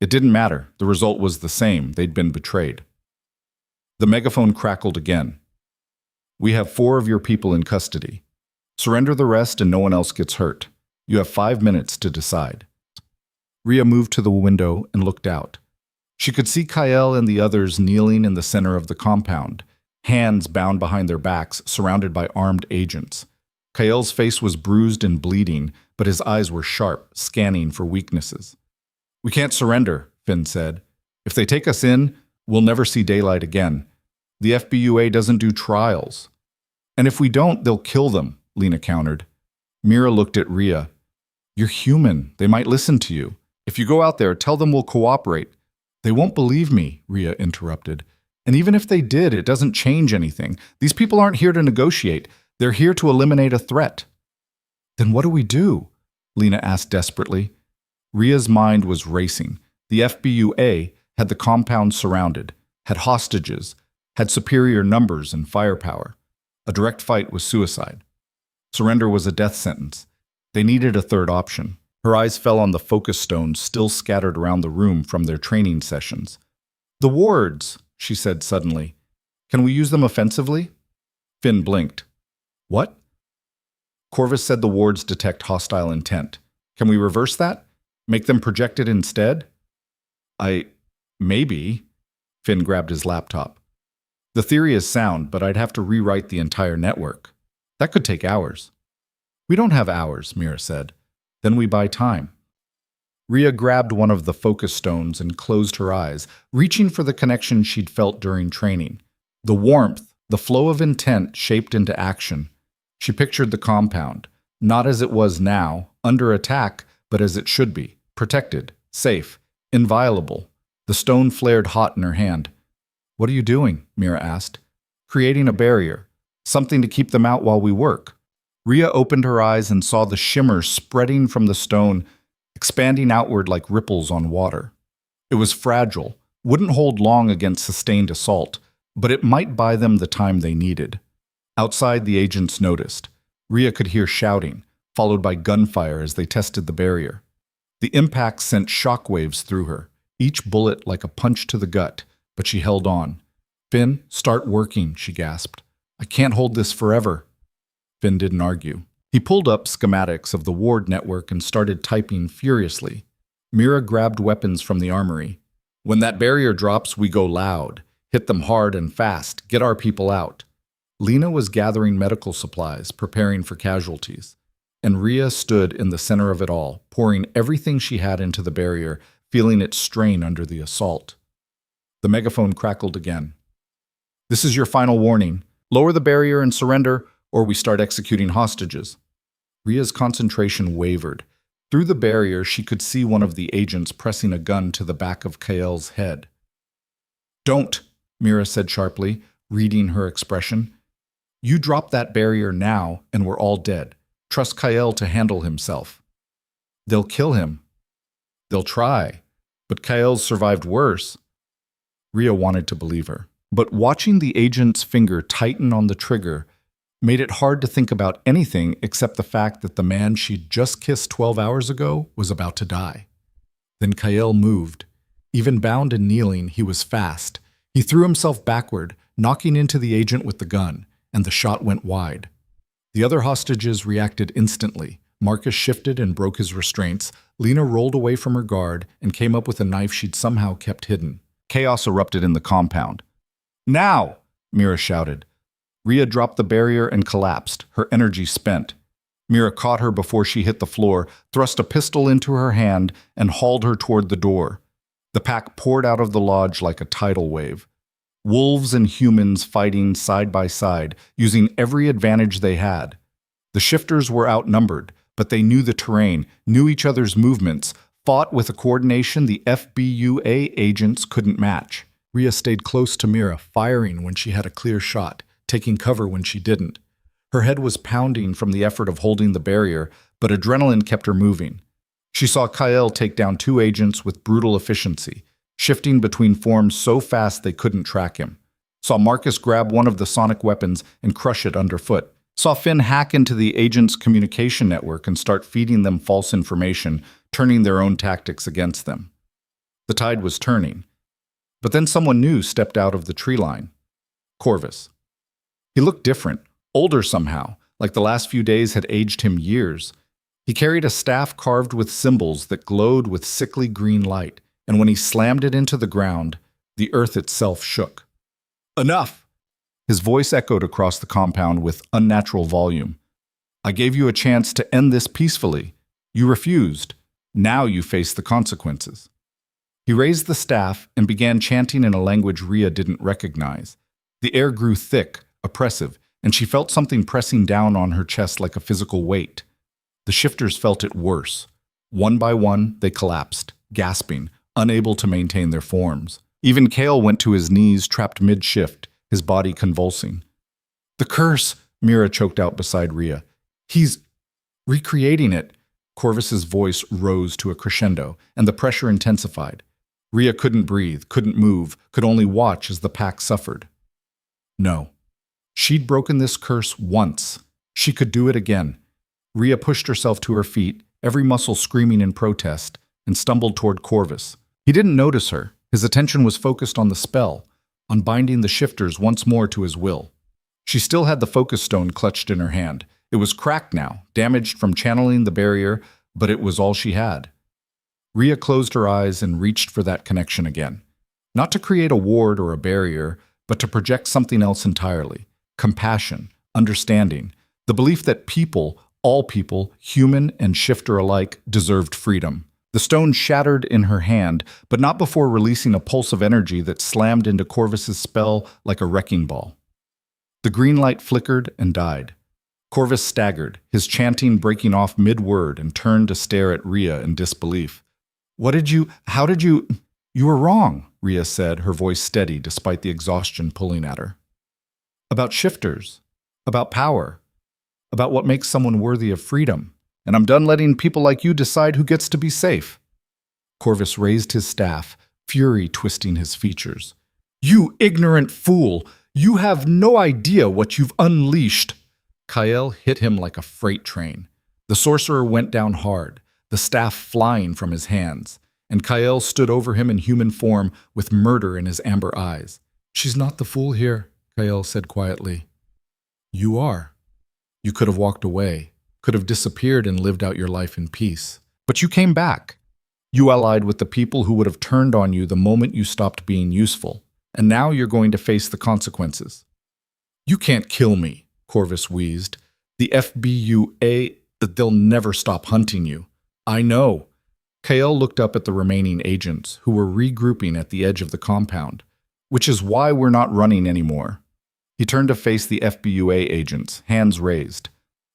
It didn't matter. The result was the same. They'd been betrayed. The megaphone crackled again. "We have 4 of your people in custody. Surrender the rest and no one else gets hurt. You have 5 minutes to decide." Rhea moved to the window and looked out. She could see Kyle and the others kneeling in the center of the compound, hands bound behind their backs, surrounded by armed agents. Kyle's face was bruised and bleeding, but his eyes were sharp, scanning for weaknesses. "We can't surrender," Finn said. "If they take us in, we'll never see daylight again. The FBUA doesn't do trials." "And if we don't, they'll kill them," Lena countered. Mira looked at Rhea. "You're human. They might listen to you. If you go out there, tell them we'll cooperate." "They won't believe me," Rhea interrupted. "And even if they did, it doesn't change anything. These people aren't here to negotiate. They're here to eliminate a threat." "Then what do we do?" Lena asked desperately. Rhea's mind was racing. The FBUA had the compound surrounded, had hostages, had superior numbers and firepower. A direct fight was suicide. Surrender was a death sentence. They needed a third option. Her eyes fell on the focus stones still scattered around the room from their training sessions. "The wards," she said suddenly. "Can we use them offensively?" Finn blinked. "What?" "Corvus said the wards detect hostile intent. Can we reverse that? Make them projected instead?" Maybe." Finn grabbed his laptop. The theory is sound, but I'd have to rewrite the entire network. That could take hours. We don't have hours, Mira said. Then we buy time. Rhea grabbed one of the focus stones and closed her eyes, reaching for the connection she'd felt during training. The warmth, the flow of intent shaped into action. She pictured the compound, not as it was now, under attack, but as it should be, protected, safe, inviolable. The stone flared hot in her hand. "What are you doing?" Mira asked. "Creating a barrier, something to keep them out while we work." Rhea opened her eyes and saw the shimmer spreading from the stone, expanding outward like ripples on water. It was fragile, wouldn't hold long against sustained assault, but it might buy them the time they needed. Outside, the agents noticed. Rhea could hear shouting, followed by gunfire as they tested the barrier. The impact sent shockwaves through her, each bullet like a punch to the gut, but she held on. "Finn, start working," she gasped. "I can't hold this forever." Finn didn't argue. He pulled up schematics of the ward network and started typing furiously. Mira grabbed weapons from the armory. "When that barrier drops, we go loud. Hit them hard and fast. Get our people out." Lena was gathering medical supplies, preparing for casualties. And Rhea stood in the center of it all, pouring everything she had into the barrier, feeling it strain under the assault. The megaphone crackled again. "This is your final warning. Lower the barrier and surrender, or we start executing hostages." Rhea's concentration wavered. Through the barrier, she could see one of the agents pressing a gun to the back of Kael's head. "Don't," Mira said sharply, reading her expression. "You drop that barrier now, and we're all dead. Trust Kael to handle himself." "They'll kill him." "They'll try. But Kael's survived worse." Rhea wanted to believe her. But watching the agent's finger tighten on the trigger made it hard to think about anything except the fact that the man she'd just kissed 12 hours ago was about to die. Then Kael moved. Even bound and kneeling, he was fast. He threw himself backward, knocking into the agent with the gun, and the shot went wide. The other hostages reacted instantly. Marcus shifted and broke his restraints. Lena rolled away from her guard and came up with a knife she'd somehow kept hidden. Chaos erupted in the compound. "Now!" Mira shouted. Rhea dropped the barrier and collapsed, her energy spent. Mira caught her before she hit the floor, thrust a pistol into her hand, and hauled her toward the door. The pack poured out of the lodge like a tidal wave. Wolves and humans fighting side by side, using every advantage they had. The shifters were outnumbered, but they knew the terrain, knew each other's movements, fought with a coordination the FBUA agents couldn't match. Rhea stayed close to Mira, firing when she had a clear shot, taking cover when she didn't. Her head was pounding from the effort of holding the barrier, but adrenaline kept her moving. She saw Kael take down 2 agents with brutal efficiency, shifting between forms so fast they couldn't track him. Saw Marcus grab one of the sonic weapons and crush it underfoot. Saw Finn hack into the agents' communication network and start feeding them false information, turning their own tactics against them. The tide was turning. But then someone new stepped out of the tree line. Corvus. He looked different, older somehow, like the last few days had aged him years. He carried a staff carved with symbols that glowed with sickly green light, and when he slammed it into the ground, the earth itself shook. "Enough!" His voice echoed across the compound with unnatural volume. "I gave you a chance to end this peacefully. You refused. Now you face the consequences." He raised the staff and began chanting in a language Rhea didn't recognize. The air grew thick, oppressive, and she felt something pressing down on her chest like a physical weight. The shifters felt it worse. One by one, they collapsed, gasping, unable to maintain their forms. Even Kael went to his knees, trapped mid-shift, his body convulsing. "The curse," Mira choked out beside Rhea. "He's recreating it." Corvus's voice rose to a crescendo, and the pressure intensified. Rhea couldn't breathe, couldn't move, could only watch as the pack suffered. No. She'd broken this curse once. She could do it again. Rhea pushed herself to her feet, every muscle screaming in protest, and stumbled toward Corvus. He didn't notice her. His attention was focused on the spell, on binding the shifters once more to his will. She still had the focus stone clutched in her hand. It was cracked now, damaged from channeling the barrier, but it was all she had. Rhea closed her eyes and reached for that connection again. Not to create a ward or a barrier, but to project something else entirely: compassion, understanding, the belief that people, all people, human and shifter alike, deserved freedom. The stone shattered in her hand, but not before releasing a pulse of energy that slammed into Corvus's spell like a wrecking ball. The green light flickered and died. Corvus staggered, his chanting breaking off mid-word, and turned to stare at Rhea in disbelief. How did you... You were wrong, Rhea said, her voice steady despite the exhaustion pulling at her. About shifters, about power, about what makes someone worthy of freedom. And I'm done letting people like you decide who gets to be safe. Corvus raised his staff, fury twisting his features. You ignorant fool! You have no idea what you've unleashed! Kael hit him like a freight train. The sorcerer went down hard, the staff flying from his hands, and Kael stood over him in human form with murder in his amber eyes. She's not the fool here, Kael said quietly. You are. You could have walked away, could have disappeared and lived out your life in peace. But you came back. You allied with the people who would have turned on you the moment you stopped being useful, and now you're going to face the consequences. You can't kill me, Corvus wheezed. The FBUA, they'll never stop hunting you. I know. Kael looked up at the remaining agents, who were regrouping at the edge of the compound, which is why we're not running anymore. He turned to face the FBUA agents, hands raised.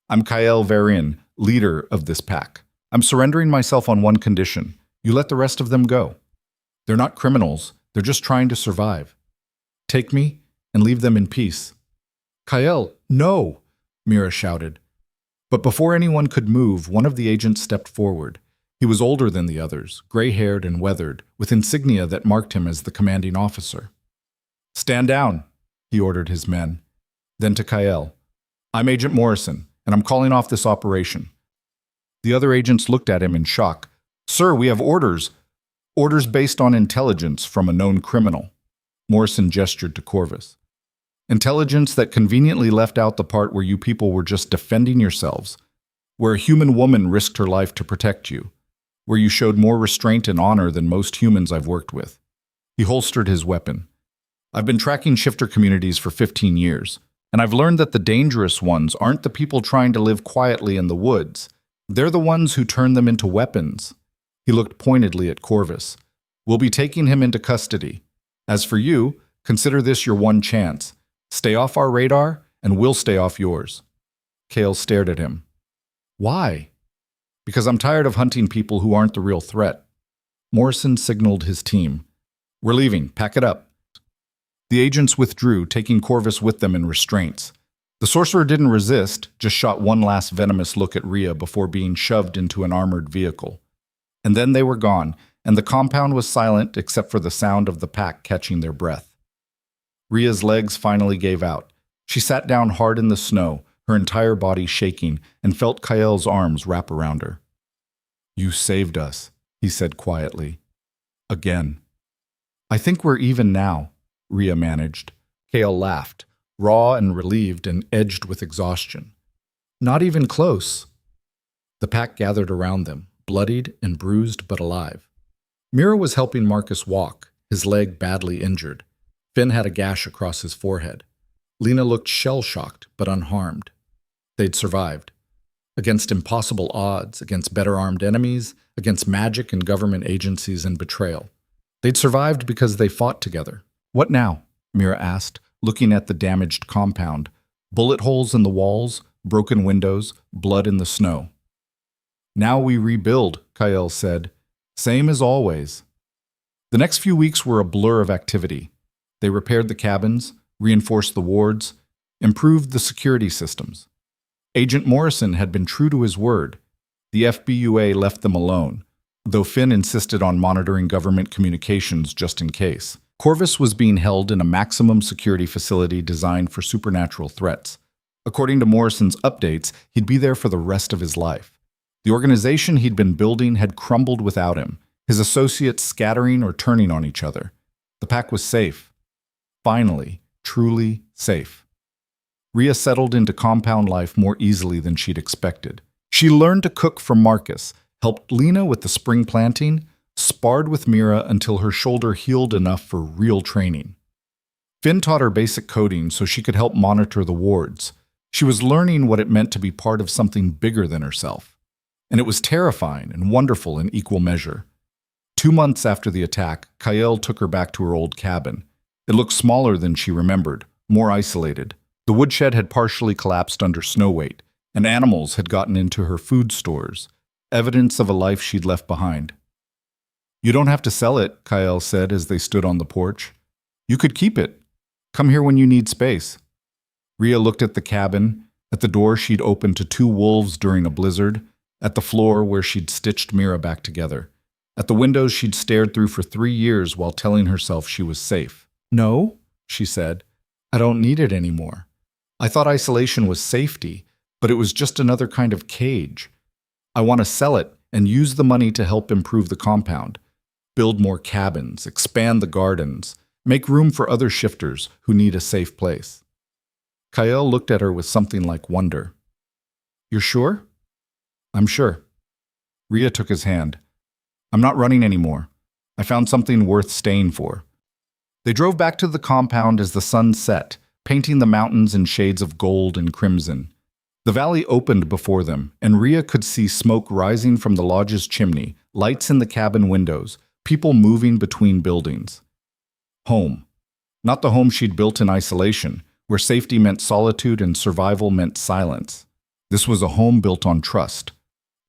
I'm Kael Verin, leader of this pack. I'm surrendering myself on one condition. You let the rest of them go. They're not criminals. They're just trying to survive. Take me and leave them in peace. Kael, no, Mira shouted. But before anyone could move, one of the agents stepped forward. He was older than the others, gray-haired and weathered, with insignia that marked him as the commanding officer. Stand down, he ordered his men. Then to Kael, I'm Agent Morrison, and I'm calling off this operation. The other agents looked at him in shock. Sir, we have orders. Orders based on intelligence from a known criminal. Morrison gestured to Corvus. Intelligence that conveniently left out the part where you people were just defending yourselves, where a human woman risked her life to protect you, where you showed more restraint and honor than most humans I've worked with. He holstered his weapon. I've been tracking shifter communities for 15 years, and I've learned that the dangerous ones aren't the people trying to live quietly in the woods. They're the ones who turn them into weapons. He looked pointedly at Corvus. We'll be taking him into custody. As for you, consider this your one chance. Stay off our radar, and we'll stay off yours. Kael stared at him. Why? Because I'm tired of hunting people who aren't the real threat. Morrison signaled his team. We're leaving. Pack it up. The agents withdrew, taking Corvus with them in restraints. The sorcerer didn't resist, just shot one last venomous look at Rhea before being shoved into an armored vehicle. And then they were gone, and the compound was silent except for the sound of the pack catching their breath. Rhea's legs finally gave out. She sat down hard in the snow, her entire body shaking, and felt Kael's arms wrap around her. You saved us, he said quietly. Again. I think we're even now, Rhea managed. Kael laughed, raw and relieved and edged with exhaustion. Not even close. The pack gathered around them, bloodied and bruised but alive. Mira was helping Marcus walk, his leg badly injured. Finn had a gash across his forehead. Lena looked shell-shocked but unharmed. They'd survived. Against impossible odds, against better-armed enemies, against magic and government agencies and betrayal. They'd survived because they fought together. What now? Mira asked, looking at the damaged compound. Bullet holes in the walls, broken windows, blood in the snow. Now we rebuild, Kael said. Same as always. The next few weeks were a blur of activity. They repaired the cabins, reinforced the wards, improved the security systems. Agent Morrison had been true to his word. The FBUA left them alone, though Finn insisted on monitoring government communications just in case. Corvus was being held in a maximum security facility designed for supernatural threats. According to Morrison's updates, he'd be there for the rest of his life. The organization he'd been building had crumbled without him, his associates scattering or turning on each other. The pack was safe. Finally, truly safe. Rhea settled into compound life more easily than she'd expected. She learned to cook from Marcus, helped Lena with the spring planting, sparred with Mira until her shoulder healed enough for real training. Finn taught her basic coding so she could help monitor the wards. She was learning what it meant to be part of something bigger than herself. And it was terrifying and wonderful in equal measure. 2 months after the attack, Kael took her back to her old cabin. It looked smaller than she remembered, more isolated. The woodshed had partially collapsed under snow weight, and animals had gotten into her food stores, evidence of a life she'd left behind. "You don't have to sell it," Kael said as they stood on the porch. "You could keep it. Come here when you need space." Rhea looked at the cabin, at the door she'd opened to 2 wolves during a blizzard, at the floor where she'd stitched Mira back together, at the windows she'd stared through for 3 years while telling herself she was safe. "No," she said, "I don't need it anymore. I thought isolation was safety, but it was just another kind of cage. I want to sell it and use the money to help improve the compound, build more cabins, expand the gardens, make room for other shifters who need a safe place." Kael looked at her with something like wonder. "You're sure?" "I'm sure." Rhea took his hand. "I'm not running anymore. I found something worth staying for." They drove back to the compound as the sun set, painting the mountains in shades of gold and crimson. The valley opened before them, and Rhea could see smoke rising from the lodge's chimney, lights in the cabin windows, people moving between buildings. Home. Not the home she'd built in isolation, where safety meant solitude and survival meant silence. This was a home built on trust,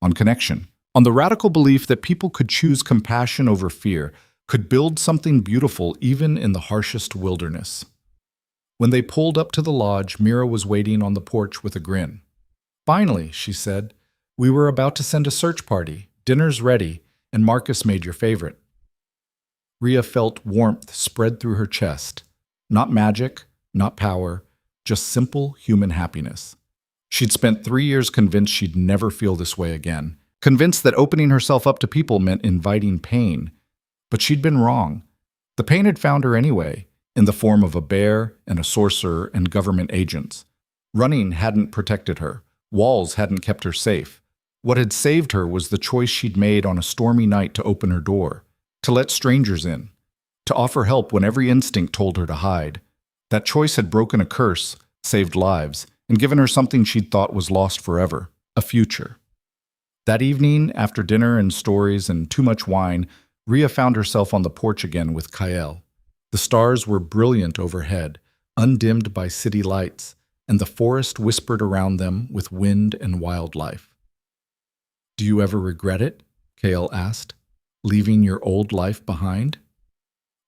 on connection, on the radical belief that people could choose compassion over fear, could build something beautiful even in the harshest wilderness. When they pulled up to the lodge, Mira was waiting on the porch with a grin. "Finally," she said, "we were about to send a search party. Dinner's ready, and Marcus made your favorite." Rhea felt warmth spread through her chest. Not magic, not power, just simple human happiness. She'd spent 3 years convinced she'd never feel this way again, convinced that opening herself up to people meant inviting pain. But she'd been wrong. The pain had found her anyway, in the form of a bear and a sorcerer and government agents. Running hadn't protected her. Walls hadn't kept her safe. What had saved her was the choice she'd made on a stormy night to open her door, to let strangers in, to offer help when every instinct told her to hide. That choice had broken a curse, saved lives, and given her something she'd thought was lost forever, a future. That evening, after dinner and stories and too much wine, Rhea found herself on the porch again with Kael. The stars were brilliant overhead, undimmed by city lights, and the forest whispered around them with wind and wildlife. "Do you ever regret it?" Kael asked. "Leaving your old life behind?"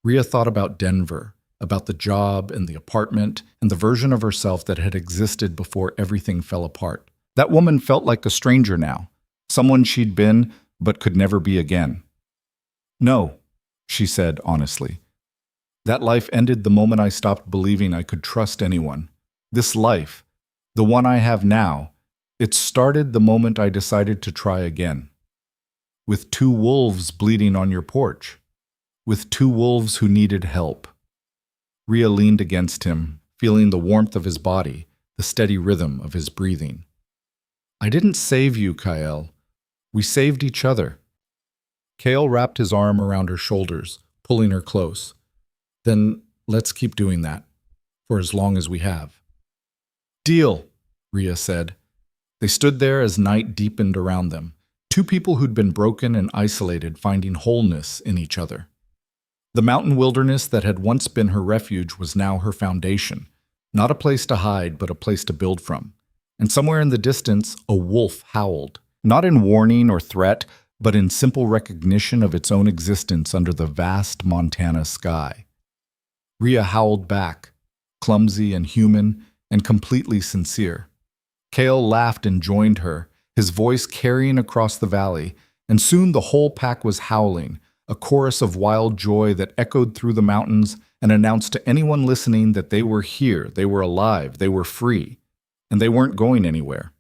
Rhea thought about Denver, about the job and the apartment and the version of herself that had existed before everything fell apart. That woman felt like a stranger now, someone she'd been but could never be again. "No," she said honestly. "That life ended the moment I stopped believing I could trust anyone. This life, the one I have now, it started the moment I decided to try again. With 2 wolves bleeding on your porch. With 2 wolves who needed help." Rhea leaned against him, feeling the warmth of his body, the steady rhythm of his breathing. "I didn't save you, Kael. We saved each other." Kael wrapped his arm around her shoulders, pulling her close. "Then let's keep doing that, for as long as we have." "Deal," Rhea said. They stood there as night deepened around them, 2 people who'd been broken and isolated finding wholeness in each other. The mountain wilderness that had once been her refuge was now her foundation, not a place to hide, but a place to build from. And somewhere in the distance, a wolf howled, not in warning or threat, but in simple recognition of its own existence under the vast Montana sky. Rhea howled back, clumsy and human and completely sincere. Kael laughed and joined her, his voice carrying across the valley, and soon the whole pack was howling, a chorus of wild joy that echoed through the mountains and announced to anyone listening that they were here, they were alive, they were free, and they weren't going anywhere.